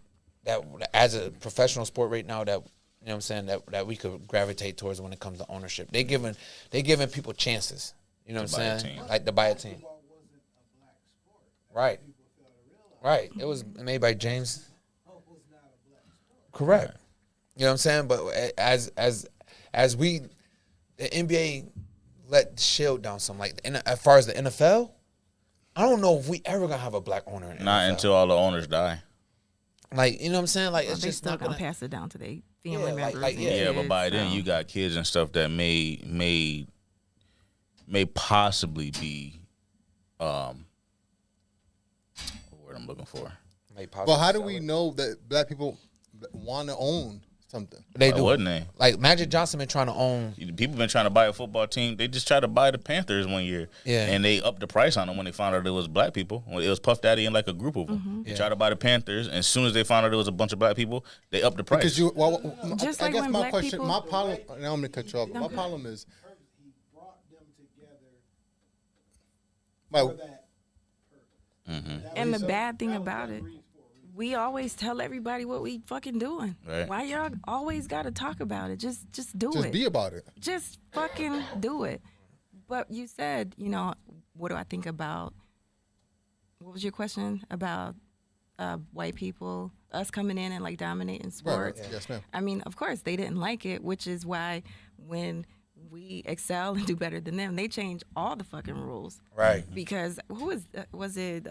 as a professional sport right now that you know what I'm saying that we could gravitate towards when it comes to ownership. They giving people chances. You know what To buy a I'm saying? team. Like to buy a team. Football wasn't a black sport. Right. People fail to realize Right. It was made by James. football was not a black sport. Correct. You know what I'm saying? But as we, the NBA let the shield down some. Like as far as the NFL, I don't know if we ever gonna have a black owner in the Not NFL. until all the owners die. Like, you know what I'm saying? Like, Well, it's they just still not gonna gonna. pass it down to their family Yeah, like- members. like, and yeah. Yeah, but kids, by then so. you got kids and stuff that may possibly be what word I'm looking for. May But possibly how do sell we it. know that black people want to own something? They Why do? wouldn't they? Like Magic Johnson been trying to own. People been trying to buy a football team. They just tried to buy the Panthers one year. Yeah. And they upped the price on them when they found out it was black people. When it was Puff Daddy and like a group of them. They Yeah. tried to buy the Panthers. And as soon as they found out it was a bunch of black people, they upped the price. Because Just I like guess when my black question, people- my problem. Now I'm gonna cut you off. My Okay. problem is, He brought them together my, for that purpose. That And was the a- bad thing that was about a it, reason for a reason. we always tell everybody what we fucking doing. Right. Why y'all always got to talk about it? Just do just it. be about it. Just fucking do it. But you said, what do I think about? What was your question about white people, us coming in and like dominating sports? Right. Yes, ma'am. I mean, of course they didn't like it, which is why when we excel and do better than them, they change all the fucking rules. Right. Because was it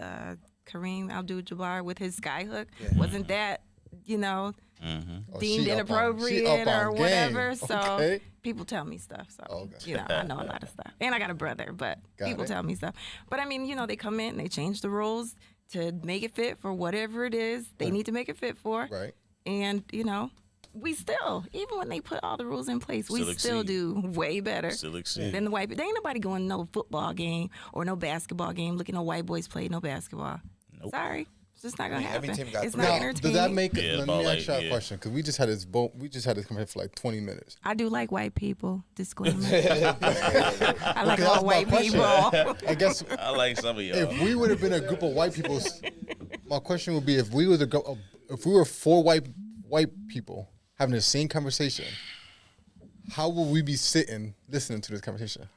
Kareem Abdul-Jabbar with his skyhook? Wasn't that Oh, deemed she up on- inappropriate she up or on whatever? game. So Okay. people tell me stuff. So Okay. I know a lot of stuff, and I got a brother, but Got people it. tell me stuff. But I mean, they come in and they change the rules to make it fit for whatever it is they need to make it fit for. Right. And we still, even when they put all the rules in place, we Still still exceed. do way better Still exceed. than the white people. There ain't nobody going to no football game or no basketball game looking at white boys play no basketball. Nope. Sorry. It's just not going to every happen. team got It's three. not Now, entertaining. does that make it? Yeah, Let about me like- ask you a yeah. question because we just had this conversation for like 20 minutes. I do like white people. Disclaimer. I like Okay, all that's my white question. people. I guess I like some of y'all. if we would have been a group of white people, my question would be: if we were four white people having the same conversation, how would we be sitting listening to this conversation? you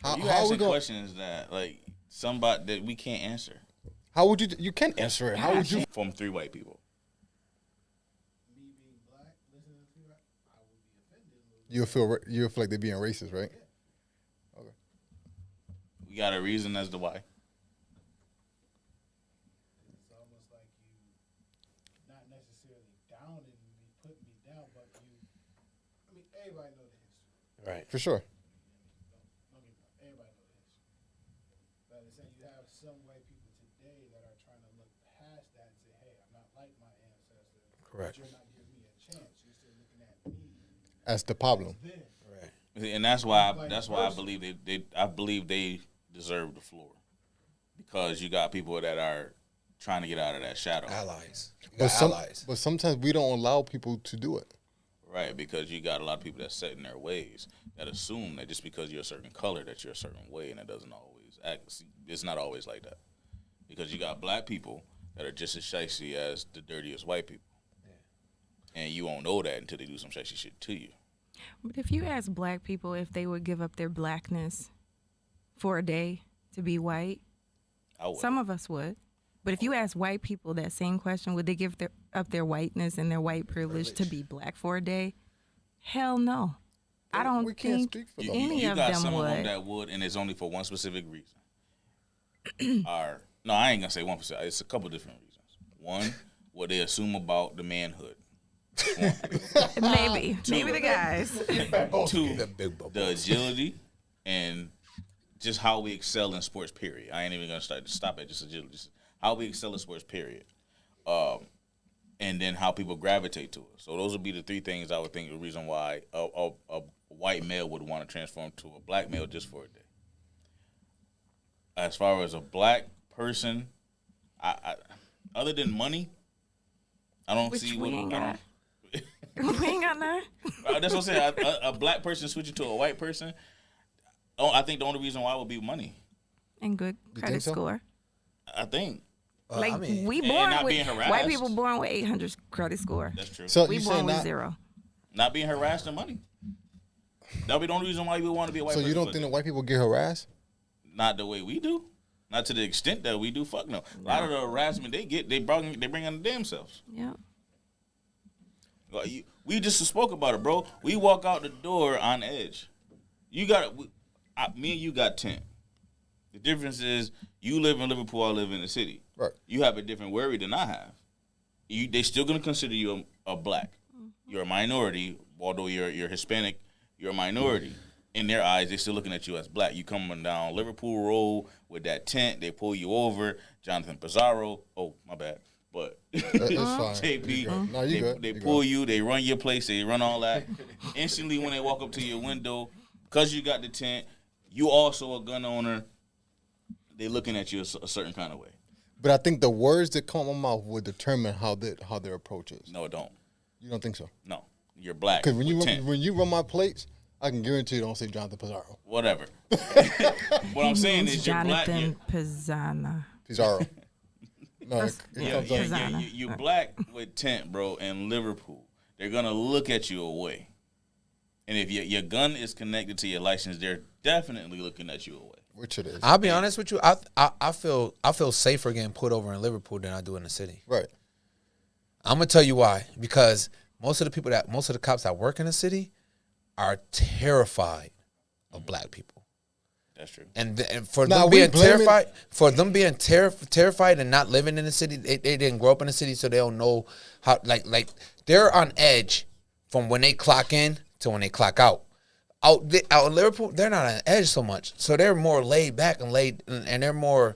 How are we asking going? questions that like somebody that we can't answer. How would you? You can't answer it. How would you? From 3 white people? Me being black, listening to that, I would be offended a little bit. You'll feel like they're being racist, right? We got a reason as to why. It's almost like you not necessarily downing me, putting me down, but everybody know the history. Right. For sure. Don't get me wrong, everybody know the history. But at the same, you have some white people today that are trying to look past that and say, hey, I'm not like my ancestors. Correct. But you're not giving me a chance. You're still looking at me. That's the problem. Then, Right. And that's why I believe they deserve the floor, because you got people that are trying to get out of that shadow, Allies. You But got allies. but sometimes we don't allow people to do it. right? Because you got a lot of people that set in their ways that assume that just because you're a certain color that you're a certain way, and it doesn't always act. It's not always like that, because you got black people that are just as shicey as the dirtiest white people, and you won't know that until they do some shicey shit to you. But if you ask black people if they would give up their blackness for a day to be white, I would. some of us would. But if you ask white people that same question, would they give up their whiteness and their white privilege to be black for a day? Hell no. I don't We can't think speak for them. any you of got them some of them would. that would, and it's only for one specific reason. No, I ain't gonna say 1%. It's a couple different reasons. One, what they assume about the manhood. Maybe the guys. Two, The big bubble. the agility and just how we excel in sports. Period. I ain't even gonna stop at just agility. Just how we excel in sports. Period. And then how people gravitate to it. So those would be the 3 things I would think the reason why a white male would want to transform to a black male just for a day. As far as a black person, I other than money, I don't Which see we what ain't I got. don't. We ain't got none. That's what I'm saying. A black person switching to a white person. Oh, I think the only reason why would be money. And good You credit think so? score. I think Like I mean, we and born not with being harassed. white people born with 800 credit score. that's true. So We you born saying with not? 0. Not being harassed in money. That'll be the only reason why you want to be a white So person. you don't think that white people get harassed? Not the way we do. Not to the extent that we do. Fuck no. A lot of the harassment they get, they bring on the damn selves. Yeah. We just spoke about it, bro. We walk out the door on edge. You got me and you got 10. The difference is you live in Liverpool, I live in the city. Right. You have a different worry than I have. They still gonna consider you a black. You're a minority, although you're Hispanic. You're a minority. In their eyes, they're still looking at you as black. You coming down Liverpool Road with that tent, they pull you over. JonPizarro. Oh, my bad. But It's fine. JP, No, you good. they You pull good. you, they run your place, they run all that. Instantly, when they walk up to your window, because you got the tent, you also a gun owner, they looking at you a certain kind of way. But I think the words that come out of my mouth will determine how their approach is. No, it don't. You don't think so? No. You're black. Because with tent. when you run my plates, I can guarantee you don't say JonPizarro. Whatever. What I'm saying is you're black. Jonathan Pizzana. Pizarro. No, it Yeah, comes yeah, out. yeah, you black with tent, bro, in Liverpool. They're gonna look at you away, and if your gun is connected to your license, they're definitely looking at you away. Which it is. I'll be honest with you. I feel safer getting put over in Liverpool than I do in the city. Right. I'm gonna tell you why. Because most of the cops that work in the city are terrified of black people. That's true. And for Nah, them we being blaming- terrified and not living in the city, they didn't grow up in the city, so they don't know how. Like they're on edge from when they clock in to when they clock out. Out in Liverpool, they're not on edge so much, so they're more laid back and they're more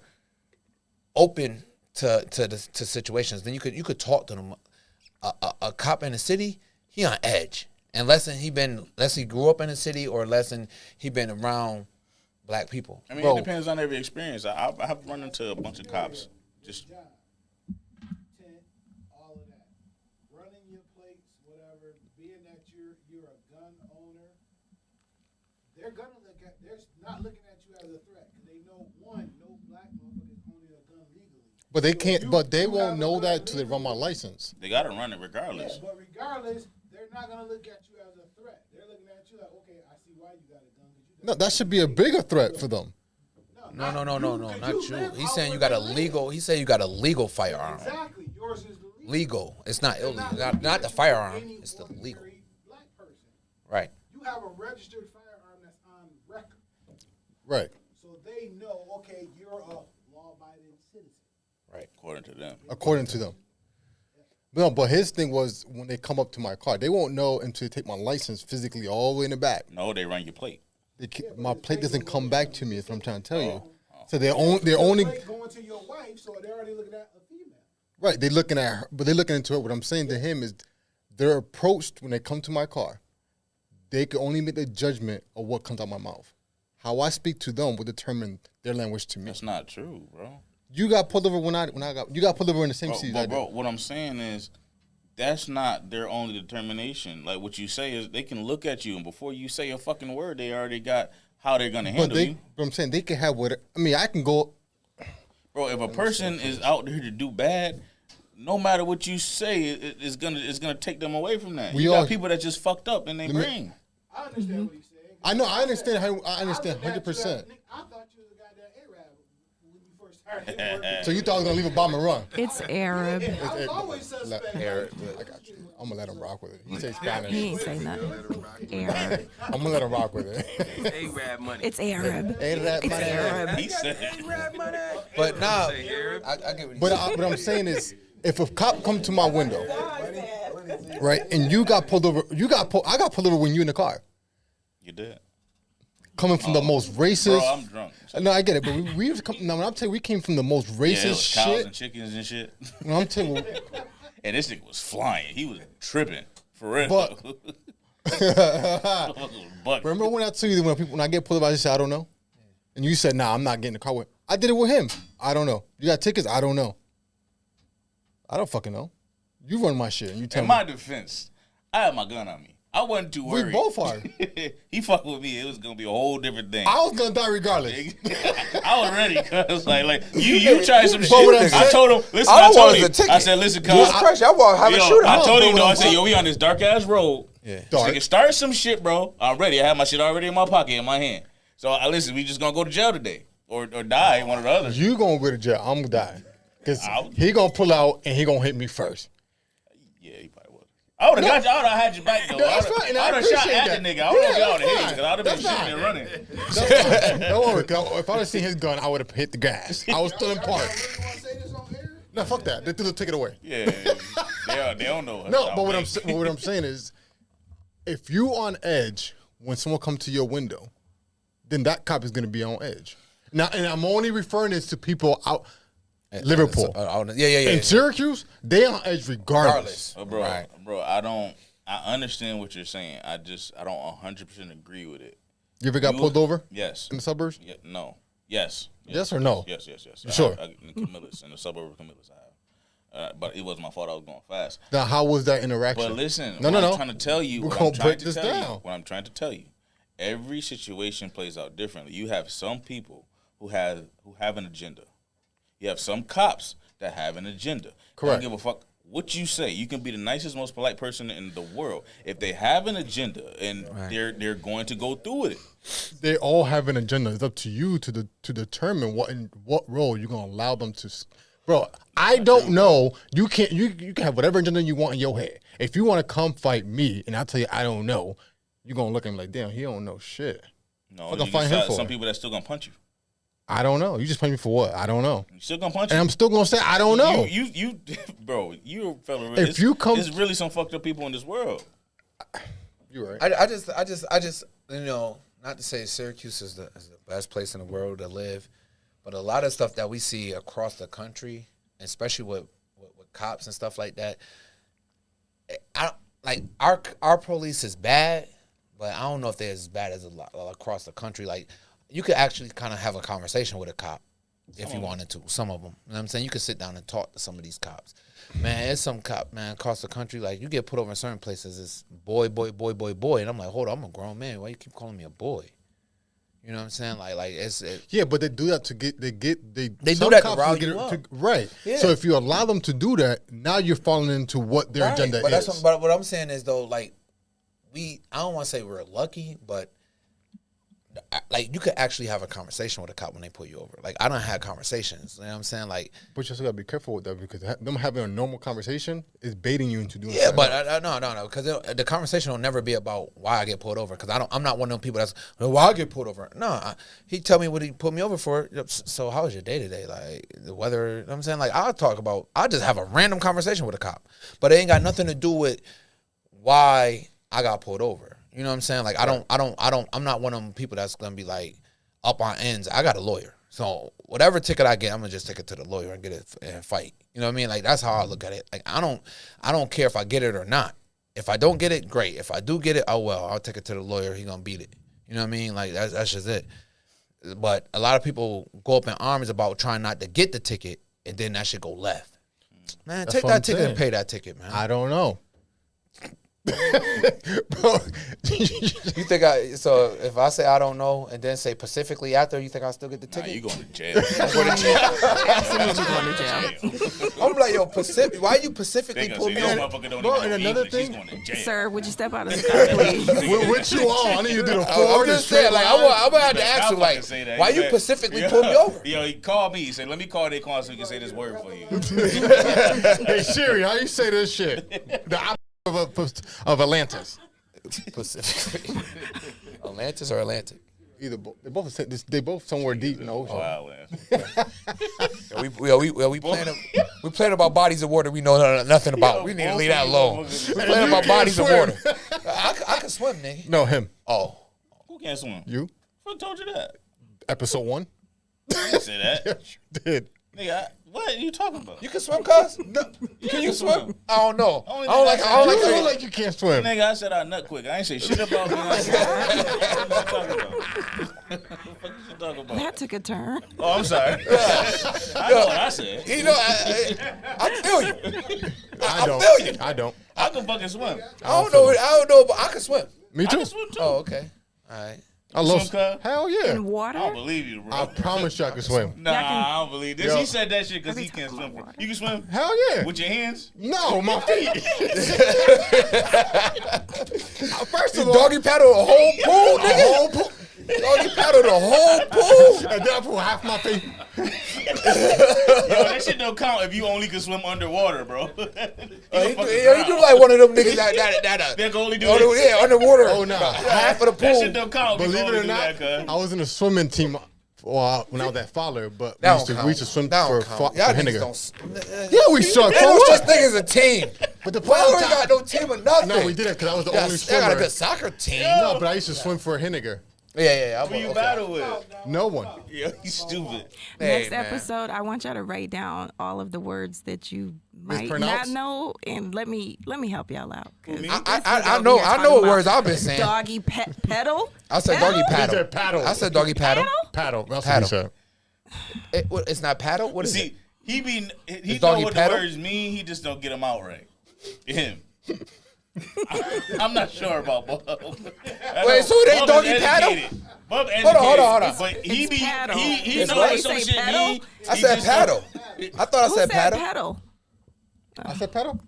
open to situations. Then you could talk to them. A cop in the city, he on edge unless he grew up in the city or unless he been around black people. I mean, Bro. it depends on every experience. I have run into a bunch of cops. Just Job, tent, all of that. Running your plates, whatever, being that you're a gun owner, they're not looking at you as a threat. Because they know, one, no black motherfucker is owning a gun legally. But they can't. But they you won't have a know gun that till they run my legally. license. they gotta run it regardless. Yeah, but regardless, they're not gonna look at you as a threat. They're looking at you like, okay, I see why you got a gun. 'Cause you No, that should be a bigger threat for them. No, not you. live He's out saying you where got a they live. legal. He said you got a legal firearm. Exactly. Yours is the legal. Legal. It's not They're illegal. looking Not the at you firearm. as any It's the legal. ordinary black person. Right. You have a registered firearm that's on record. Right. So they know, okay, you're a law-abiding citizen. Right. According to them. According to them. No, but his thing was when they come up to my car, they won't know until they take my license physically all the way in the back. No, they run your plate. My plate doesn't come back to me. Is what I'm trying to tell you. Oh. So they're only Plate going to your wife, so they're already looking at a female. right. They're looking at her, but they're looking into it. What I'm saying to him is, they're approached when they come to my car. They can only make the judgment of what comes out my mouth. How I speak to them will determine their language to me. That's not true, bro. You got pulled over when I got you got pulled over in the same city. But bro, what I'm saying is, that's not their only determination. Like what you say is, they can look at you, and before you say a fucking word, they already got how they're gonna handle you. But I'm saying they can have what I mean. I can go. Bro, if a person is out there to do bad, no matter what you say, it's gonna take them away from that. We You all- got people that just fucked up in their brain. I understand what he's saying. I know. I understand. I understand I looked at you 100%. as- I thought you was a goddamn Arab when you first started working. So you thought I was gonna leave a bomb and run? It's Arab. I was always suspect. I got you. I'm gonna let him rock with it. He says He Spanish. ain't say nothing. Arab. I'm gonna let him rock with it. Arab money. It's Arab. Ain't that It's money? Arab. He said, Arab money. But nah, Say Arab. I get what he's But saying. what I'm saying is, if a cop come to my window, right, and you got pulled over, I got pulled over when you in the car, "You did, coming from the most racist. bro. I'm drunk." No, I get it, but we come. Now, when I'm telling you, we came from the most Yeah, it racist was cows shit. and chickens and shit. When I'm telling you, And this nigga was flying. He was tripping for real. But- But remember when I told you that when I get pulled over, I just say I don't know, and you said, "Nah, I'm not getting the car with." I did it with him. I don't know. You got tickets? I don't know. I don't fucking know. You run my shit, and you tell in me. my defense, I had my gun on me. I wasn't too We worried. both are. He fucked with me. It was gonna be a whole different thing. I was gonna die regardless. I was ready, cuz like you tried some shit. what I'm I saying- told him, listen, I I don't told want him. a ticket. I said, listen, cuz. Jesus Christ, y'all want to have a shootout. I told him, but though, what I I'm said, saying- yo, we on this dark ass road. Yeah. Dark. Nigga, start some shit, bro. I'm ready. I have my shit already in my pocket, in my hand. So listen, we just gonna go to jail today or die, one or the other. You gonna go to jail. I'm gonna die. Cause Out. he gonna pull out and he gonna hit me first. Yeah, he probably would. I would have got you. I would have had you back though. That's fine, and I I would have shot appreciate at that. the nigga. I would have Yeah, got the that's hit because I would have been fine. shooting and running. Don't worry. Don't worry. 'Cause if I would have seen his gun, I would have hit the gas. I was still in park. You want to say this on air? No, fuck that. They take it away. Yeah, they don't know. No, but what I'm saying is, if you on edge when someone comes to your window, then that cop is gonna be on edge. Now, and I'm only referring this to people out Liverpool. Yeah. In Syracuse, they on edge regardless. Bro, Right. bro, I understand what you're saying. I don't 100% agree with it. You ever got pulled over Yes. in the suburbs? Yeah, no. Yes. Yes or no? Yes. Sure. In Camillus, in the suburb of Camillus, I have. But it wasn't my fault. I was going fast. Now, how was that interaction? But listen, No. I'm trying to tell you. We're What gonna I'm trying break to this tell you. down. What I'm trying to tell you. Every situation plays out differently. You have some people who have an agenda. You have some cops that have an agenda. Correct. Don't give a fuck what you say. You can be the nicest, most polite person in the world. If they have an agenda and they're going to go through with it. They all have an agenda. It's up to you to determine what role you're gonna allow them to. Bro, I don't know. You can have whatever agenda you want in your head. If you want to come fight me, and I tell you I don't know, you're gonna look at him like, damn, he don't know shit. No, What the you fight just him got for? some people that still gonna punch you. I don't know. You just pay me for what? I don't know. You still gonna punch And you. I'm still gonna say I don't know. You bro, you a fella. If you come- there's really some fucked up people in this world. You're right. I just, you know, not to say Syracuse is the best place in the world to live, but a lot of stuff that we see across the country, especially with cops and stuff like that, like our police is bad, but I don't know if they're as bad as a lot across the country. Like, you could actually kind of have a conversation with a cop if you wanted to. Some of them, you know what I'm saying? You could sit down and talk to some of these cops. Man, there's some cop, man, across the country, like, you get put over in certain places, it's boy. And I'm like, hold on, I'm a grown man. Why you keep calling me a boy? You know what I'm saying? Like it's Yeah, but they do that to get they do some that to cops rile get you it- up. right. Yeah. So if you allow them to do that, now you're falling into what their agenda but is. but what I'm saying is, though, like, I don't want to say we're lucky, but like, you could actually have a conversation with a cop when they pull you over. Like, I don't have conversations. You know what I'm saying? Like, But you also gotta be careful with that because them having a normal conversation is baiting you into doing. yeah, something but else. no, because the conversation will never be about why I get pulled over. Because I'm not one of them people that's, well, why I get pulled over. No, he tell me what he put me over for. So how was your day today? Like, the weather. You know what I'm saying? Like, I'll just have a random conversation with a cop, but it ain't got nothing to do with why I got pulled over. You know what I'm saying? Like, I'm not one of them people that's gonna be like up on ends. I got a lawyer, so whatever ticket I get, I'm gonna just take it to the lawyer and get it and fight. You know what I mean? Like, that's how I look at it. Like, I don't care if I get it or not. If I don't get it, great. If I do get it, oh well, I'll take it to the lawyer. He gonna beat it. You know what I mean? Like, that's just it. But a lot of people go up in arms about trying not to get the ticket, and then that shit go left. Man, That's take what that I'm ticket saying. and pay that ticket, man. I don't know. Bro, You think so if I say I don't know and then say specifically after, you think I'll still get the Nah, ticket? you going to jail. Absolutely going to jail. I'm like, yo, why you specifically They pull gonna me say, over? "This motherfucker don't Bro, even and know another English. He's thing- going to jail." Sir, would you step out of the car, please? what you on? I need you to do the I'm forward and just saying, straight like, line. I'm gonna have to ask I'll you, like, fucking say that. why you bet. specifically pull me over? Yo, he called me. He said, "Let me call their car so we can say this word for you." Hey Siri, how you say this shit? The opposite of Atlantis. Specifically. Atlantis or Atlantic? Either they both somewhere deep in the ocean. Wow, man. We playing about bodies of water we know nothing about. We need to leave that alone. We playing about bodies of water. I can swim, nigga. No, him. Oh. Who can't swim? You. Who told you that? Episode 1. I didn't say that. Yes, you did. Nigga, what are you talking about? You can swim, cuz? No, Can you swim? I don't know. Only I don't like. thing I don't you like. look like you can't swim. Nigga, I said I nut quick. I ain't say shit about me. What you talking about? What you talking about? That took a turn. Oh, I'm sorry. I know what I said. You know, I feel you. I don't. feel you. I don't. I can fucking swim. I don't know, but I can swim. Me I too. can swim too. Oh, okay. All right. I love swim, cuz? hell yeah. In water? I don't believe you, bro. I promise you I can swim. Nah, Y'all can- I don't believe this. Yo. He said that shit because Every he can't time swim. I'm water. You can swim Hell yeah. with your hands? No, my feet. First of all, Doggy paddle the whole pool, the nigga. whole pool. Doggy paddle the whole pool. And then I put half my feet. Yo, that shit don't count if you only can swim underwater, bro. He do like one of them niggas that They can only do oh, this. yeah, underwater. Oh, nah. Half of the That pool. shit don't count if you Believe only it or do not, that, cuz. I was in a swimming team when I was at Fowler, but That we don't used to swim That for don't count. Y'all niggas Henniger. don't. Yeah, we suck. Ain't For no what? such thing as a team. But the Well, problem we got no team or nothing. No, we didn't because I was the only Y'all swimmer. got a good soccer team. No, but I used to swim for Henniger. Yeah. Who you battle with? No one. Yo, you stupid. Next man. episode, I want y'all to write down all of the words that you might not Mispronounce? know, and let me help y'all out. 'Cause I know what words I've been saying. Doggy pedal. I said doggy He paddle. said paddle. I said doggy paddle. Paddle. That's Paddle. what he said. It's not paddle. What is See, it? he know doggy what paddle? the words mean. He just don't get them out right. Him. I'm not sure about Bub. Wait, so it ain't Bub is doggy paddle? educated. Bub Hold on. educated, But he It's be paddle. he It's know what? what You some say shit paddle? mean. I He said just paddle. I thought I Who said paddle. pedal? I said paddle?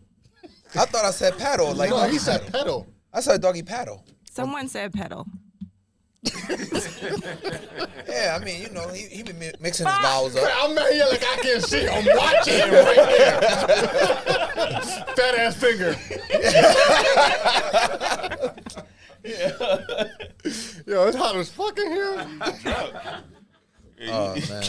I thought I said paddle. Like No, doggy he said paddle. pedal. I said doggy paddle. Someone said pedal. Yeah, I mean, you know, he be mixing his vowels up. I'm not here like I can see. I'm watching him right there. Fat ass finger. Yo, it's hot as fucking here. Oh man.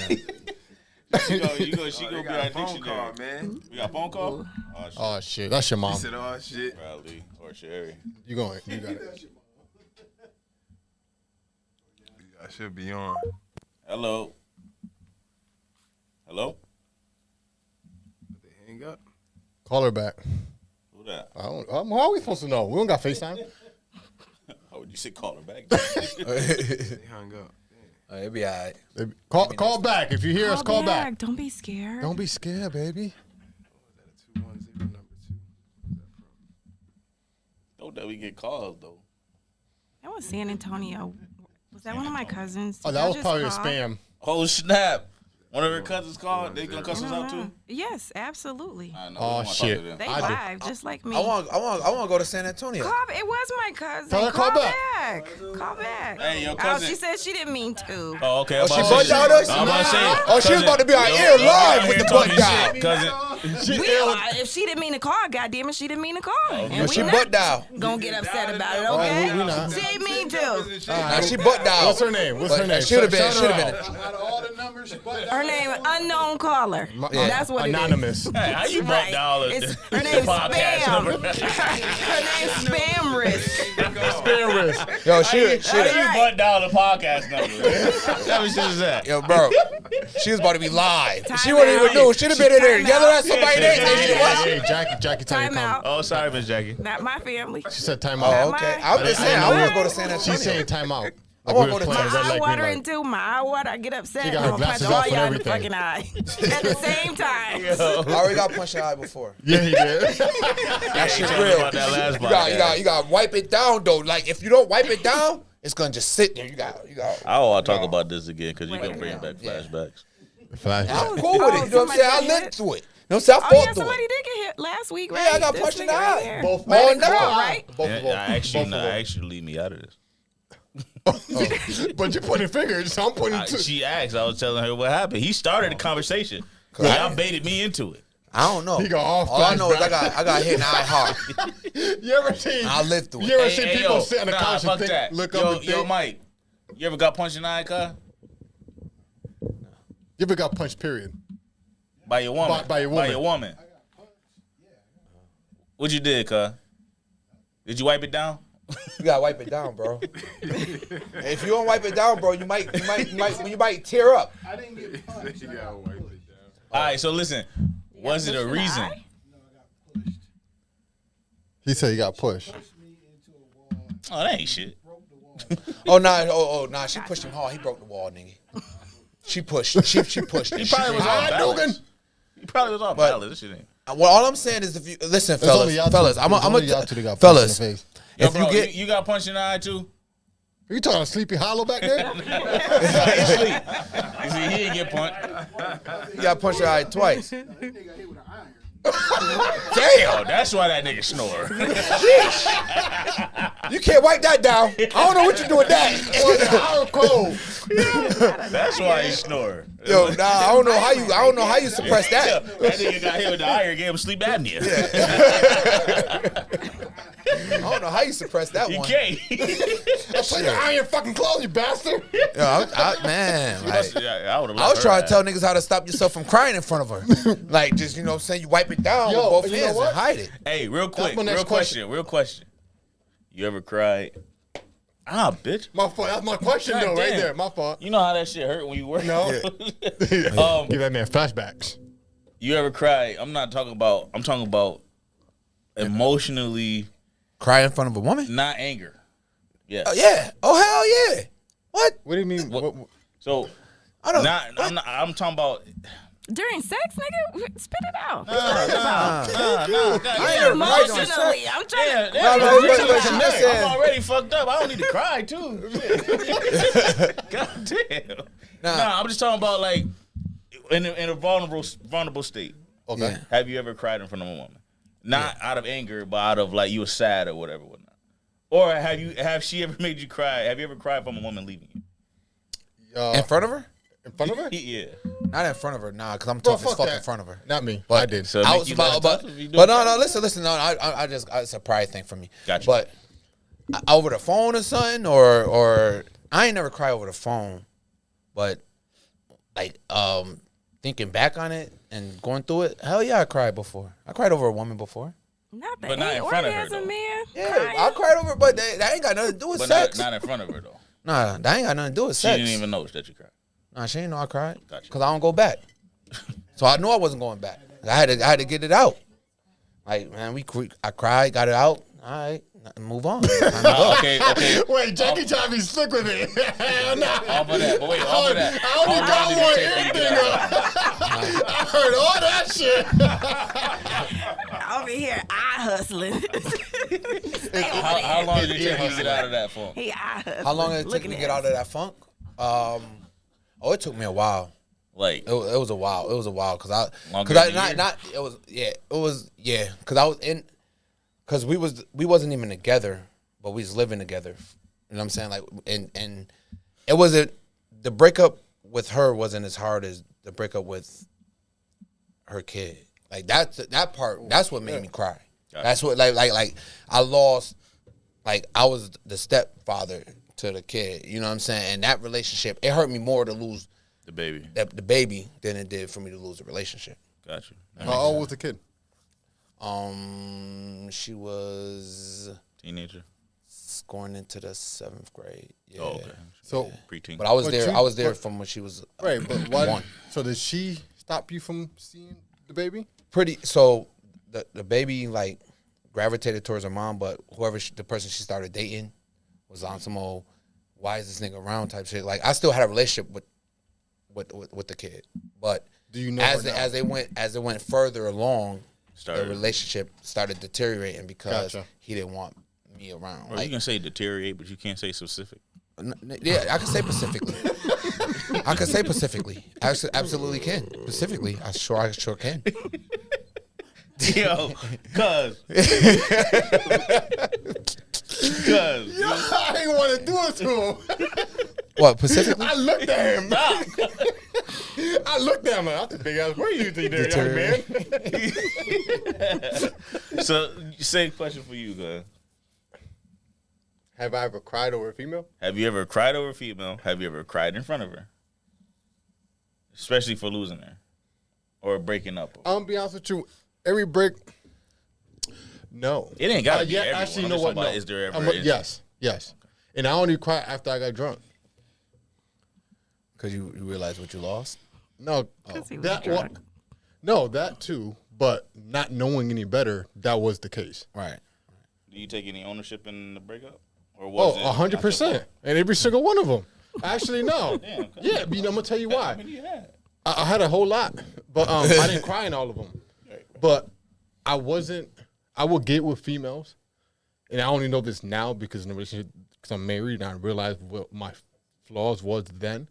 She go be our phone dictionary. call, man. We got a phone call? Oh, shit. Oh shit, that's your He mom. said, "Oh shit." Bradley or Sherry. You got it. I should be on. Hello. Hello? They hang up. Call her back. Who that? How are we supposed to know? We don't got FaceTime. How would you say call her back? They hung up. It'll be all right. Call back. If you hear us, call back. Don't be scared. Don't be scared, baby. Is that a 210 number 2? Where's that from? Don't that we get calls though. That was San Antonio. Was that one of my cousins? Oh, Did that y'all was just probably a call? spam. Oh snap! One of her cousins called. They gonna cuss us out too. Yes, absolutely. I know. Oh, we wanna talk shit. to them. They I do. live, just like me. I want to go to San Antonio. Call, it was my cousin. Tell her call back. Call back. Hey, your Oh, cousin. she said she didn't mean to. Oh, okay. Oh, she butt dialed us? I'm about to say. Oh, she was about to be on air live with the butt dial. Cousin. If she didn't mean to call, goddamn it, she didn't mean to call. And No, we she not butt dial. gonna get upset about it, Oh, okay? we not. She didn't mean to. Nah, she butt dial. What's her name? What's her name? Should have been. Shout Should her have out. been. Out of all the numbers, but Her name, unknown caller. That's what Anonymous. Hey, how you butt Right. dial It's, her name's podcast Spam. number? Her name's Spam Risk. Spam risk. Yo, How you Right. butt dial the podcast number? That was just that. Yo, bro, she was about to be live. Time She wouldn't even out. know. She'd have been in there Time yelling out. at somebody. Yeah, They Hey, Jackie, tell you Time come. out. Oh, sorry, Miss Jackie. Not my family. She said time Oh, out. okay. Mine. I'm just saying. I want to go to San Antonio. She's saying time out. I Like wanna we go were to playing My red eye light, green watering light. too. My eye water. I get upset. She I'm got her gonna punch glasses all off and y'all in the everything. fucking eye at the same time. I already got punched in the eye before. Yeah, he did. That shit's told me real. about that last You got to wipe it down though. Like if you don't wipe it down, it's gonna just sit there. You got. I don't want to talk about this again because you're Wait going to bring a back minute. flashbacks. Flash. I'm cool with it. You know what I'm somebody saying? I got lived hit? through it. You know what I'm saying? I Oh fought yeah, through somebody it. did get hit last week, right? Yeah, I got This punched in nigga the right eye. here. Both All men. night. Right? Both Yeah, of them. I actually, Both no, of them. actually leave me out of this. But you pointing fingers, so I'm pointing too. She asked. I was telling her what happened. He started the conversation. Y'all baited me into it. I don't know. He got off All I know is flashback. I got hit in the eye hard. You ever seen? I lived through it. You ever seen Hey, people yo, sit on the nah, couch fuck and think, that. look yo, up and yo, think? Mike, you ever got punched in the eye, cuz? You ever got punched? Period. By your woman. By your woman. By your woman. What you did, cuz? Did you wipe it down? You gotta wipe it down, bro. If you don't wipe it down, bro, you might tear up. I didn't get punched. You gotta wipe it down. All right, so listen. Was it a Pushed in the reason? eye? No, I got pushed. He said he got pushed. Pushed me into a wall. Oh, that ain't shit. Broke the wall. Oh nah, she pushed him hard. He broke the wall, nigga. She pushed. She pushed. He probably was off balance. He probably was off But- balance. This shit ain't. Well, all I'm saying is, if you listen, only y'all two. fellas, I'm It's only a y'all two that got punched fellas. in the face. Yo, If bro, you get you got punched in the eye too? You talking about Sleepy Hollow back there? You see, he didn't get punched. You got punched in the eye twice. This nigga got hit with an iron. Oh, that's why that nigga snore. You can't wipe that down. I don't know what you do with that. Iron cold. That's why he snore. Yo, nah, I don't know how you suppress that. That nigga got hit with the iron, gave him sleep apnea. I don't know how you suppress that You one. can't. I played the iron fucking clothes, you bastard. Yo, man, like, I I was trying to tell niggas how to stop yourself from crying in front of her. Like, just, you know what I'm saying? You wipe it down Yo, with both you know hands what? and hide it. Hey, real quick, my next real question. You ever cried? Bitch. My fault. That's my question, though, right Goddamn. there. My fault. You know how that shit hurt when you work? No. Give that man flashbacks. You ever cried? I'm talking about emotionally, Cry in front of a woman? not anger. Yeah. Oh, yeah. Oh, hell yeah. What? What do you mean? What? So, I don't I'm talking about. During sex, nigga, spit it out. Nah. I You're ain't never cried on emotionally. I'm trying Yeah, to. but she just said- I'm already fucked up. I don't need to cry too. God damn. Nah, I'm just talking about like in a vulnerable state. Okay. Yeah. Have you ever cried in front of a woman? Not out of anger, but out of like you were sad or whatever, whatnot. Or have she ever made you cry? Have you ever cried from a woman leaving you? In front of her? In front of her? Yeah. Not in front of her, nah, because I'm Bro, tough as fuck fuck that. in front of her. Not me. But I did. So I make was you about, less but tough if you do no, that? listen. No, I just it's a pride thing for me. Gotcha. But over the phone or something, or I ain't never cry over the phone, but like thinking back on it and going through it, hell yeah, I cried before. I cried over a woman before. Not the But not in front of her, though. man. Yeah, Crying. I cried over, but that ain't got nothing to do with But sex. not in front of her though. Nah, that ain't got nothing to do with She sex. didn't even notice that you cried. Nah, she ain't know I cried Gotcha. because I don't go back. So I knew I wasn't going back. I had to get it out. Like, man, I cried, got it out. All right, move on. Time to go. Okay. Wait, Jackie trying to be slick with it. Nah. Off of that. But wait, off of that. I only How got long did it one take for you to get ending. out? I heard all that shit. Over here, eye hustling. How long did it take you to get out of that phone? He eye hustling. How long did it take Looking me to at get out of that funk? It took me a while. Like, It was a while. It was a while because I Longer than a year? because we wasn't even together, but we was living together. You know what I'm saying? Like, and it wasn't, the breakup with her wasn't as hard as the breakup with her kid. Like that part, that's what made me cry. Gotcha. That's what like I lost, like I was the stepfather to the kid. You know what I'm saying? And that relationship, it hurt me more to lose the baby. the baby than it did for me to lose the relationship. Got you. How old was the kid? She was Teenager. going into the 7th grade. Yeah. Oh, okay. So, Preteen. But I was But there. you- I was there but- from when she was right, but why? 1. So did she stop you from seeing the baby? So the baby like gravitated towards her mom, but the person she started dating was on some old why is this nigga around type shit. Like I still had a relationship with the kid, but Do you know as her now? it went further along, Started. the relationship started deteriorating because Gotcha. he didn't want me around. Or you can say deteriorate, but you can't say specific. Yeah, I can say specifically. I can say specifically. I absolutely can. Specifically, I sure can. Yo, cuz. I didn't want to do it to him. What, specifically? I looked at him. I looked at him. Like, that's a big ass. Where you think there, young man? So, same question for you, guys. Have I ever cried over a female? Have you ever cried over a female? Have you ever cried in front of her? Especially for losing her or breaking up. I'm gonna be honest with you. Every break, no. It ain't gotta be yeah, everyone. actually, you I'm know just what? talking about, No. is there ever I'm an yes. And I only cry after I got drunk. Because you realize what you lost? No, 'Cause he was that drunk. no, that too. But not knowing any better, that was the case. Right. Do you take any ownership in the breakup? Or Oh, was it 100%. And every single one of them. Actually, no. Damn, Yeah, but I'm gonna tell you How why. many you had? I had a whole lot, but I didn't cry in all of them. But I would get with females, and I only know this now because in the relationship because I'm married and I realized what my flaws was then,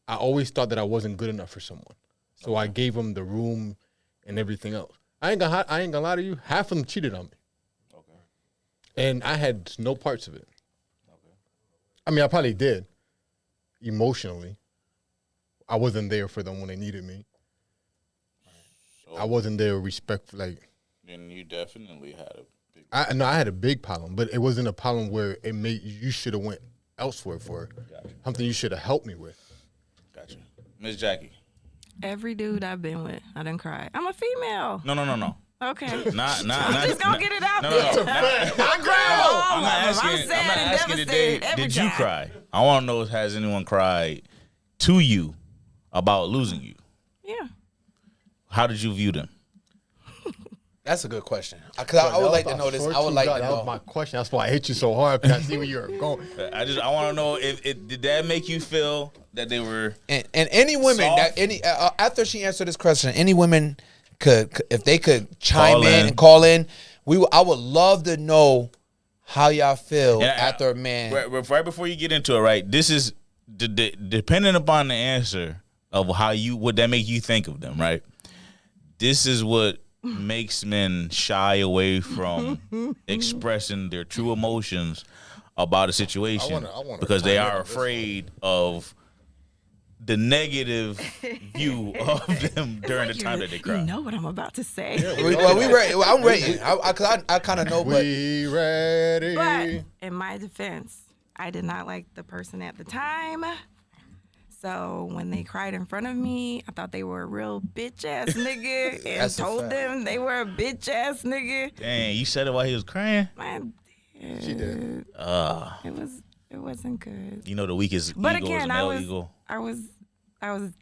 I always thought that I wasn't good enough for someone. So I gave them the room and everything else. I ain't gonna lie to you. Half of them cheated on me. Okay. And I had no parts of it. Okay. I mean, I probably did. Emotionally. I wasn't there for them when they needed me. So I wasn't there respect, like. then you definitely had a big. I had a big problem, but it wasn't a problem where it made you should have went elsewhere for something you should have helped me with. Gotcha. Miss Jackie. Every dude I've been with, I done cried. I'm a female. No. Okay. Not. I'm just gonna get it out No. there. I cried. I'm not I'm asking. sad I'm not and asking today. devastated every Did you time. cry? I want to know, has anyone cried to you about losing you? Yeah. How did you view them? That's a good question. Because I would like to know this. I would like to That was know. my question. That's why I hit you so hard, because I see where you're going. I want to know if did that make you feel that they were And any women soft? that after she answered this question, any women could if they could chime Call in in. and call in, I would love to know how y'all feel And after a man. right before you get into it, right? This is depending upon the answer of what that make you think of them, right? This is what makes men shy away from expressing their true emotions about a situation I wanna because they chime in are on this afraid of the negative view of them during the time that they cry. You know what I'm about to say. We ready. I'm ready. I kind of know, but We ready. But in my defense, I did not like the person at the time. So when they cried in front of me, I thought they were a real bitch ass nigga and That's a told fact. them they were a bitch ass nigga. Dang, you said it while he was crying? Man, She did. it wasn't good. You know the weakest But ego is again, a I male was ego.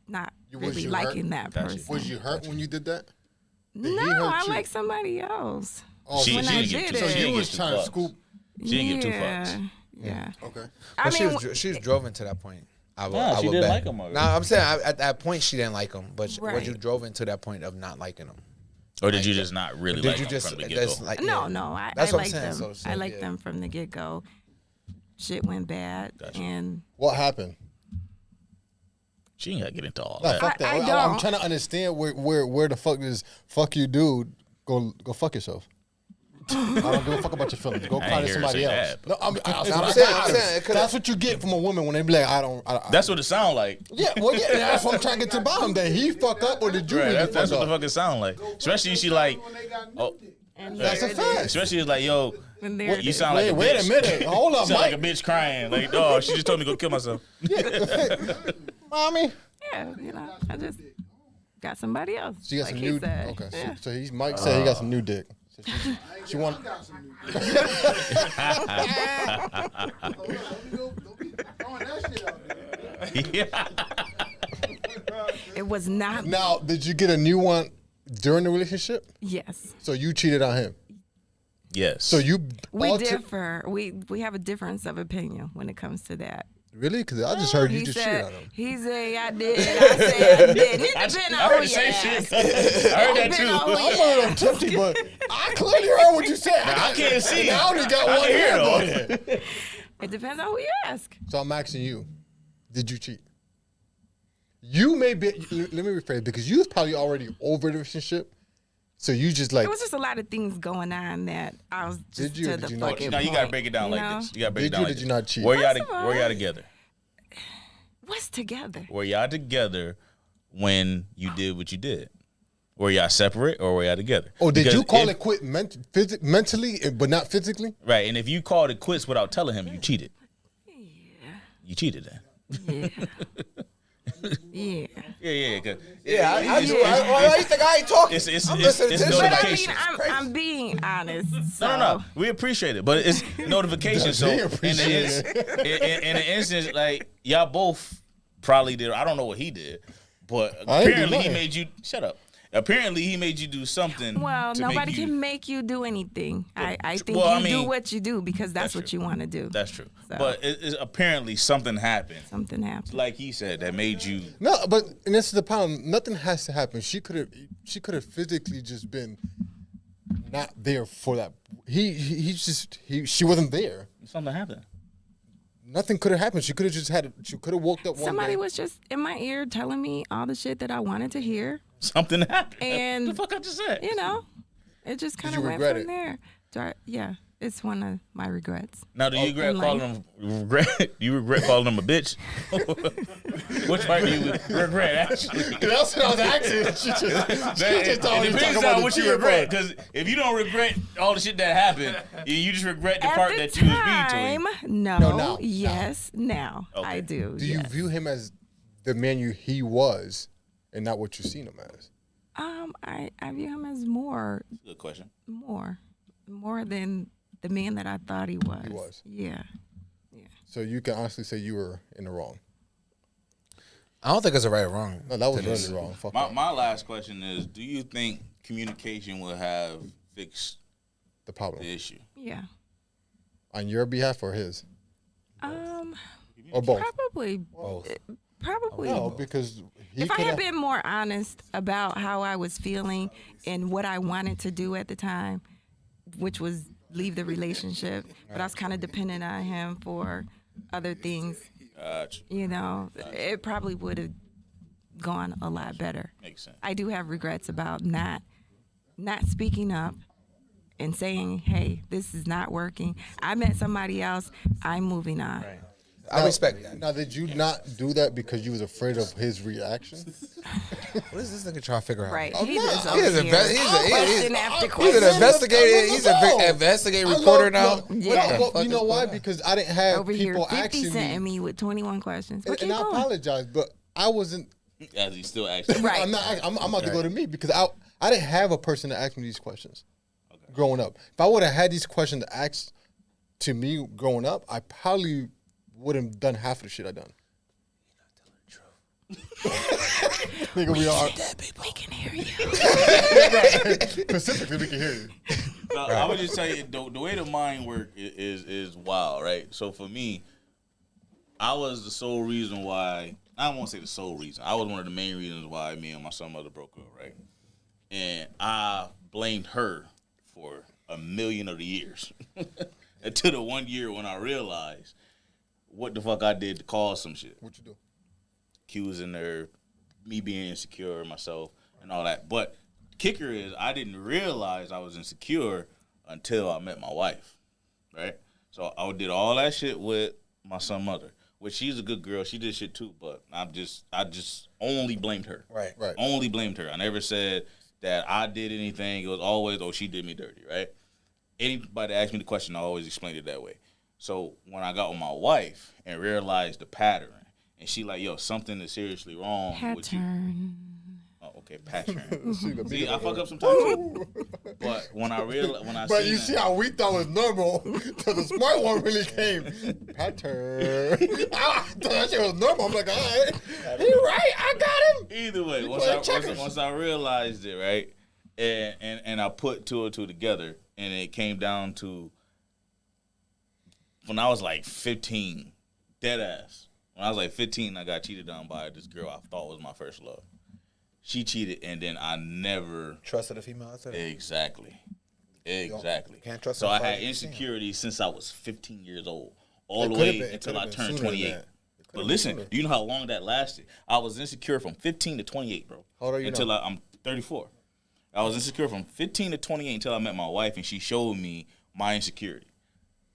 not Was really you liking hurt? that person. Was you hurt when you did that? Did he No, hurt I you? like somebody else. Oh, She when didn't I get did too- it. she so didn't you get was two trying to fucks. scoop. She didn't get two fucks. Yeah. Okay. I she mean, was driven to that point. I she would didn't bet. like him already. Nah, I'm saying at that point she didn't like him, but was Right. you drove into that point of not liking him? Or did you just not really Did like you him just from the that's get-go? like no, yeah. no, I That's what I'm like saying, them. so, I like yeah. them from the get go. Shit went bad, Gotcha. and What happened? She ain't got to get into all Nah, that. fuck that. I I'm don't. trying to understand where the fuck is fuck you, dude. Go fuck yourself. I don't give a fuck about your feelings. Go I cry ain't to hear her somebody say else. that, No, I'm saying, that's what you get from a woman when they be like, That's what it sound like. yeah, well, yeah, that's what I'm trying to get to the bottom. That he fuck up or did you Right, really that's fuck what the up? fuck it sound like. Especially she like, When they got new oh, dick. and That's there a it fact. is. especially it's like, yo, And there it you is. sound like a bitch. Wait a minute. Hold You up, sound like a Mike. bitch crying. Like, dog, she just told me to go kill myself. Mommy. Yeah, I just got somebody else. She got like some he new. said. Okay, Yeah. so he's Mike said he got some new dick. So she want. I got some new dick. Don't be throwing that shit out there. Yeah. It was not. Now, did you get a new one during the relationship? Yes, So you cheated on him. Yes. So you we alter- differ. We have a difference of opinion when it comes to that. Really? Because I just heard you He just cheated said on him. he said I did. I said I did. It depends I on heard who the you same ask. shit. I heard that Depend on too. who I'm you a little ask. tipsy, but I clearly heard what you said. I can't see. And I only got I one can hear ear it, though. It depends on who you ask. So I'm asking you, did you cheat? You may be. Let me rephrase, because you was probably already over the relationship. So you just like. It was just a lot of things going on that I was just Did you or to did the you not fucking Now you gotta point, break it down you like know? this. You gotta break Did it down you or like did you this. not cheat? Were y'all, First of were y'all all- together? What's together? Were y'all together when you did what you did? Were y'all separate or were y'all together? Oh, did Because you call if- it quit mentally, but not physically? Right, and if you called it quits without telling him, you cheated. You cheated then. Yeah. Yeah. Yeah, why you think I ain't talking? It's I'm listening it's to this shit. But I notification. mean, I'm being honest. So. No. We appreciate it, but it's notification. So He in appreciate the instance, like y'all both probably did. I don't know what he did, but I ain't do apparently he nothing. made you shut up. Apparently he made you do something. Well, to make nobody you- can make you do anything. I think well, I you mean, do what you do because that's that's what true. you want to do. That's true, So. but apparently something happened. Something happened. Like he said, that made you. No, but and this is the problem. Nothing has to happen. She could have physically just been not there for that. She wasn't there. Something happened. nothing could have happened. She could have just had. She could have woke up one Somebody day. was just in my ear telling me all the shit that I wanted to hear. Something happened. And the fuck I just said. You know, it just kind of you went regret from it? there. Yeah, it's one of my regrets. Now, do you regret in calling life. them? You regret calling them a bitch? Which part do you regret? Actually, That's what I was asking. She just it told me to talk depends about on the what you cheer regret. part. Because if you don't regret all the shit that happened, you just regret the At part the that you was being time, to. no, now. yes, now Okay. I do. Do you yes. view him as the man he was, and not what you seen him as? I view him as more Good question. than the man that I thought he was. He was. Yeah. So you can honestly say you were in the wrong. I don't think it's a right or wrong. No, that was to this. really wrong. Fuck My, that. my last question is: do you think communication will have fixed The problem the issue? Yeah. on your behalf or his or both. Probably. Both. Probably. No, because he If I could had have. been more honest about how I was feeling and what I wanted to do at the time, which was leave the relationship, but I was kind of dependent on him for other things, Gotcha. you know, it probably would have gone a lot better. Makes sense. I do have regrets about not speaking up and saying, hey, this is not working. I met somebody else. I'm moving on. Right. I respect that. Now, did you not do that because you was afraid of his reaction? What is this nigga trying to figure out? Right. I'm He not. just He's over an here question after He's question. an investigator. I'm He's alone. an investigative reporter now. Yeah. Well, you know why? Because I didn't have Over here, people 50 asking Cent me, me with 21 questions. But and keep I going. apologize, but I wasn't. As he still actually. Right. I'm not. I'm about to go to me because I didn't have a person to ask me these questions growing up. If I would have had these questions asked to me growing up, I probably wouldn't have done half of the shit I done. Nigga, we are We can hear you. specifically. We can hear you. No, I would just tell you the way the mind work is wild, right? So for me, I was the sole reason why. I don't want to say the sole reason. I was one of the main reasons why me and my son mother broke up, right? And I blamed her for a million of the years until the 1 year when I realized what the fuck I did to cause some shit. What you do? Accusing her, me being insecure myself, and all that. But kicker is, I didn't realize I was insecure until I met my wife, right? So I did all that shit with my son mother, which she's a good girl. She did shit too, but I just only blamed her. Right. Right. Only blamed her. I never said that I did anything. It was always, oh, she did me dirty, right? Anybody asked me the question, I always explained it that way. So when I got with my wife and realized the pattern, and she like, yo, something is seriously wrong with you. Pattern. Oh, okay, pattern. See, See, I fuck up sometimes too. But when I realized, when I But seen you that, see how we thought was normal, till the smart one really came. Pattern. I thought that shit was normal. I'm like, all right, he right. I got him. either way, once I realized it, right, and I put two and two together, and it came down to when I was like 15, dead ass. When I was like 15, I got cheated on by this girl I thought was my first love. She cheated, and then I never Trusted a female after that? exactly. Can't trust So I somebody had you've seen. insecurity since I was 15 years old, all It the could've way been- it until could've I been turned sooner than 28. that. It could've But been listen, sooner. do you know how long that lasted? I was insecure from 15 to 28, bro. How old are you until now? I'm 34. I was insecure from 15 to 28 until I met my wife, and she showed me my insecurity.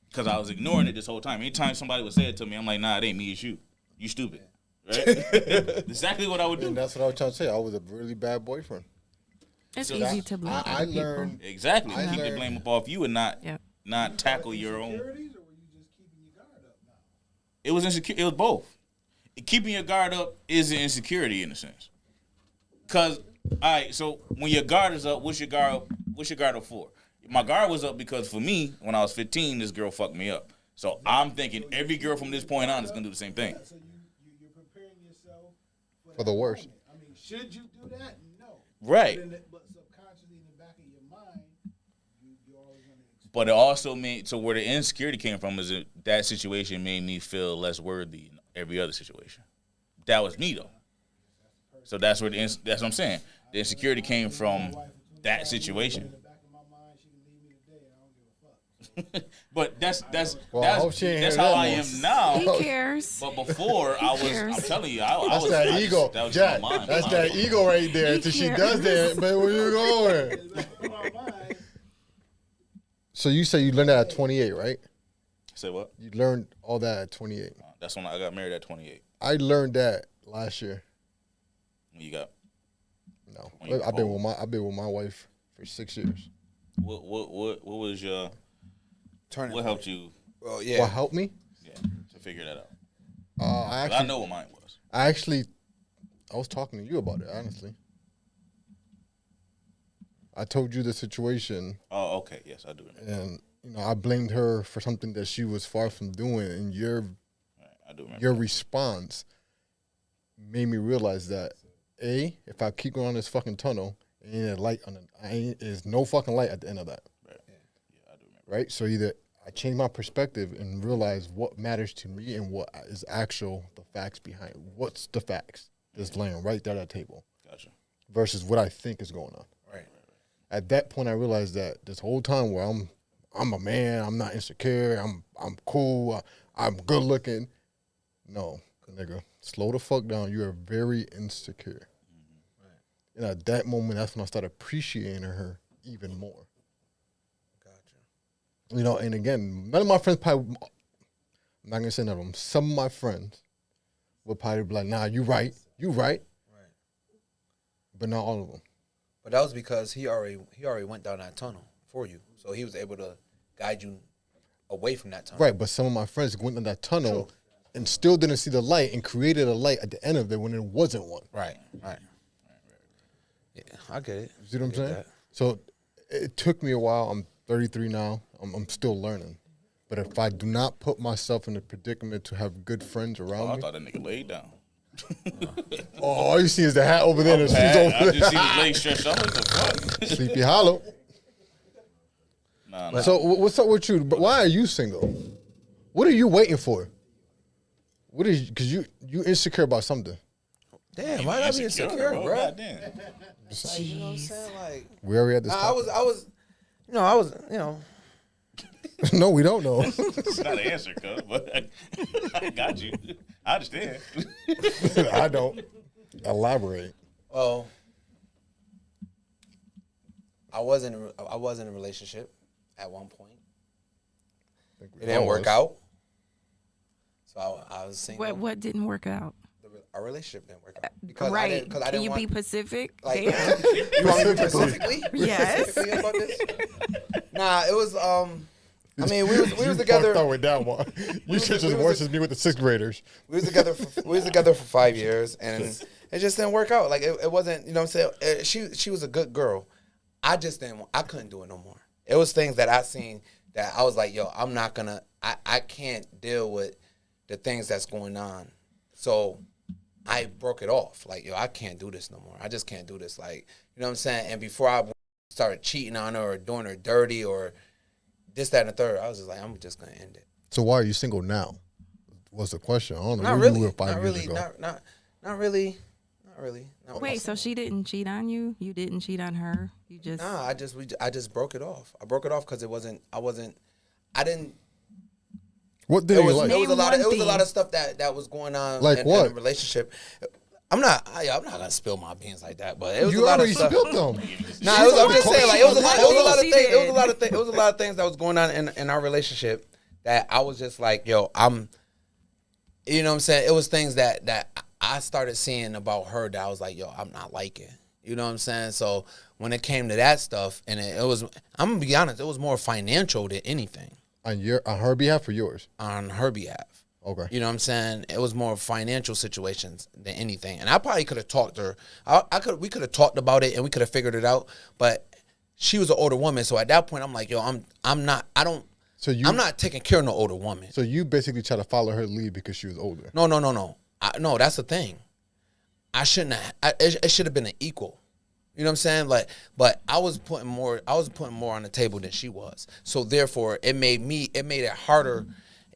Because I was ignoring it this whole time. Anytime somebody would say it to me, I'm like, nah, it ain't me, it's you. You stupid. Right? Exactly what I would do. And that's what I was trying to say. I was a really bad boyfriend. It's So easy to blame I other people. learned. Exactly. I Keep the learned- blame up off you and not Yep. not tackle your own. Insecurities, or were you just keeping your guard up now? It was insecure. It was both. Keeping your guard up is an insecurity in a sense. Cause, all right, so when your guard is up, what's your guard up for? My guard was up because for me, when I was 15, this girl fucked me up. So I'm thinking every girl from this point on is gonna do the same thing. So you're preparing yourself For the worst. moment. I mean, should you do that? No. Right. But subconsciously in the back of your mind, you're always going to expect. But it also made, so where the insecurity came from is that situation made me feel less worthy in every other situation. That was me though. So that's that's what I'm saying. The insecurity came from that situation. In the back of my mind, she can leave me today, and I don't give a But that's Well, I hope she ain't that's hear how that I one. am now. He cares. But before I was, cares. I'm telling you, I That's was that I ego, Just, that was Jack. my mind. That's that ego right there. Until she does that, but where you going? So you say you learned that at 28, right? Say what? You learned all that at 28. That's when I got married at 28. I learned that last year. When you got No, When you I've been with my wife for 6 years. what was your Turning what helped you Well, yeah. What helped me? to figure that out? I 'Cause I know what mine was. I was talking to you about it, honestly. I told you the situation, Oh, okay. Yes, I do remember. and I blamed her for something that she was far from doing, and Right, I do remember. your response made me realize that if I keep going on this fucking tunnel, ain't a light there's no fucking light at the end of that, Right. Yeah, I do remember. right? So either I change my perspective and realize what matters to me and what is the facts behind what's the facts that's laying right there at that table Gotcha. versus what I think is going on. Right. At that point, I realized that this whole time where I'm a man, I'm not insecure, I'm cool, I'm good looking. No, nigga, slow the fuck down. You are very insecure. And at that moment, that's when I started appreciating her even more. Gotcha. And again, none of my friends probably, I'm not gonna say none of them. Some of my friends would probably be like, "Nah, you right, Right. but not all of them. But that was because he already went down that tunnel for you, so he was able to guide you away from that tunnel. Right, but some of my friends went in that tunnel and still didn't see the light and created a light at the end of it when it wasn't one. Right. Yeah, I get it. You see what I'm I get saying? that. So it took me a while. I'm 33 now. I'm still learning. But if I do not put myself in a predicament to have good friends Oh, around I me, thought that nigga laid down. all you see is the hat over there and the shoes I over just there. see his legs stretched out. Like the fuck? Sleepy Hollow. Nah. So what's up with you? But why are you single? What are you waiting for? Because you insecure about something. Damn, why gotta be insecure, bro? Goddamn. Like, you know what I'm saying? Like, We already at this. I was, No, we don't know. It's not an answer, cuz, but I got you. I understand. I don't. Elaborate. well, I was in a relationship at one point. It didn't work out. So I was single. What didn't work out? Our relationship didn't work out. Because Right. I Can didn't you want, be Pacific? like, Damn. you want me to be specifically? Yes. Specifically about this? Nah, it was I mean, we was together. Fucked up with that one. You shit just worse as me with the sixth graders. We was together for 5 years, and it just didn't work out. Like it wasn't, you know what I'm saying? She was a good girl. I couldn't do it no more. It was things that I seen that I was like, yo, I'm not gonna. I can't deal with the things that's going on. So I broke it off. Like, yo, I can't do this no more. I just can't do this. Like, you know what I'm saying? And before I started cheating on her or doing her dirty or this, that, and the third, I was just like, I'm just gonna end it. So why are you single now? What's the question? I don't know. Not Where you really. were 5 Not years really. ago. Not really. Not really. Not Wait, so she didn't cheat on you? You didn't cheat on her? You just Nah, I just broke it off. I broke it off because I didn't. What did It you was, like? it was a Name lot of one it was a lot thing. of stuff that was going on Like in what? a relationship. I'm not gonna spill my beans like that, but it was You a lot of already stuff. spilled them. Nah, I'm just saying, like, it was a lot of She things. It was did. a lot of things that was going on in our relationship that I was just like, yo, you know what I'm saying? It was things that I started seeing about her that I was like, yo, I'm not liking. You know what I'm saying? So when it came to that stuff, and it was, I'm gonna be honest, it was more financial than anything On her behalf or yours? on her behalf. Okay. You know what I'm saying? It was more financial situations than anything. And I probably could have talked to her. We could have talked about it and we could have figured it out. But she was an older woman, so at that point I'm like, yo, I'm not taking care of no older woman. So you basically try to follow her lead because she was older. No. No, that's the thing. I shouldn't have. It should have been an equal. You know what I'm saying? Like, but I was putting more on the table than she was. So therefore, it made it harder.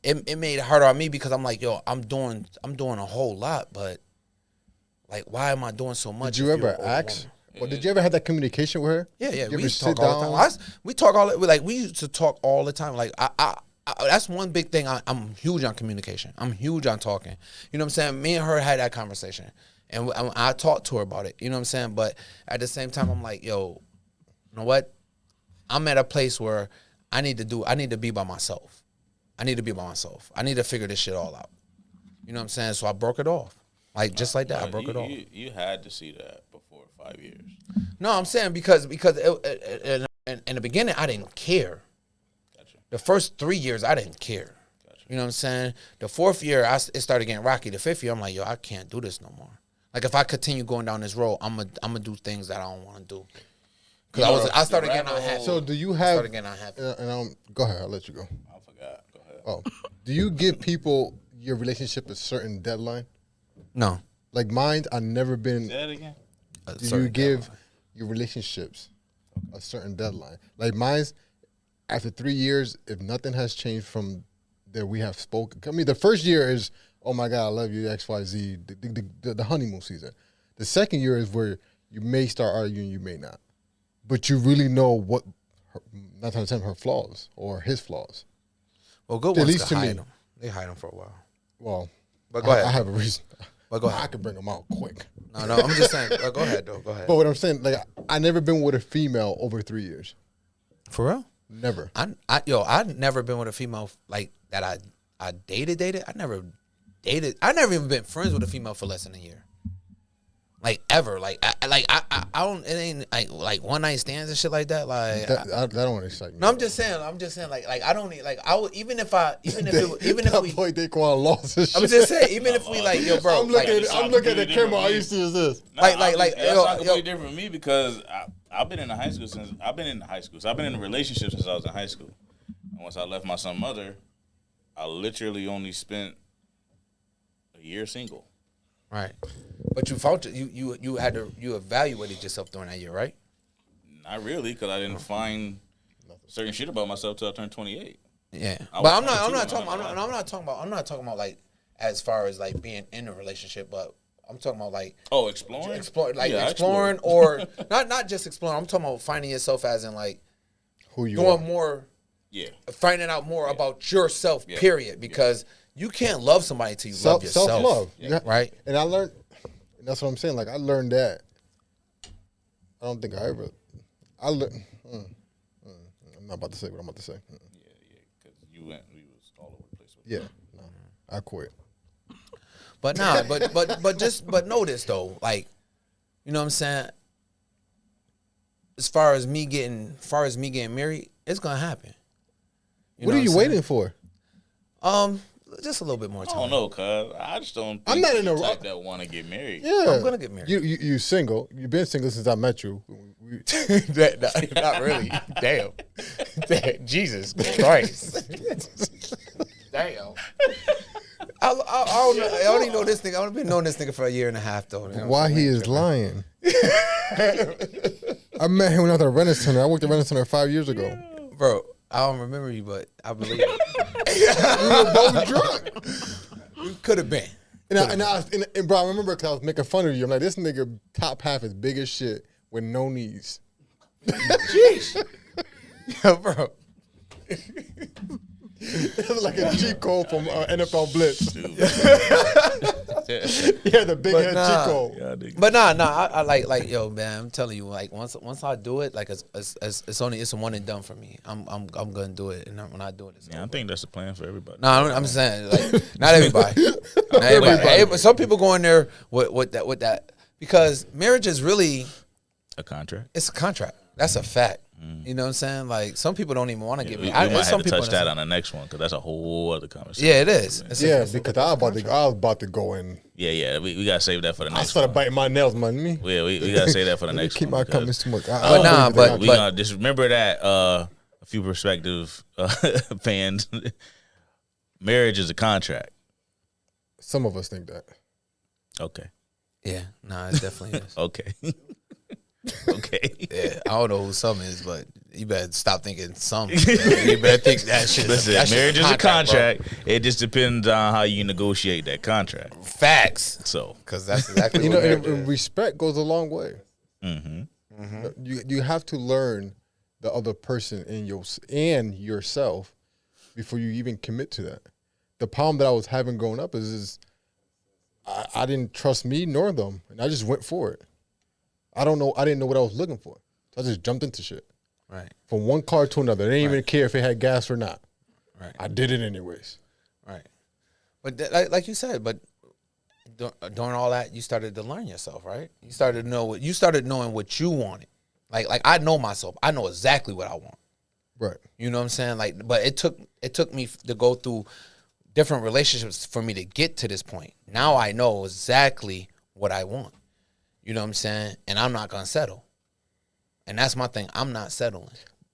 It made it harder on me because I'm like, yo, I'm doing a whole lot, but like, why am I doing so much? Did you if you're ever an older ask woman? Well, did you ever have that communication with her? Yeah, You we ever used to sit talk all the down? time. We talk all like we used to talk all the time. Like I that's one big thing. I'm huge on communication. I'm huge on talking. You know what I'm saying? Me and her had that conversation, and I talked to her about it. You know what I'm saying? But at the same time, I'm like, yo, you know what? I'm at a place where I need to be by myself. I need to be by myself. I need to figure this shit all out. You know what I'm saying? So I broke it off. Like just like that, I broke it off. You had to see that before 5 years. No, I'm saying because in the beginning I didn't care. Gotcha. The first 3 years I didn't care. Gotcha. You know what I'm saying? The fourth year it started getting rocky. The fifth year I'm like, yo, I can't do this no more. Like if I continue going down this road, I'm gonna do things that I don't want to do. Because I started getting unhappy. So do you have? Started getting unhappy. Go ahead. I'll let you go. I forgot. Go ahead. Oh, do you give people your relationship a certain deadline? No. Like mine, I've never been. Say that again. Do you give your relationships a certain deadline? Like mine's, after 3 years, if nothing has changed from that we have spoken. I mean, the first year is, oh my God, I love you, X, Y, Z, the honeymoon season. The second year is where you may start arguing, you may not. But you really know what, not to her flaws or his flaws. Well, good At ones least can to hide me. them. They hide them for a while. Well, But go ahead. I have a reason. But go ahead. I can bring them out quick. No, I'm just saying. Go ahead, though. Go ahead. But what I'm saying, like, I never been with a female over 3 years. For real? Never. I've never been with a female like that. I dated. I never dated. I never even been friends with a female for less than a year. Like ever. I don't. It ain't like one night stands and shit like that. Like That don't excite me. no, I'm just saying. Like I don't need. Like I would even if we. That boy Daquan lost his shit. I'm just saying. Even if we like yo, bro. I'm looking like, at the camera. All you see is this. Like, that's yo, not completely different for me because I've been in high school So I've been in a relationship since I was in high school. And once I left my son mother, I literally only spent a year single. right. But you found you evaluated yourself during that year, right? Not really, because I didn't find certain shit about myself till I turned 28. Yeah, I but was I'm not 22 talking about like as far as like being in a relationship, but I'm talking about like Exploring? exploring or not just exploring. I'm talking about finding yourself as in like Who you doing are. more, finding out more about yourself. Period, because you can't love somebody till you love yourself. Self-love. Right? And I learned, and that's what I'm saying. Like, I learned that. I don't think I learned. I'm not about to say what I'm about to say. Because we was all over the place with Yeah, no, I quit. But nah, but notice though, like, you know what I'm saying? As far as me getting married, it's gonna happen. What are you waiting for? Just a little bit more I time. don't know, cuz. I just don't think I'm not in you're a the type ru- that want to get married. Yeah, I'm gonna get married. You single? You've been single since I met you. Not really. Damn. Jesus Christ. Damn. I don't know. I only know this nigga. I've been knowing this nigga for a year and a half though. Why he is lying? I met him when I was at a Renaissance Center. I worked at Renaissance Center 5 years ago. Bro, I don't remember you, but I believe it. We were both drunk. You could have been. And bro, I remember because I was making fun of you. I'm like, this nigga top half is big as shit with no knees. Jeez. Yo, bro. It was like a G code from NFL Blitz. Yeah, the big head G code. But nah, I like yo, man. I'm telling you, like once I do it, like it's a one and done for me. I'm gonna do it, and when I do it, it's Yeah, I think that's the plan for everybody. No, I'm saying like not everybody. Not everybody. Some people go in there with that because marriage is really A contract. it's a contract. That's a fact. You know what I'm saying? Like some people don't even want to get We married. might have to touch that on the next one because that's a whole other conversation. Yeah, it is. Because I was about to go in. Yeah. We gotta save that for the I next started one. biting my nails, man. Me. Yeah, we gotta save that for the next Keep one. my because comments too much. But nah, but we gonna just remember that a few prospective fans. Marriage is a contract. Some of us think that. Okay. yeah, nah, it definitely is. Okay. Okay. Yeah, I don't know who some is, but you better stop thinking some. You better think that shit. Listen, that shit's marriage is a bro. contract. It just depends on how you negotiate that contract. Facts. So Because that's exactly You what know, marriage and is. respect goes a long way. You have to learn the other person and yourself before you even commit to that. The problem that I was having growing up is I didn't trust me nor them, and I just went for it. I didn't know what I was looking for, so I just jumped into shit. Right. From one car to another. I didn't even care if it had gas or not. Right. I did it anyways. Right. But like you said, but during all that, you started to learn yourself, right? You started knowing what you wanted. Like I know myself. I know exactly what I want. Right. You know what I'm saying? Like, but it took me to go through different relationships for me to get to this point. Now I know exactly what I want. You know what I'm saying? And I'm not gonna settle. And that's my thing. I'm not settling.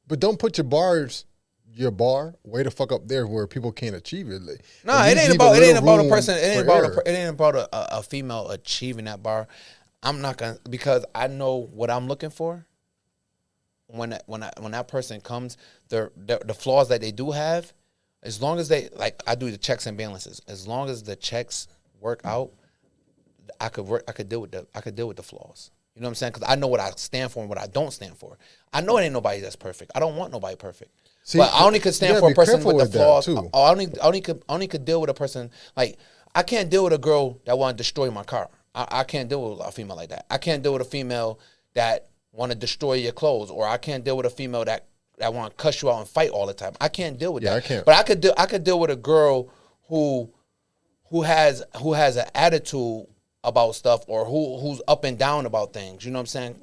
But don't put your bar way the fuck up there where people can't achieve it. Like, no, it ain't about a person. It ain't about a female achieving that bar. I'm not gonna, because I know what I'm looking for. When that person comes, the flaws that they do have, as long as they, like, I do the checks and balances. As long as the checks work out, I could deal with the flaws. You know what I'm saying? Because I know what I stand for and what I don't stand for. I know it ain't nobody that's perfect. I don't want nobody perfect. See, but I only could stand for a person with the flaws. I only could deal with a person, like, I can't deal with a girl that want to destroy my car. I can't deal with a female like that. I can't deal with a female that want to destroy your clothes, or I can't deal with a female that want to cuss you out and fight all the time. I can't deal with that. I can't. But I could deal with a girl who has an attitude about stuff, or who's up and down about things. You know what I'm saying?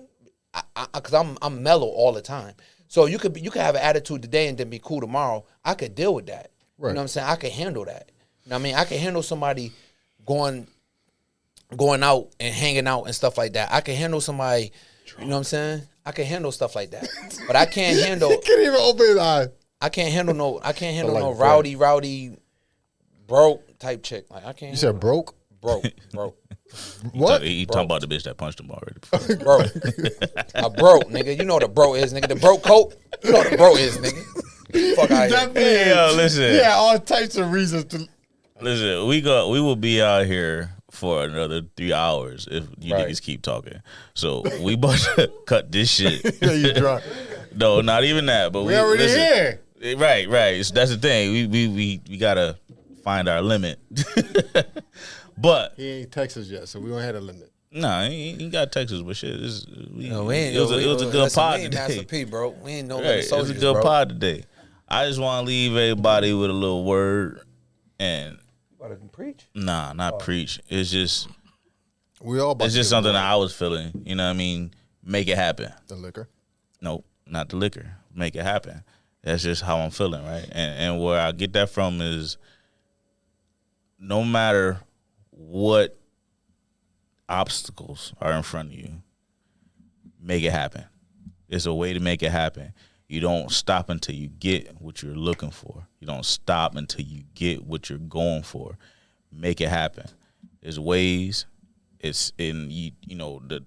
Because I'm mellow all the time. So you could have an attitude today and then be cool tomorrow. I could deal with that. Right. You know what I'm saying? I could handle that. You know what I mean? I could handle somebody going out and hanging out and stuff like that. I can handle somebody. You know what I'm saying? I can handle stuff like that, but I can't handle. He can't even open his eyes. I can't handle no rowdy, broke type chick. Like, I can't. You said broke. What? You talking about the bitch that punched him already? Broke. A broke, nigga. You know what a bro is, nigga. The broke coat. You know what a bro is, nigga. Fuck out here. Yo, listen. Yeah, all types of reasons to. Listen, we will be out here for another 3 hours if you niggas keep talking. So we about to cut this shit. Yeah, you drunk. No, not even that. But we already here. Right. So that's the thing. We gotta find our limit. But he ain't Texas yet, so we don't have a limit. Nah, he ain't got Texas, but shit. It was a good listen, pod we ain't today. Master P, bro. We ain't no Right, soldiers, it was a good bro. pod today. I just want to leave everybody with a little word, and About to preach? Nah, not preach. It's just it's just something that I was feeling. You know what I mean? Make it happen. The liquor? Nope, not the liquor. Make it happen. That's just how I'm feeling, right? And where I get that from is no matter what obstacles are in front of you, make it happen. It's a way to make it happen. You don't stop until you get what you're looking for. You don't stop until you get what you're going for. Make it happen. There's ways. It's in you know the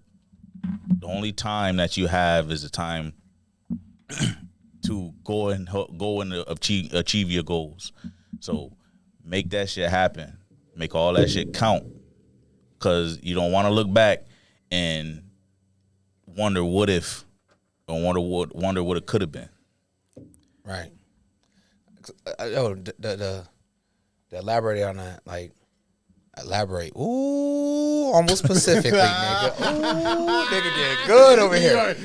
only time that you have is the time to go and achieve your goals. So make that shit happen. Make all that shit count. Cause you don't want to look back and wonder what if, or wonder what it could have been. Right. To elaborate on that, like, elaborate. Ooh, almost specifically, nigga. Ooh, nigga did good over here.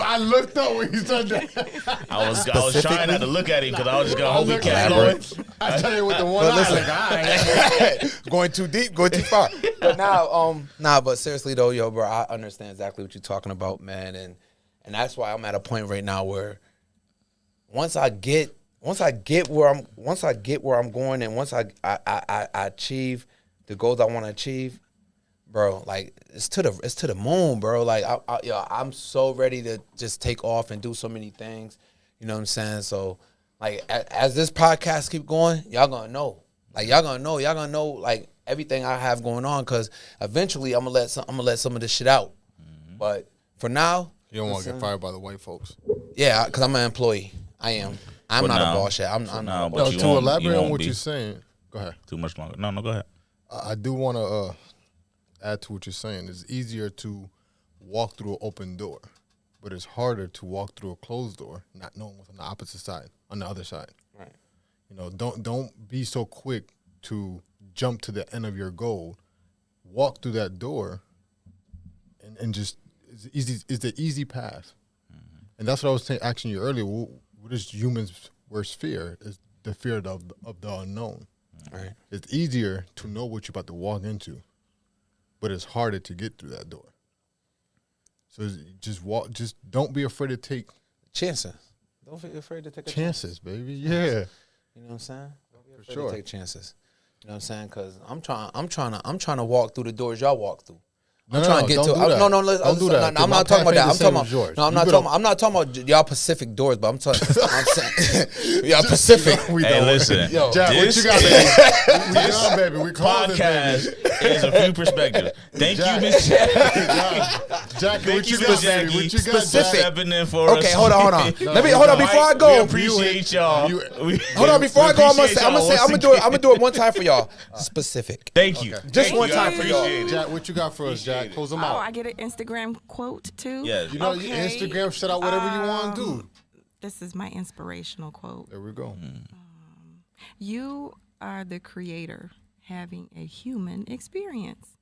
I looked up when you said that. I was trying not to look at him because I was just gonna hope he kept going. I tell you with the one eye. Like, going too deep, going too far. But now, but seriously though, yo, bro, I understand exactly what you're talking about, man, and that's why I'm at a point right now where once I get where I'm going, and once I achieve the goals I want to achieve, bro, like it's to the moon, bro. Like I'm so ready to just take off and do so many things. You know what I'm saying? So like as this podcast keep going, y'all gonna know. Like y'all gonna know like everything I have going on, because eventually I'm gonna let some of this shit out. Mm-hmm. But for now, you don't want to get fired by the white folks. Yeah, because I'm an employee. I am. I'm not a boss yet. I'm not. No, to elaborate on what you're saying, go ahead. Too much longer. No, go ahead. I do want to add to what you're saying. It's easier to walk through an open door, but it's harder to walk through a closed door, not knowing what's on the opposite side, on the other side. Right. You know, don't be so quick to jump to the end of your goal. Walk through that door, and just it's the easy path. And that's what I was asking you earlier. What is humans' worst fear? Is the fear of the unknown. Right. It's easier to know what you're about to walk into, but it's harder to get through that door. So just walk. Just don't be afraid to take Chances. Don't be afraid to take a chance. chances, baby. Yeah, You know what I'm saying? Don't be afraid sure. to take chances. You know what I'm saying? Because I'm trying to walk through the doors y'all walk through. I'm trying to get don't to do that. no. Listen, Don't do that, I'm 'cause my not talking about path that. ain't I'm the talking same about as yours. no. I'm You not better- talking. I'm not talking about y'all Pacific doors, but I'm saying y'all Pacific. we Hey, don't. listen. Yo, Jack, what This you got, baby? We done, baby. We closing, podcast baby. is a few perspectives. Thank Jack. you, Miss Jack. Jack, Thank what you, you got, Miss baby? Jackie, What you got, for Specific. Jack? stepping in for us. Okay, hold on. Let me no, hold on no. before I We go. appreciate y'all. Hold on before I go. I'm gonna appreciate I'm y'all gonna do it one time for y'all. Specific. Thank you. Just Thank one you. time I for y'all. appreciate it. Jack, what you got for us, Jack? Appreciate it. Close them Oh, out. I get an Instagram quote too. Yes. You know, Okay. Instagram, shout out whatever you want to do. This is my inspirational quote. There we go. You are the creator having a human experience.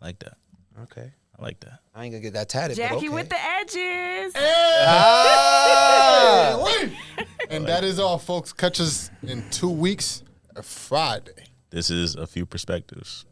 I like that. Okay. I like that. I ain't gonna get that tatted. but Jackie okay. with the edges. And that is all, folks. Catch us in 2 weeks, Friday. This is A Few Perspectives.